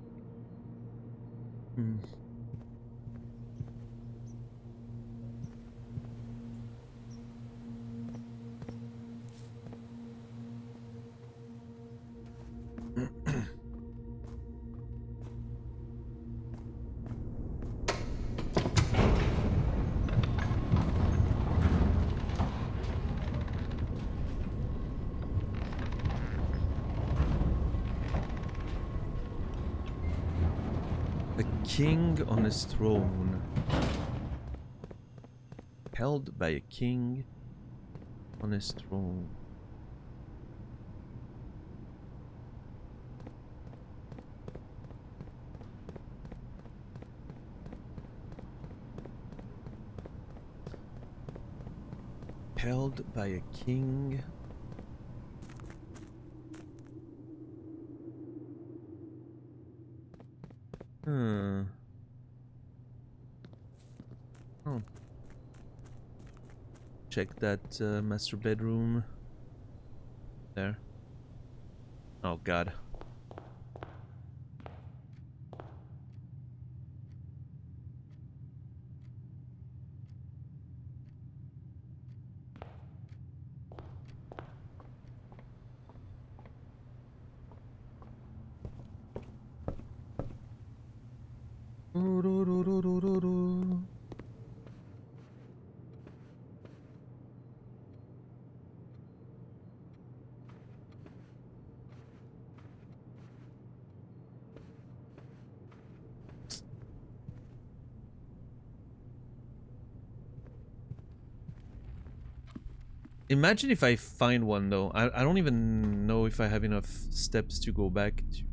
King on his throne. Held by a king on his throne. Held by a king. Oh. Check that master bedroom. There. Oh god. Imagine if I find one though. I don't even know if I have enough steps to go back to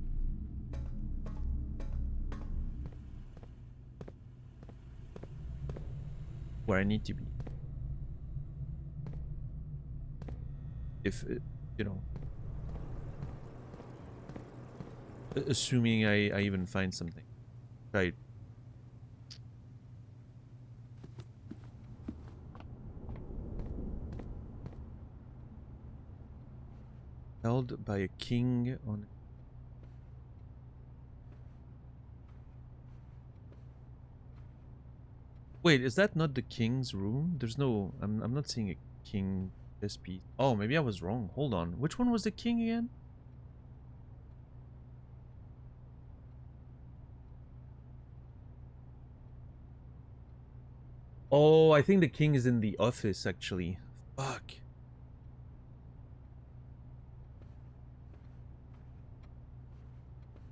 where I need to be. If you know, assuming I even find something, right? Held by a king on. Wait, is that not the king's room? There's no. I'm not seeing a king this piece. Oh, maybe I was wrong. Hold on. Which one was the king again? Oh, I think the king is in the office actually. Fuck.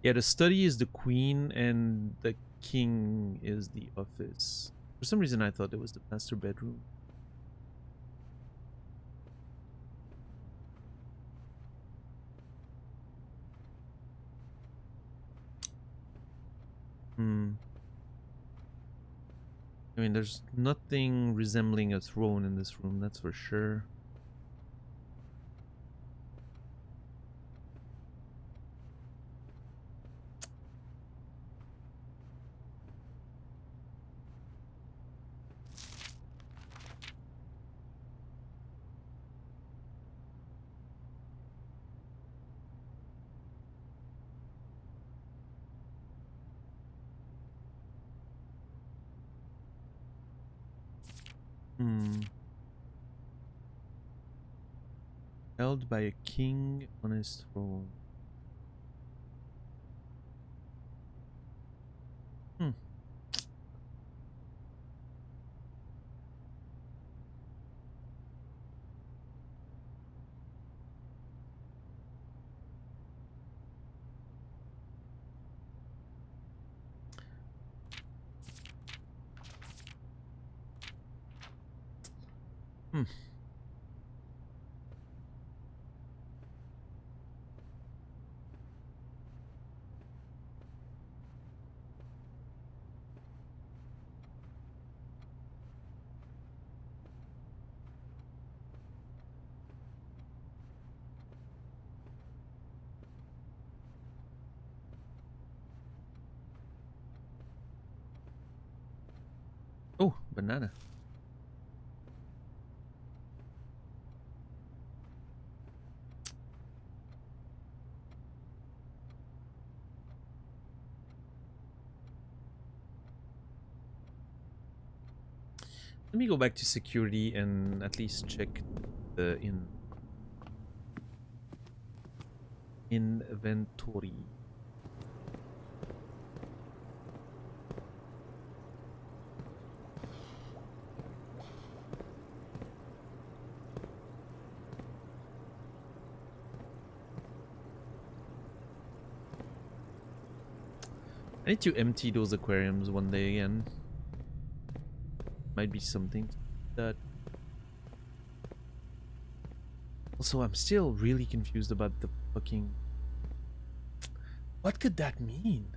Yeah, the study is the queen and the king is the office. For some reason I thought it was the master bedroom. I mean, there's nothing resembling a throne in this room, that's for sure. Held by a king on his throne. Oh, banana. Let me go back to security and at least check the inventory. I need to empty those aquariums one day again. Might be something that. Also, I'm still really confused about the fucking. What could that mean?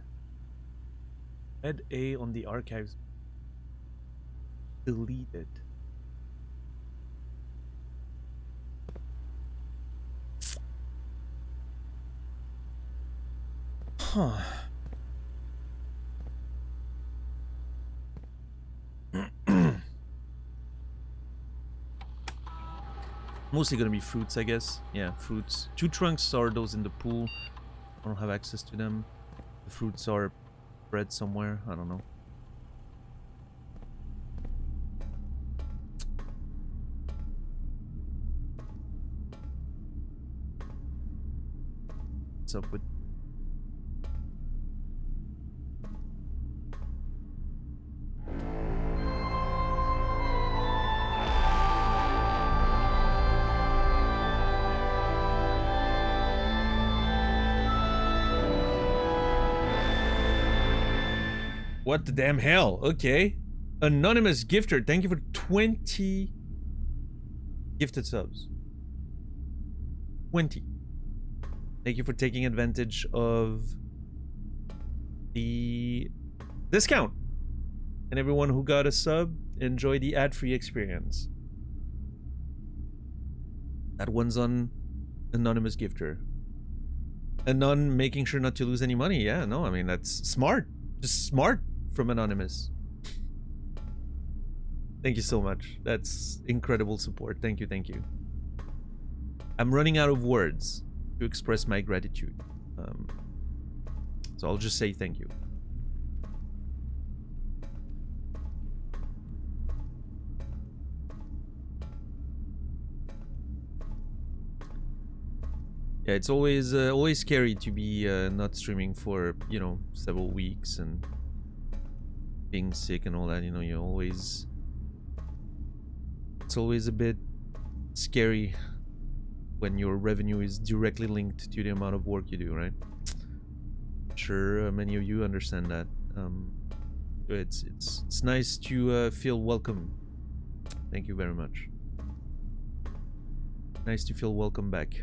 Red A on the archives. Deleted. Huh. Mostly gonna be fruits, I guess. Yeah, fruits. 2 trunks are those in the pool. I don't have access to them. The fruits are bred somewhere. I don't know. What's up with... What the damn hell? Okay. Anonymous gifter, thank you for 20 gifted subs. 20. Thank you for taking advantage of the discount. And everyone who got a sub, enjoy the ad-free experience. That one's on anonymous gifter. Anon making sure not to lose any money. Yeah, no, I mean, that's smart. Just smart from Anonymous. Thank you so much. That's incredible support. Thank you, thank you. I'm running out of words to express my gratitude. So I'll just say thank you. Yeah, it's always scary to be not streaming for, you know, several weeks and being sick and all that. You know, it's always a bit scary when your revenue is directly linked to the amount of work you do, right? I'm sure many of you understand that. It's nice to feel welcome. Thank you very much. Nice to feel welcome back.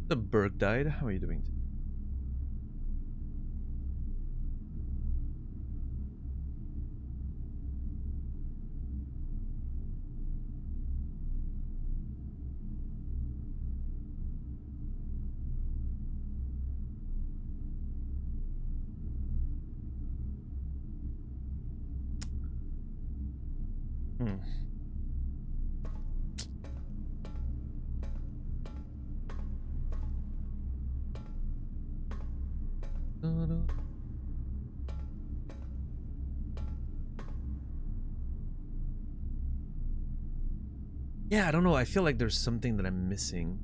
The Berg died. How are you doing? Yeah, I don't know. I feel like there's something that I'm missing.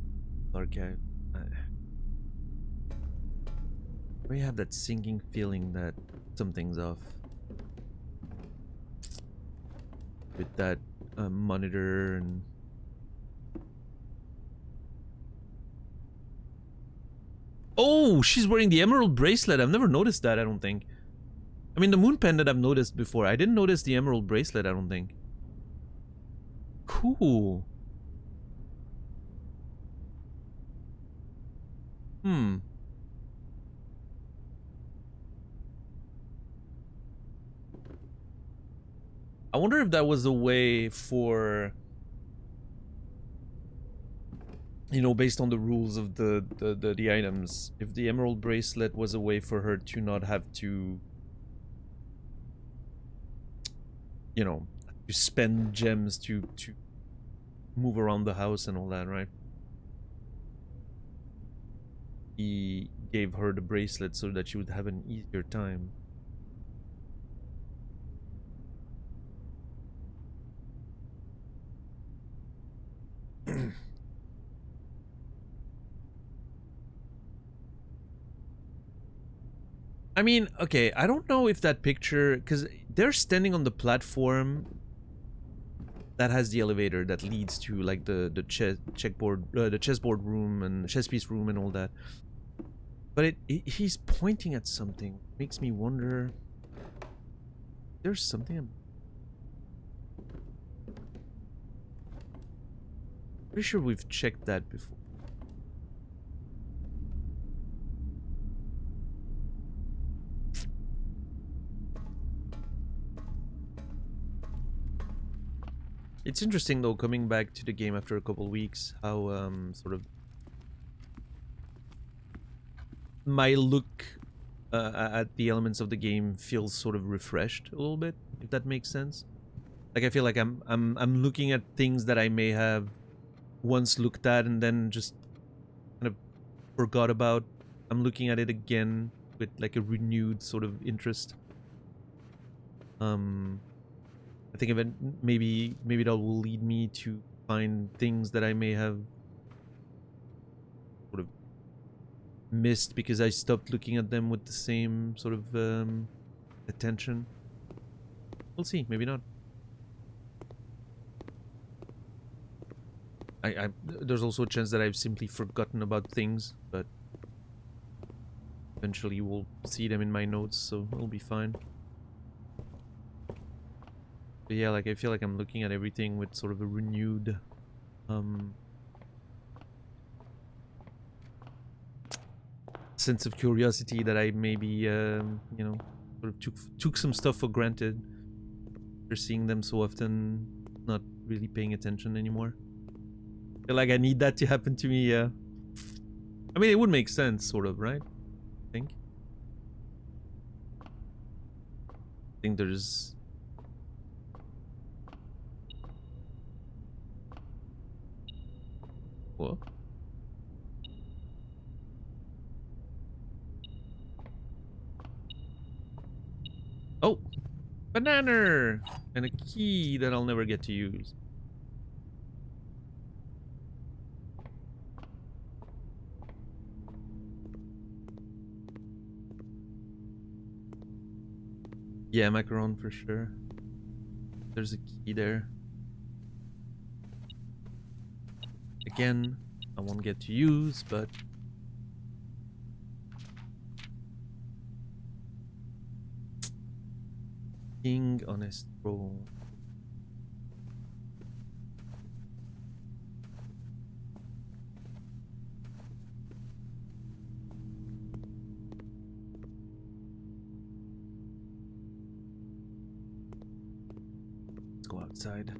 Archive. I have that sinking feeling that something's off with that monitor and. Oh, she's wearing the emerald bracelet. I've never noticed that, I don't think. I mean, the moon pendant I've noticed before. I didn't notice the emerald bracelet, I don't think. Cool. I wonder if that was a way for, you know, based on the rules of the items, if the emerald bracelet was a way for her to not have to, you know, to spend gems to move around the house and all that, right? He gave her the bracelet so that she would have an easier time. I mean, okay, I don't know if that picture, because they're standing on the platform that has the elevator that leads to like the chessboard room and chess piece room and all that. But he's pointing at something. Makes me wonder. There's something. I'm pretty sure we've checked that before. It's interesting though, coming back to the game after a couple weeks, how sort of my look at the elements of the game feels sort of refreshed a little bit, if that makes sense. Like I feel like I'm looking at things that I may have once looked at and then just kind of forgot about. I'm looking at it again with like a renewed sort of interest. I think maybe that will lead me to find things that I may have sort of missed because I stopped looking at them with the same sort of attention. We'll see, maybe not. There's also a chance that I've simply forgotten about things, but eventually we'll see them in my notes, so it'll be fine. But yeah, like I feel like I'm looking at everything with sort of a renewed sense of curiosity that I maybe you know, sort of took some stuff for granted. After seeing them so often, not really paying attention anymore. I feel like I need that to happen to me, yeah. I mean, it would make sense, sort of, right? I think there's... What? Oh! Banana! And a key that I'll never get to use. Yeah, macaron for sure. There's a key there. Again, I won't get to use, but... King on his throne. Let's go outside.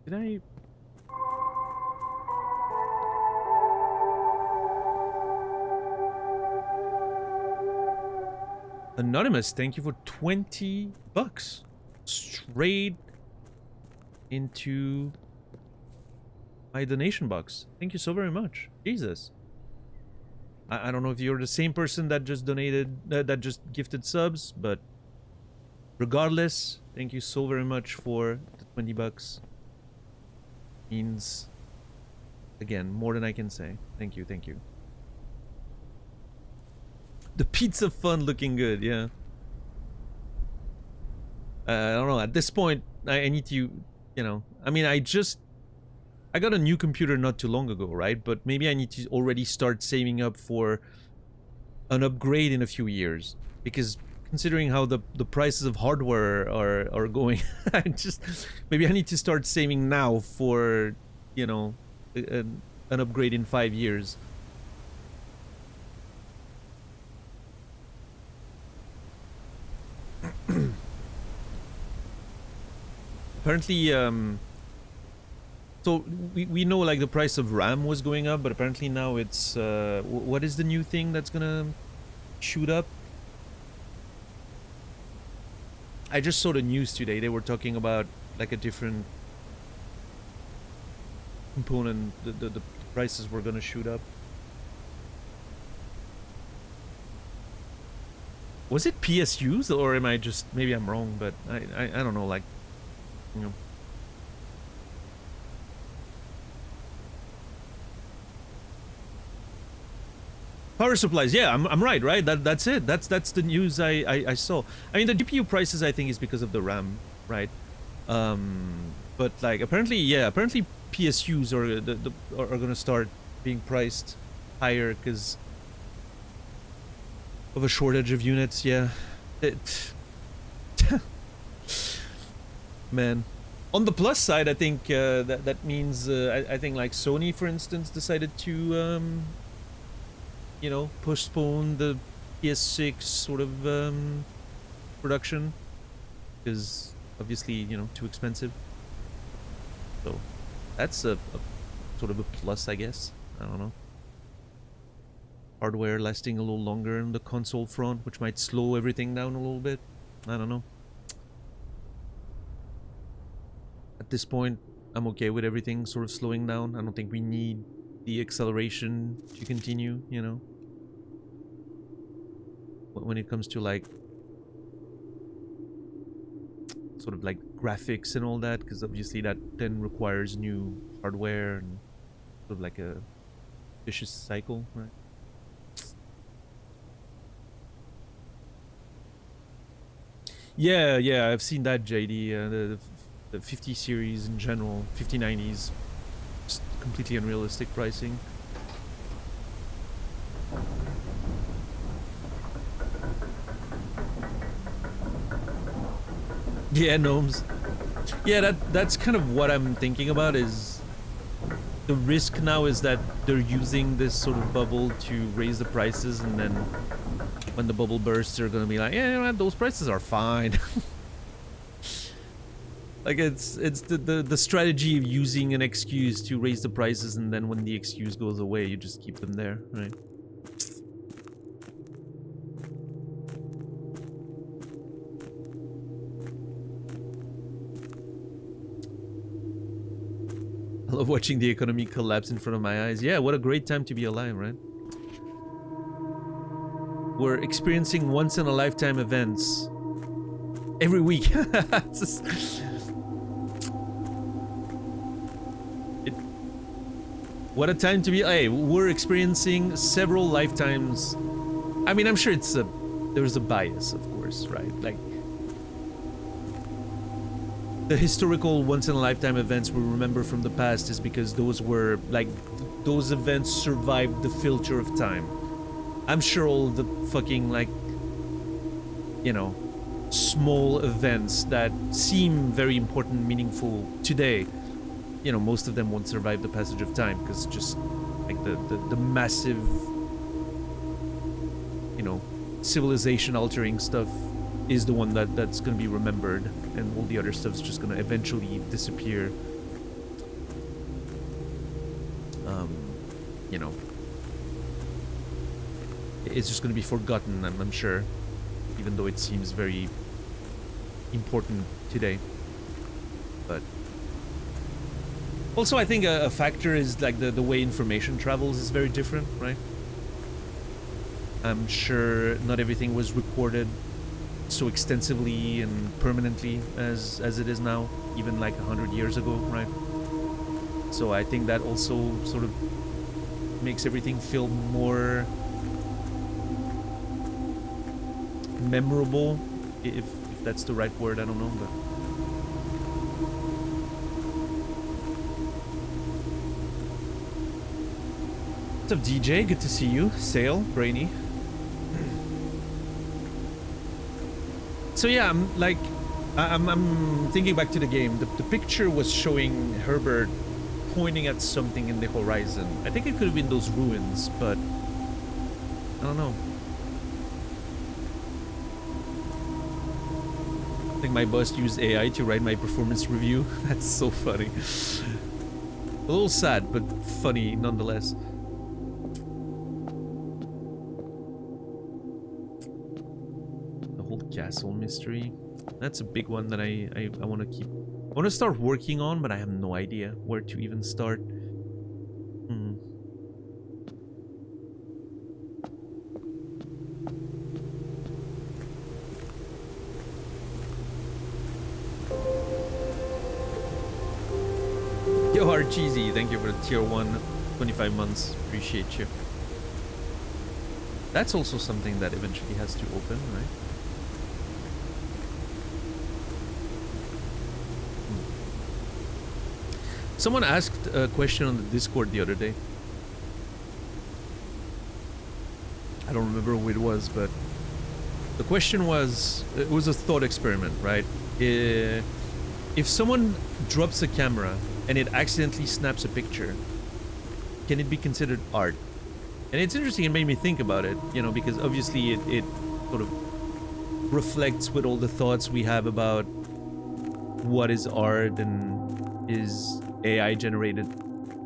Did I... Anonymous, thank you for 20 bucks. Straight into my donation box. Thank you so very much. Jesus. I don't know if you're the same person that just donated, that just gifted subs, but regardless, thank you so very much for the 20 bucks. Means, again, more than I can say. Thank you, thank you. The pizza fun looking good, yeah. I don't know, at this point, I need to, you know, I mean, I got a new computer not too long ago, right? But maybe I need to already start saving up for an upgrade in a few years. Because considering how the prices of hardware are going, maybe I need to start saving now for, you know, an upgrade in 5 years. Apparently, so we know like the price of RAM was going up, but apparently now it's what is the new thing that's gonna shoot up? I just saw the news today. They were talking about like a different component. The prices were gonna shoot up. Was it PSUs, or am I just, maybe I'm wrong, but I don't know, like, you know. Power supplies, yeah, I'm right, right? That's it. That's the news I saw. I mean, the GPU prices, I think, is because of the RAM, right? But like apparently, yeah, apparently PSUs are gonna start being priced higher because of a shortage of units. Yeah, man. On the plus side, I think that means I think like Sony, for instance, decided to you know, postpone the PS6 sort of production because obviously, you know, too expensive. So that's a sort of a plus, I guess. I don't know. Hardware lasting a little longer on the console front, which might slow everything down a little bit. I don't know. at this point, I'm okay with everything sort of slowing down. I don't think we need the acceleration to continue, you know? When it comes to like sort of like graphics and all that, because obviously that then requires new hardware and sort of like a vicious cycle, right? Yeah, I've seen that, JD. The 50 series in general, 5090s, just completely unrealistic pricing. Yeah, gnomes. Yeah, that's kind of what I'm thinking about. Is the risk now is that they're using this sort of bubble to raise the prices, and then when the bubble bursts, they're gonna be like, yeah, man, those prices are fine. Like it's the strategy of using an excuse to raise the prices, and then when the excuse goes away, you just keep them there, right? I love watching the economy collapse in front of my eyes. Yeah, what a great time to be alive, right? We're experiencing once-in-a-lifetime events every week. What a time to be. Hey, we're experiencing several lifetimes. I mean, I'm sure there's a bias, of course, right? Like, the historical once-in-a-lifetime events we remember from the past is because those were, like, those events survived the filter of time. I'm sure all the fucking, like, you know, small events that seem very important and meaningful today, you know, most of them won't survive the passage of time, because just, like, the massive, you know, civilization-altering stuff is the one that's gonna be remembered, and all the other stuff's just gonna eventually disappear. You know, it's just gonna be forgotten, I'm sure, even though it seems very important today. But also, I think a factor is like the way information travels is very different, right? I'm sure not everything was recorded so extensively and permanently as it is now, even like 100 years ago, right? So I think that also sort of makes everything feel more memorable, if that's the right word, I don't know, but what's up, DJ? Good to see you. Sail, Brainy. So yeah, I'm thinking back to the game. The picture was showing Herbert pointing at something in the horizon. I think it could have been those ruins, but I don't know. I think my boss used AI to write my performance review. That's so funny. A little sad, but funny nonetheless. Castle mystery. That's a big one that I want to keep. I want to start working on, but I have no idea where to even start. Yo, Archeesy, thank you for the tier 1, 25 months. Appreciate you. That's also something that eventually has to open, right? Someone asked a question on the Discord the other day. I don't remember who it was, but the question was, it was a thought experiment, right? If someone drops a camera and it accidentally snaps a picture, can it be considered art? And it's interesting, it made me think about it, you know, because obviously it sort of reflects with all the thoughts we have about what is art and is AI generated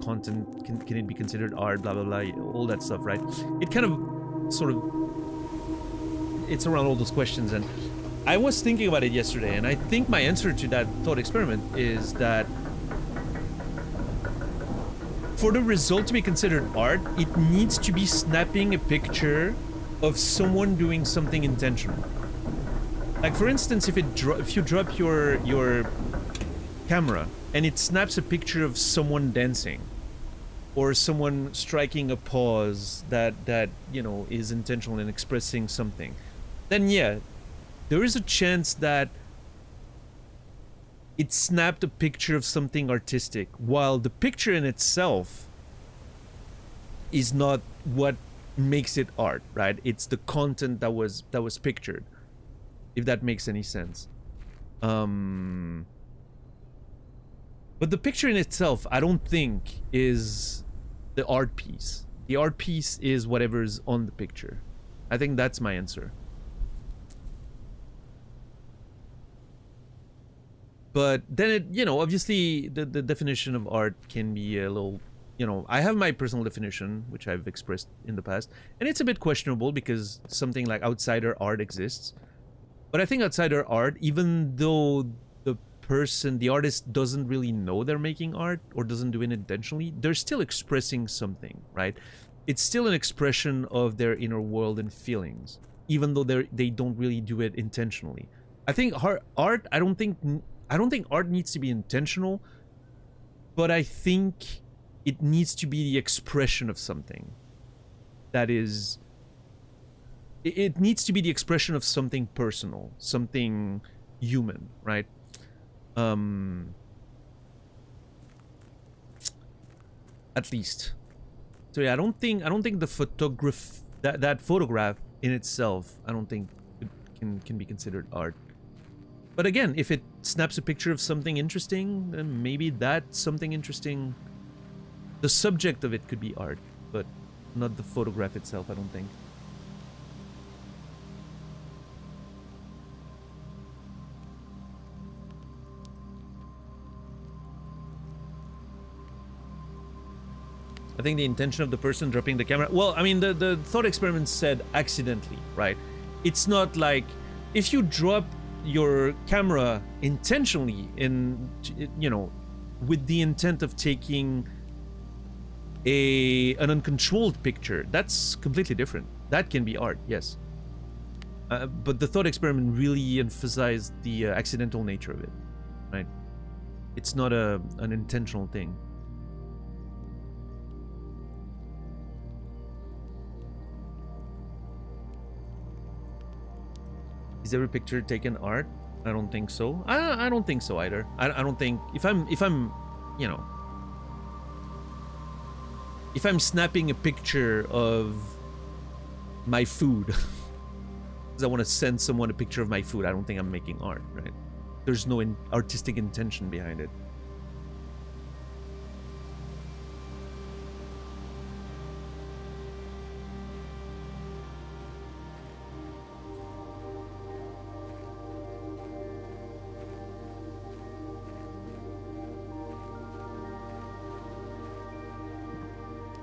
content, can it be considered art, blah blah blah, all that stuff, right? It kind of sort of, it's around all those questions, and I was thinking about it yesterday, and I think my answer to that thought experiment is that for the result to be considered art, it needs to be snapping a picture of someone doing something intentional. Like, for instance, if you drop your camera and it snaps a picture of someone dancing or someone striking a pose that you know is intentional in expressing something, then yeah, there is a chance that it snapped a picture of something artistic, while the picture in itself is not what makes it art, right? It's the content that was pictured, if that makes any sense. But the picture in itself, I don't think is the art piece. The art piece is whatever's on the picture. I think that's my answer. But then it, you know, obviously the definition of art can be a little, you know, I have my personal definition, which I've expressed in the past, and it's a bit questionable because something like outsider art exists. But I think outsider art, even though the artist doesn't really know they're making art or doesn't do it intentionally, they're still expressing something, right? It's still an expression of their inner world and feelings, even though they don't really do it intentionally. I think art, I don't think art needs to be intentional, but I think it needs to be the expression of something that is, it needs to be the expression of something personal, something human, right? At least. So yeah, I don't think the that photograph in itself, I don't think it can be considered art. But again, if it snaps a picture of something interesting, then maybe that something interesting, the subject of it could be art, but not the photograph itself, I don't think. I think the intention of the person dropping the camera, well, I mean, the thought experiment said accidentally, right? It's not like if you drop your camera intentionally in, you know, with the intent of taking an uncontrolled picture, that's completely different. That can be art, yes. But the thought experiment really emphasized the accidental nature of it, right? It's not an intentional thing. Is every picture taken art? I don't think so. I don't think so either. I don't think if I'm you know, if I'm snapping a picture of my food because I want to send someone a picture of my food, I don't think I'm making art, right? There's no artistic intention behind it.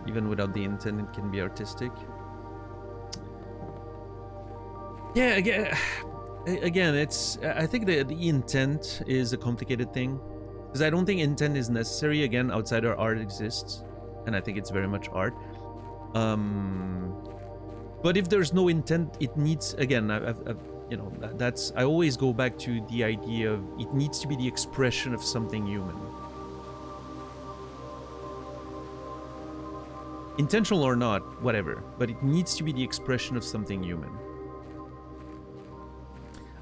Even without the intent, it can be artistic. Yeah, again, it's, I think the intent is a complicated thing, because I don't think intent is necessary. Again, outsider art exists, and I think it's very much art. But if there's no intent, it needs, again, you know, that's, I always go back to the idea of it needs to be the expression of something human. Intentional or not, whatever, but it needs to be the expression of something human.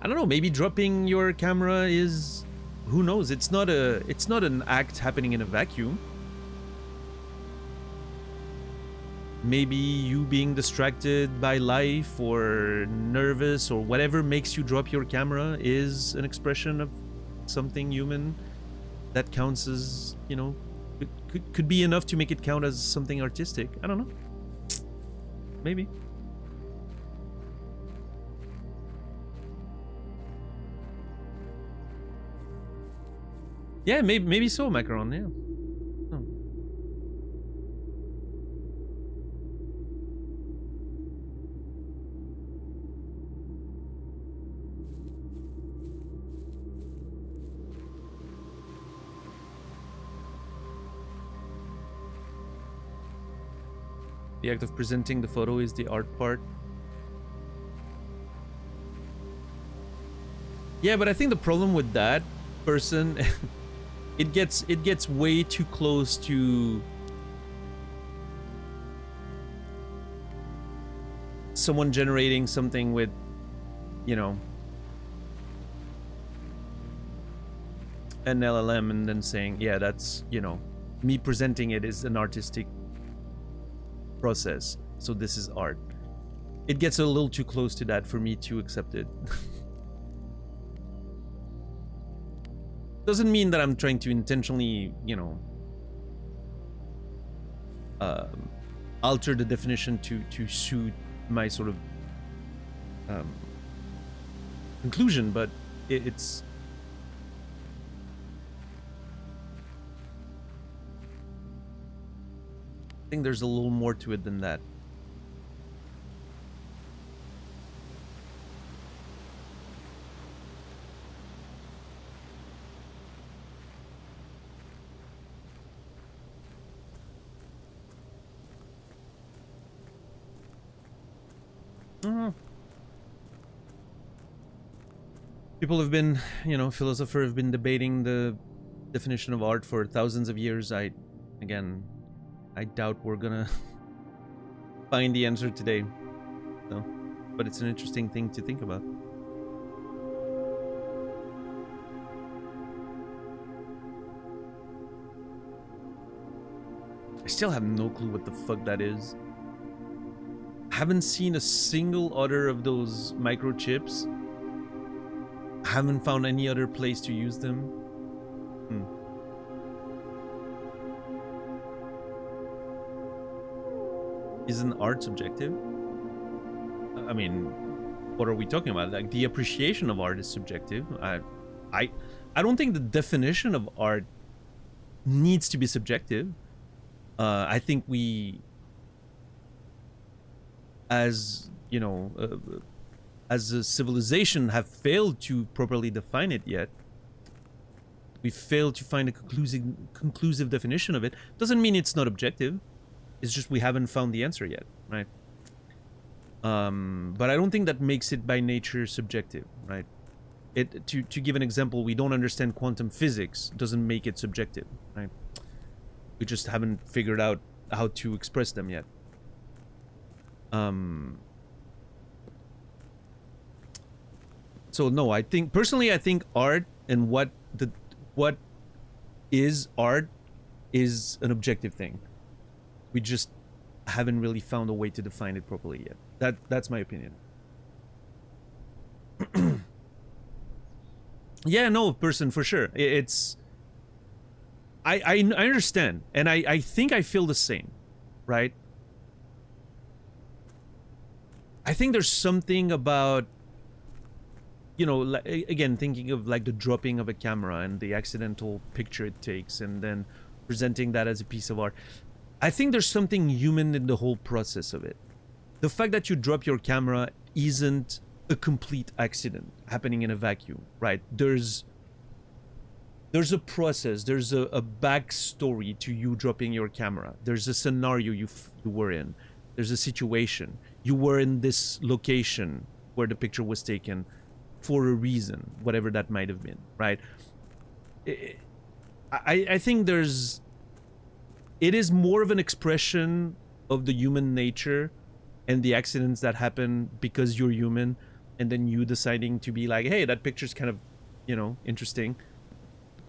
I don't know, maybe dropping your camera is, who knows, it's not an act happening in a vacuum. Maybe you being distracted by life or nervous or whatever makes you drop your camera is an expression of something human that counts as, you know, could be enough to make it count as something artistic. I don't know. Maybe. Yeah, maybe so, Macaron, yeah. Oh. The act of presenting the photo is the art part. Yeah, but I think the problem with that person, it gets way too close to someone generating something with, you know, an LLM and then saying, yeah, that's, you know, me presenting it is an artistic process, so this is art. It gets a little too close to that for me to accept it. Doesn't mean that I'm trying to intentionally, you know, alter the definition to suit my sort of conclusion, but it's I think there's a little more to it than that. People have been, you know, philosophers have been debating the definition of art for thousands of years. Again, I doubt we're gonna find the answer today. So, but it's an interesting thing to think about. I still have no clue what the fuck that is. I haven't seen a single other of those microchips. I haven't found any other place to use them. Isn't art subjective? I mean, what are we talking about? Like, the appreciation of art is subjective. I don't think the definition of art needs to be subjective. I think we, as you know, as a civilization, have failed to properly define it yet. We failed to find a conclusive definition of it. Doesn't mean it's not objective. It's just we haven't found the answer yet, right? But I don't think that makes it by nature subjective, right? To give an example, we don't understand quantum physics doesn't make it subjective, right? We just haven't figured out how to express them yet. So no, I think personally, I think art and what is art is an objective thing. We just haven't really found a way to define it properly yet. That's my opinion. Yeah, no, person, for sure. It's I understand, and I think I feel the same, right? I think there's something about, you know, again, thinking of like the dropping of a camera and the accidental picture it takes and then presenting that as a piece of art. I think there's something human in the whole process of it. The fact that you drop your camera isn't a complete accident happening in a vacuum, right? There's a process, there's a backstory to you dropping your camera. There's a scenario you were in. There's a situation. You were in this location where the picture was taken for a reason, whatever that might have been, right? I think it is more of an expression of the human nature and the accidents that happen because you're human, and then you deciding to be like, hey, that picture's kind of, you know, interesting,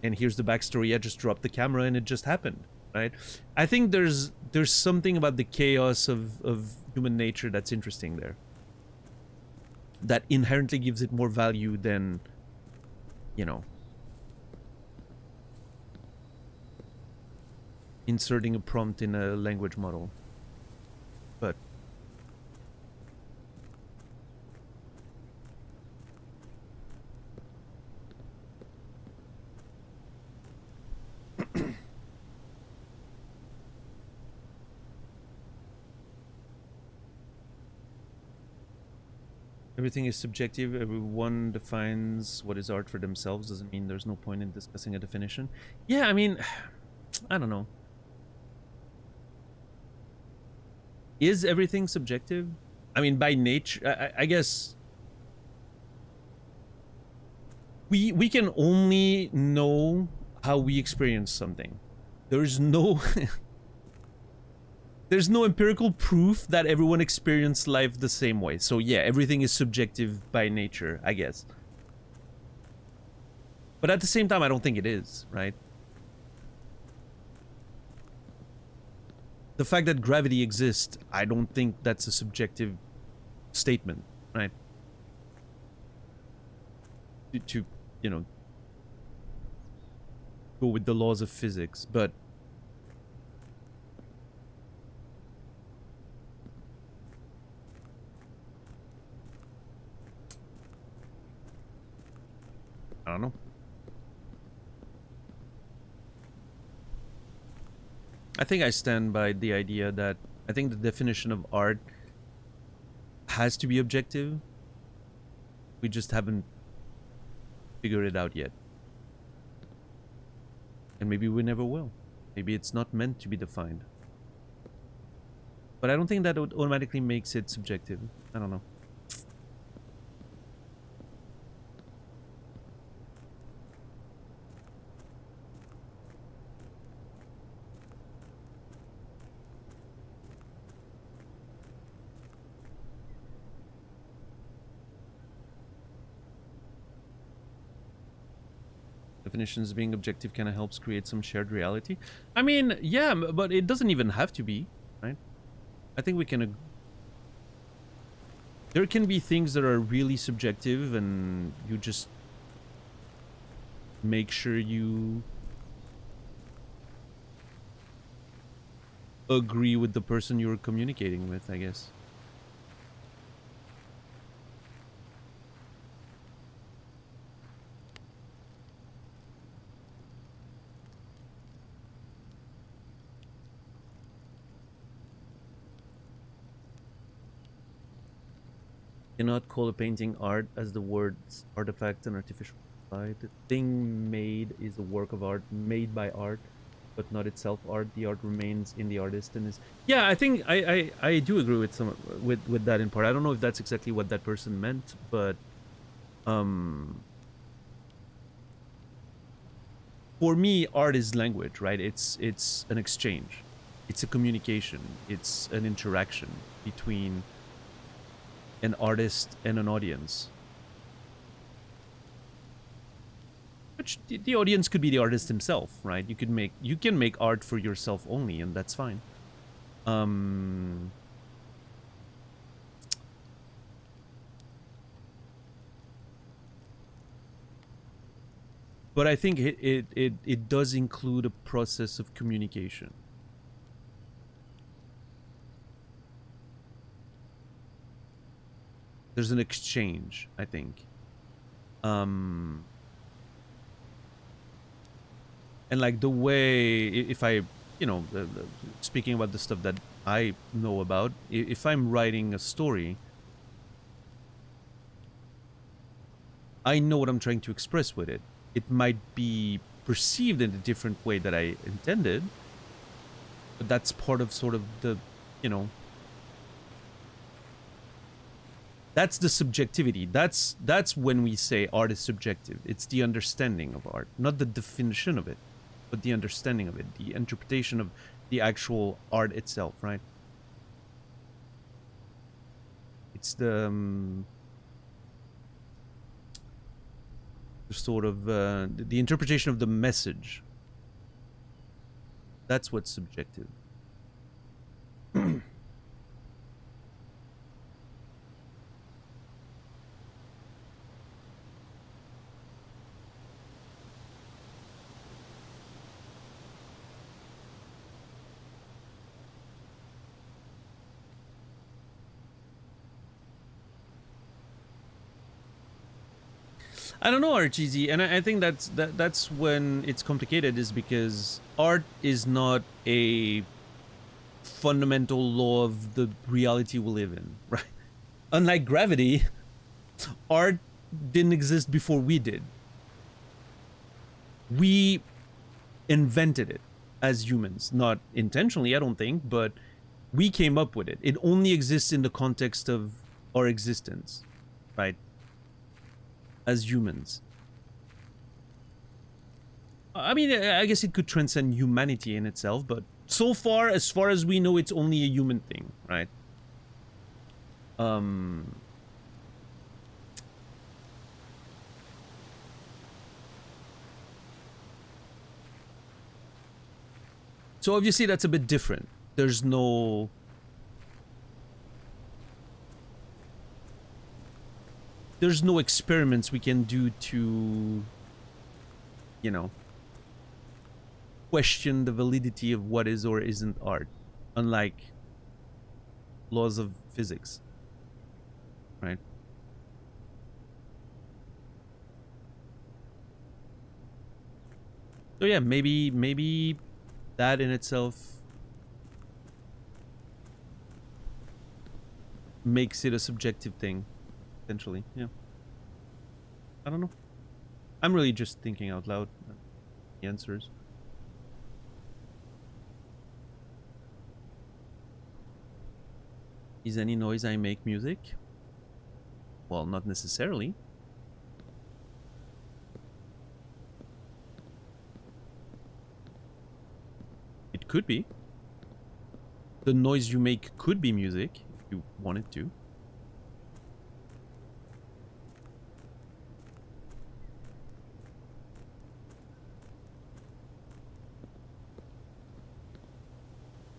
and here's the backstory. I just dropped the camera and it just happened, right? I think there's something about the chaos of human nature that's interesting there, that inherently gives it more value than, you know, inserting a prompt in a language model. But everything is subjective. Everyone defines what is art for themselves. Doesn't mean there's no point in discussing a definition. Yeah, I mean, I don't know. Is everything subjective? I mean, by nature, I guess we can only know how we experience something. There's no there's no empirical proof that everyone experienced life the same way. So yeah, everything is subjective by nature, I guess. But at the same time, I don't think it is, right? The fact that gravity exists, I don't think that's a subjective statement, right? To you know, go with the laws of physics, but I don't know. I think I stand by the idea that I think the definition of art has to be objective. We just haven't figured it out yet. And maybe we never will. Maybe it's not meant to be defined. But I don't think that automatically makes it subjective. I don't know. Definitions being objective kind of helps create some shared reality. I mean, yeah, but it doesn't even have to be, right? I think we can... There can be things that are really subjective and you just make sure you agree with the person you're communicating with, I guess. Cannot call a painting art as the words artifact and artificial light. The thing made is a work of art made by art, but not itself art. The art remains in the artist and is... Yeah, I think I do agree with some with that in part. I don't know if that's exactly what that person meant, but for me, art is language, right? It's an exchange, it's a communication, it's an interaction between an artist and an audience. Which the audience could be the artist himself, right? You can make art for yourself only, and that's fine. But I think it does include a process of communication. There's an exchange, I think. And like the way, if I, you know, speaking about the stuff that I know about, if I'm writing a story, I know what I'm trying to express with it. It might be perceived in a different way that I intended, but that's part of sort of the, you know, that's the subjectivity. That's when we say art is subjective. It's the understanding of art, not the definition of it, but the understanding of it, the interpretation of the actual art itself, right? It's the sort of the interpretation of the message. That's what's subjective. I don't know, RGZ, and I think that's when it's complicated, is because art is not a fundamental law of the reality we live in, right? Unlike gravity, art didn't exist before we did. We invented it as humans, not intentionally, I don't think, but We came up with it. It only exists in the context of our existence, right? As humans. I mean, I guess it could transcend humanity in itself, but so far as we know, it's only a human thing, right? So obviously that's a bit different. There's no experiments we can do to, you know, question the validity of what is or isn't art, unlike laws of physics, right? So yeah, maybe that in itself makes it a subjective thing, potentially. Yeah, I don't know. I'm really just thinking out loud the answers. Is any noise I make music? Well, not necessarily. It could be. The noise you make could be music if you wanted to.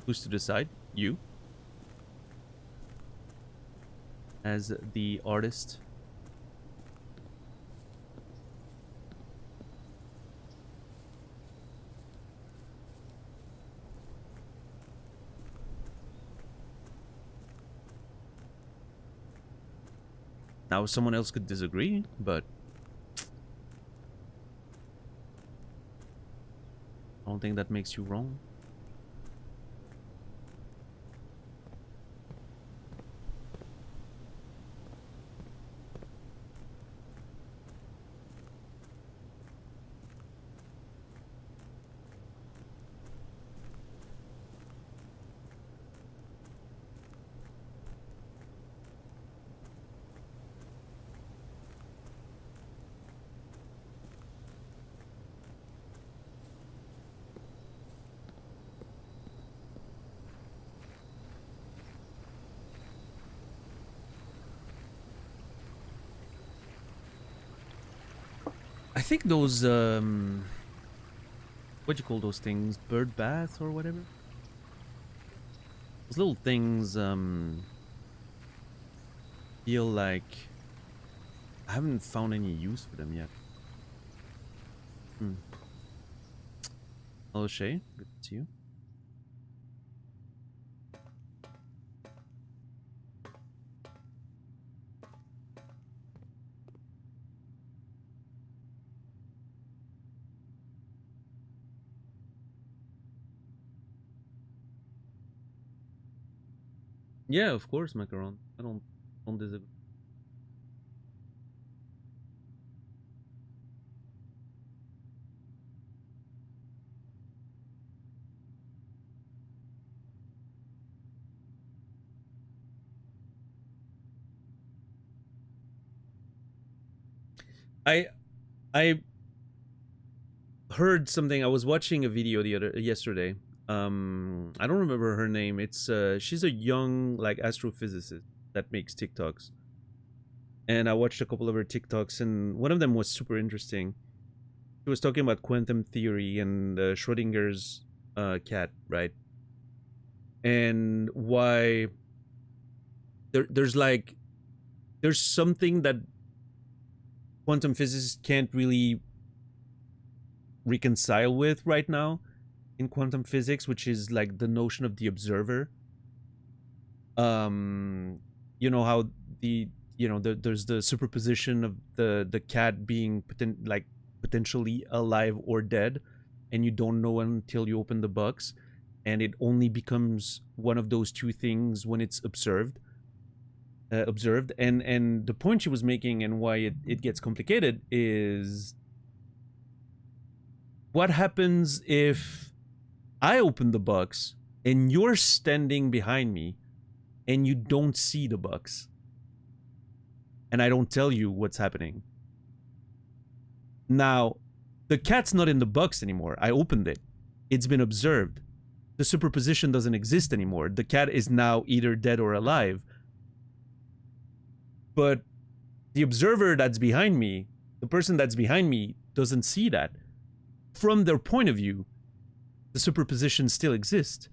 Who's to decide? You. As the artist. Now someone else could disagree, but I don't think that makes you wrong. I think those what do you call those things? Bird bath or whatever? Those little things feel like I haven't found any use for them yet. Hello Shay, good to see you. Yeah, of course, Macaron. I don't disagree. I I heard something. I was watching a video yesterday. I don't remember her name. It's she's a young like astrophysicist that makes TikToks. And I watched a couple of her TikToks, and one of them was super interesting. She was talking about quantum theory and Schrodinger's cat, right? And why there's something that quantum physicists can't really reconcile with right now in quantum physics, which is like the notion of the observer. You know how there's the superposition of the cat being potentially alive or dead, and you don't know until you open the box, and it only becomes one of those two things when it's observed. And the point she was making and why it gets complicated is what happens if I open the box and you're standing behind me and you don't see the box. And I don't tell you what's happening. Now, the cat's not in the box anymore. I opened it. It's been observed. The superposition doesn't exist anymore. The cat is now either dead or alive. But the observer that's behind me, the person that's behind me, doesn't see that. From their point of view, the superposition still exists.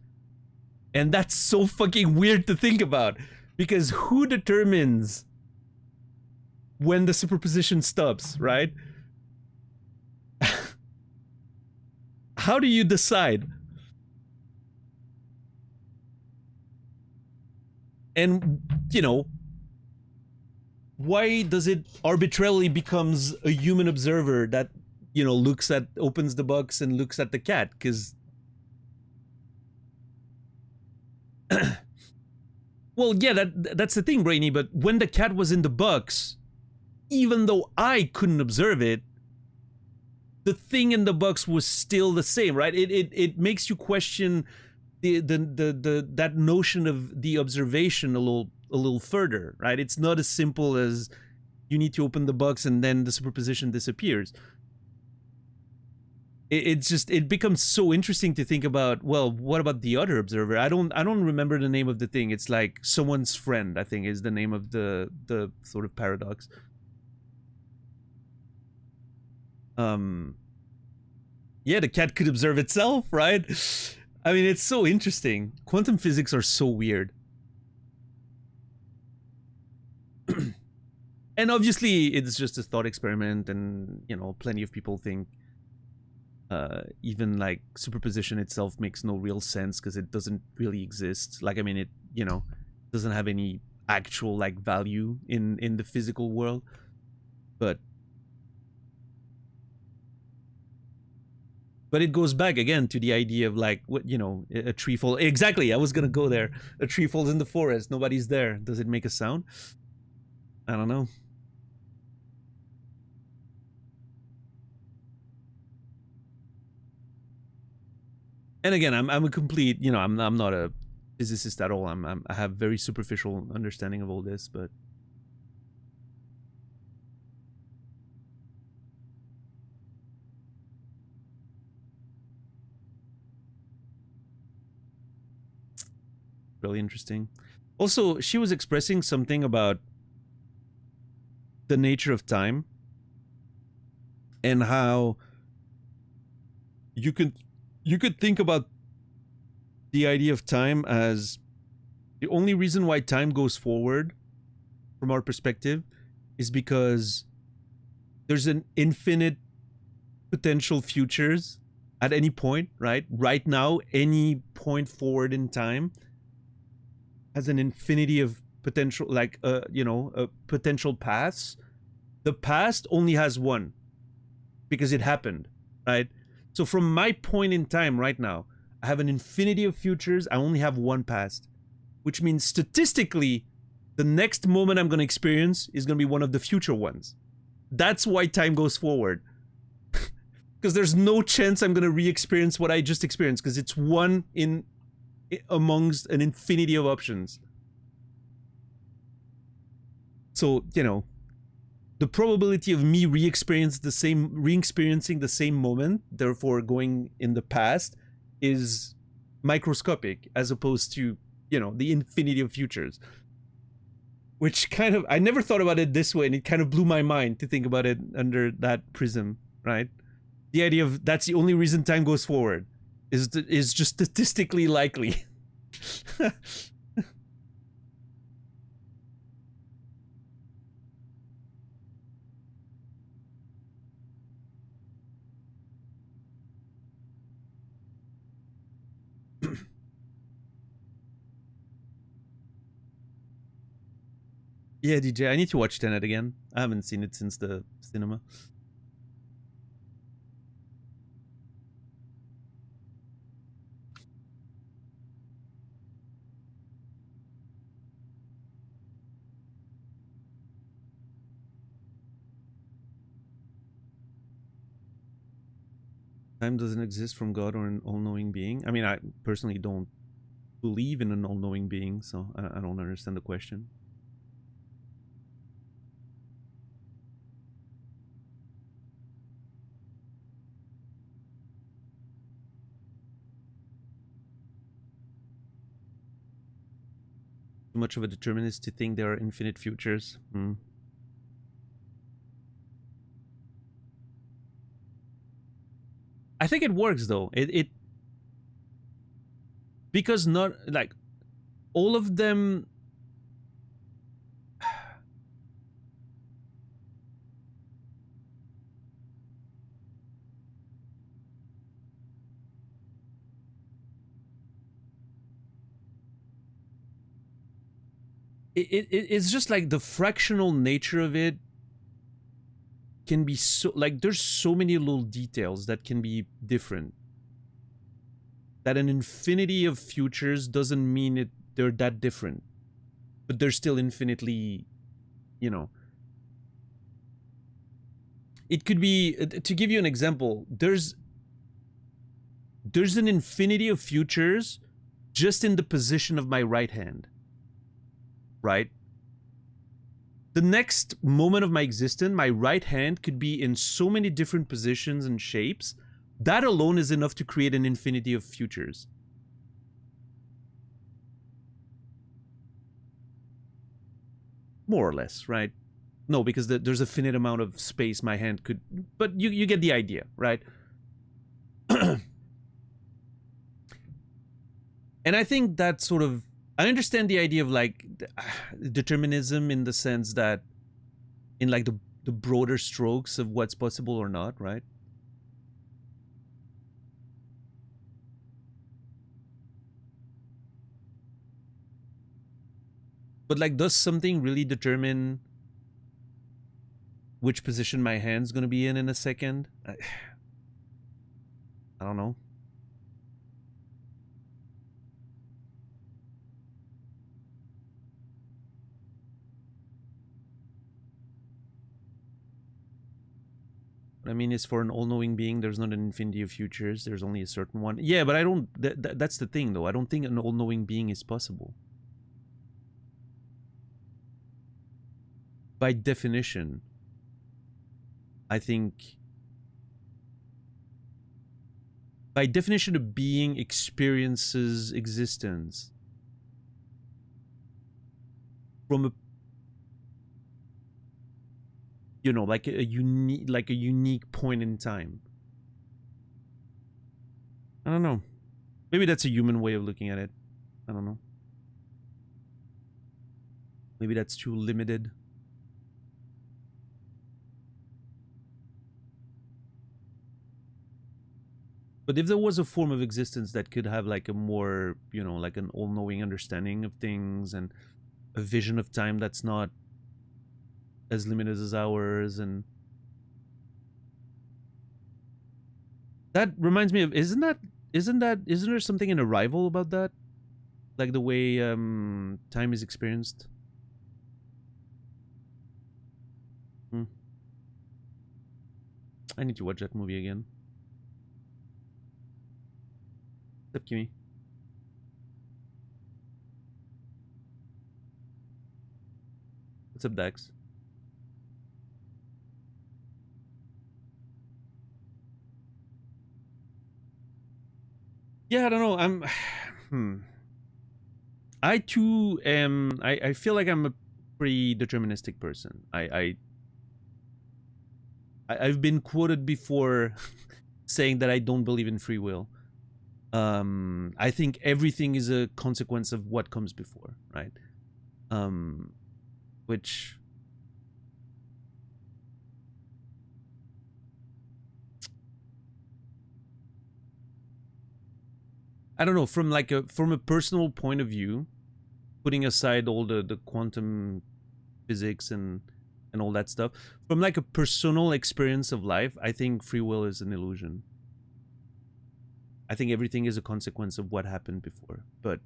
And that's so fucking weird to think about. Because who determines when the superposition stops, right? How do you decide? And, you know, why does it arbitrarily becomes a human observer that, you know, opens the box and looks at the cat? Because well, yeah, that's the thing, Brainy, but when the cat was in the box, even though I couldn't observe it, the thing in the box was still the same, right? It makes you question that notion of the observation a little further, right? It's not as simple as you need to open the box and then the superposition disappears. It becomes so interesting to think about, well, what about the other observer? I don't remember the name of the thing. It's like someone's friend, I think, is the name of the sort of paradox. Yeah, the cat could observe itself, right? I mean, it's so interesting. Quantum physics are so weird. And obviously it's just a thought experiment, and, you know, plenty of people think even like superposition itself makes no real sense because it doesn't really exist. Like, I mean, it, you know, doesn't have any actual like value in the physical world. But it goes back again to the idea of like, what, you know, a tree falls. Exactly, I was gonna go there. A tree falls in the forest, nobody's there. Does it make a sound? I don't know. And again, I'm a complete, you know, I'm not a physicist at all. I have very superficial understanding of all this, but really interesting. Also, she was expressing something about the nature of time and how you could think about the idea of time as the only reason why time goes forward from our perspective is because there's an infinite potential futures at any point, right? Right now, any point forward in time has an infinity of potential, like, you know, potential paths. The past only has one because it happened, right? So from my point in time right now, I have an infinity of futures. I only have one past, which means statistically, the next moment I'm going to experience is going to be one of the future ones. That's why time goes forward. Because there's no chance I'm going to re-experience what I just experienced, because it's one in amongst an infinity of options. So, you know, the probability of me re-experiencing the same moment, therefore going in the past, is microscopic as opposed to, you know, the infinity of futures. Which kind of, I never thought about it this way, and it kind of blew my mind to think about it under that prism, right? The idea of that's the only reason time goes forward is just statistically likely. Yeah, DJ, I need to watch Tenet again. I haven't seen it since the cinema. Time doesn't exist from God or an all-knowing being. I mean, I personally don't believe in an all-knowing being, so I don't understand the question. Too much of a determinist to think there are infinite futures. I think it works though. It because not like all of them. It's just like the fractional nature of it can be so like there's so many little details that can be different. That an infinity of futures doesn't mean they're that different, but they're still infinitely, you know. It could be to give you an example. There's an infinity of futures just in the position of my right hand, right? The next moment of my existence, my right hand could be in so many different positions and shapes. That alone is enough to create an infinity of futures. More or less, right? No, because there's a finite amount of space my hand could... But you get the idea, right? And I think that sort of... I understand the idea of like determinism in the sense that in like the broader strokes of what's possible or not, right? But like, does something really determine which position my hand's gonna be in a second? I don't know. I mean, it's for an all-knowing being. There's not an infinity of futures. There's only a certain one. Yeah, but I don't... That's the thing, though. I don't think an all-knowing being is possible. By definition, I think... By definition, a being experiences existence from a... You know, like a unique point in time. I don't know. Maybe that's a human way of looking at it. I don't know. Maybe that's too limited. But if there was a form of existence that could have like a more, you know, like an all-knowing understanding of things and a vision of time that's not as limited as ours, and that reminds me of, isn't there something in Arrival about that? Like the way time is experienced? I need to watch that movie again. What's up, Kimmy? What's up, Dax? Yeah, I don't know. I too am... I feel like I'm a pretty deterministic person. I've been quoted before saying that I don't believe in free will. I think everything is a consequence of what comes before, right? Which... I don't know, from a personal point of view, putting aside all the quantum physics and all that stuff, from like a personal experience of life, I think free will is an illusion. I think everything is a consequence of what happened before, but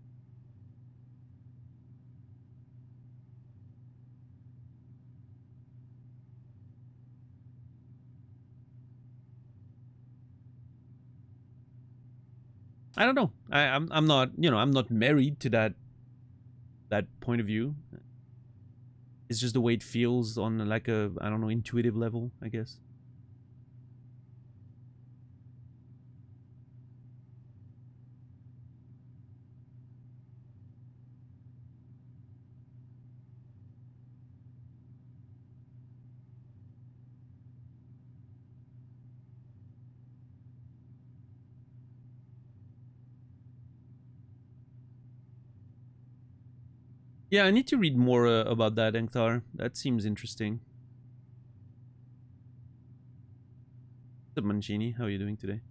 I don't know. I'm not, you know, I'm not married to that point of view. It's just the way it feels on like a, I don't know, intuitive level, I guess. Yeah, I need to read more about that, Enkthar. That seems interesting. What's up, Mancini? How are you doing today?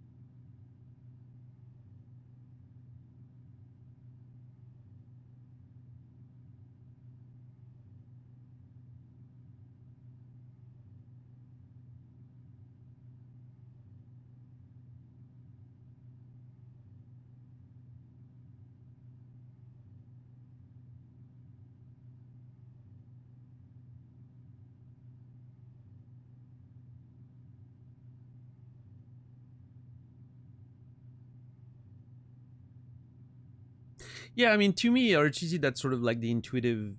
Yeah, I mean, to me, RGC, that's sort of like the intuitive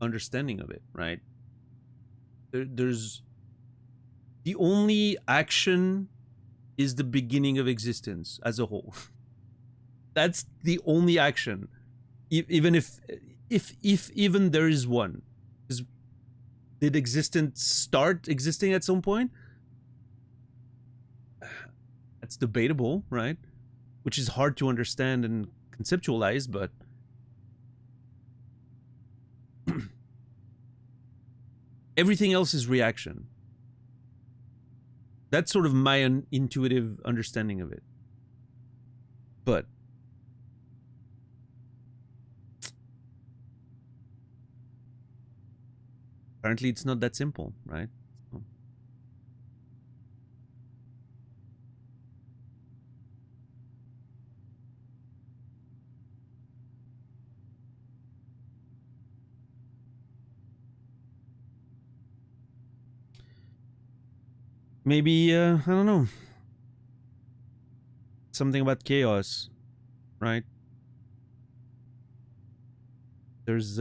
understanding of it, right? There's the only action is the beginning of existence as a whole. That's the only action, even if even there is one. Did existence start existing at some point? That's debatable, right? Which is hard to understand and conceptualize, but everything else is reaction. That's sort of my intuitive understanding of it. But apparently it's not that simple, right? So maybe, I don't know, something about chaos, right? There's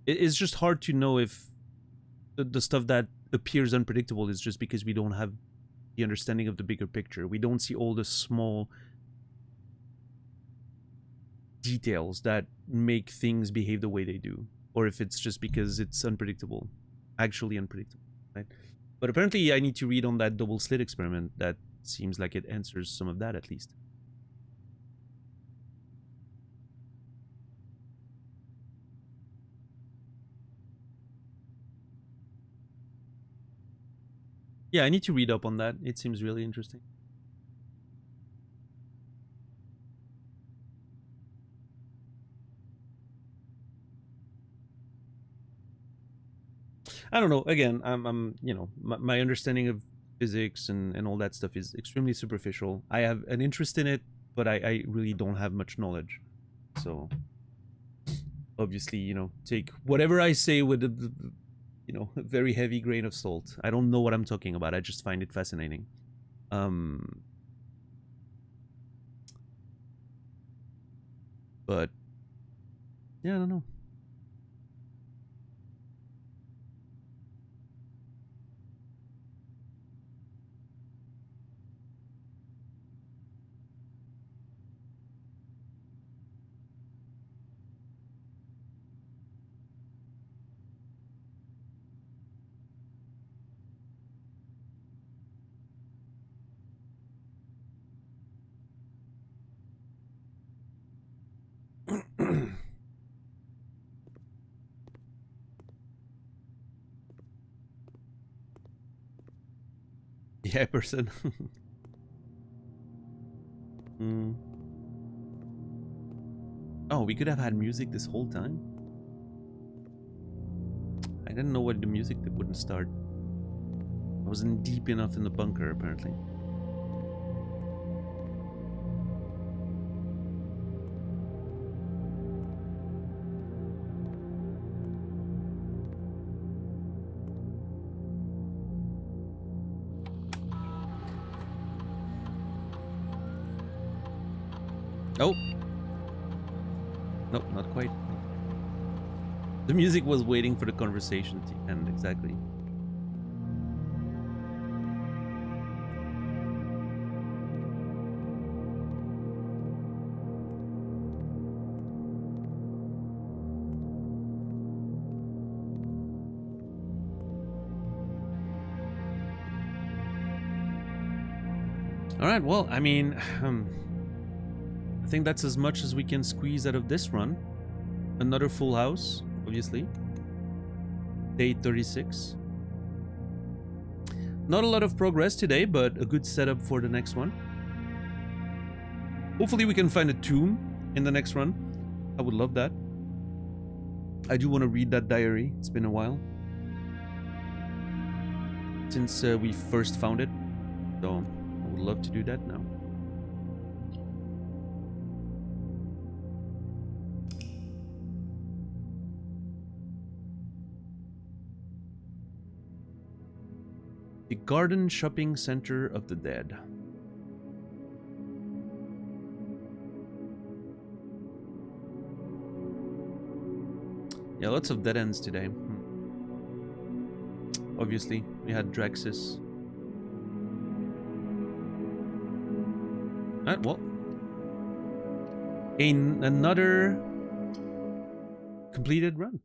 it's just hard to know if the stuff that appears unpredictable is just because we don't have the understanding of the bigger picture. We don't see all the small details that make things behave the way they do, or if it's just because it's unpredictable, actually unpredictable, right? But apparently, I need to read on that double slit experiment. That seems like it answers some of that, at least. Yeah, I need to read up on that. It seems really interesting. I don't know. Again, I'm you know, my understanding of physics and all that stuff is extremely superficial. I have an interest in it, but I really don't have much knowledge. So obviously, you know, take whatever I say with you know, a very heavy grain of salt. I don't know what I'm talking about. I just find it fascinating. Um, but yeah, I don't know. Yeah, person. Mm. Oh, we could have had music this whole time. I didn't know what the music that wouldn't start. I wasn't deep enough in the bunker, apparently. Oh. Nope, not quite. The music was waiting for the conversation to end, exactly. All right, well, I mean, I think that's as much as we can squeeze out of this run. Another full house, obviously. Day 36. Not a lot of progress today, but a good setup for the next one. Hopefully we can find a tomb in the next run. I would love that. I do want to read that diary. It's been a while since we first found it. So I would love to do that now. The Garden Shopping Center of the Dead. Yeah, lots of dead ends today. Obviously, we had Draxus. Alright, well. Another completed run.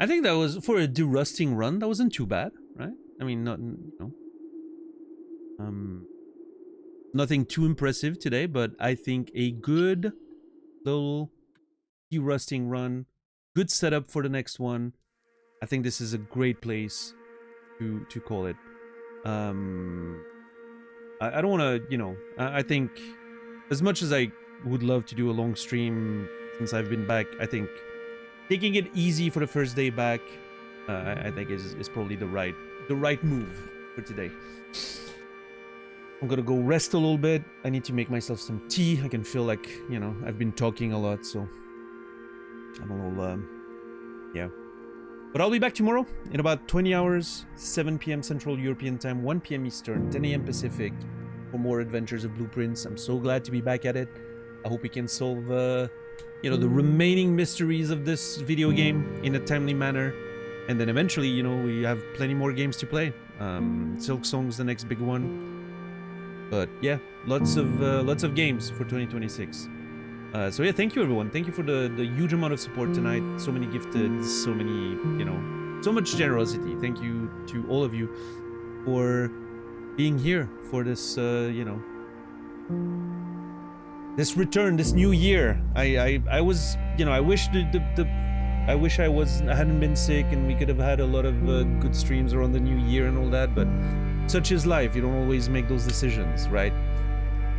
I think that was, for a derusting run, that wasn't too bad, right? I mean, not, you know. Nothing too impressive today, but I think a good little derusting run. Good setup for the next one. I think this is a great place to call it. I don't want to, you know, I think as much as I would love to do a long stream since I've been back, I think taking it easy for the first day back, I think is probably the right move for today. I'm gonna go rest a little bit. I need to make myself some tea. I can feel like, you know, I've been talking a lot, so I'm a little, yeah. But I'll be back tomorrow in about 20 hours, 7 p.m. Central European Time, 1 p.m. Eastern, 10 a.m. Pacific, for more Adventures of Blueprints. I'm so glad to be back at it. I hope we can solve, you know, the remaining mysteries of this video game in a timely manner. And then eventually, you know, we have plenty more games to play. Silk Song's the next big one. But yeah, lots of games for 2026. So yeah, thank you everyone. Thank you for the huge amount of support tonight. So many gifted, so many, you know, so much generosity. Thank you to all of you for being here for this, you know, this return, this new year. I was, you know, I wish I wish I hadn't been sick and we could have had a lot of good streams around the new year and all that, but such is life. You don't always make those decisions, right?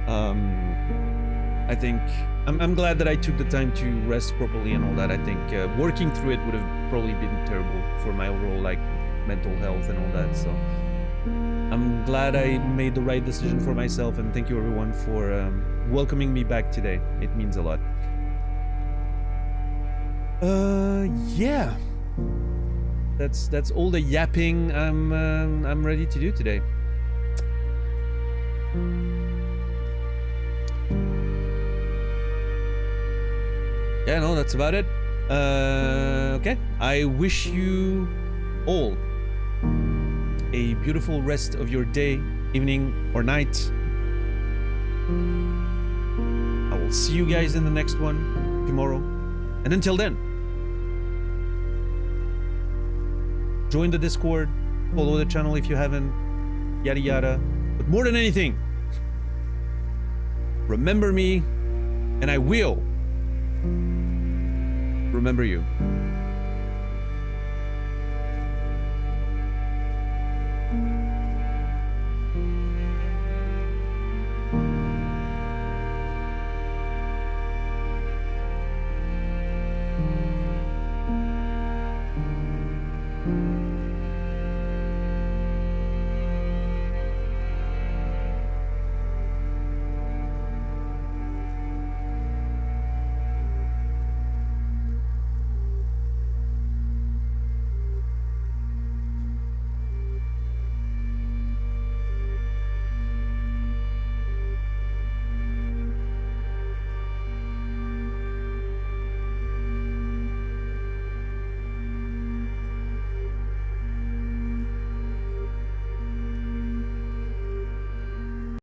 I think I'm glad that I took the time to rest properly and all that. I think working through it would have probably been terrible for my overall like mental health and all that. So I'm glad I made the right decision for myself, and thank you everyone for welcoming me back today. It means a lot. Yeah. That's all the yapping I'm ready to do today. Yeah, no, that's about it. Okay. I wish you all a beautiful rest of your day, evening, or night. I will see you guys in the next one tomorrow. And until then, join the Discord, follow the channel if you haven't, yada yada. But more than anything, remember me, and I will remember you.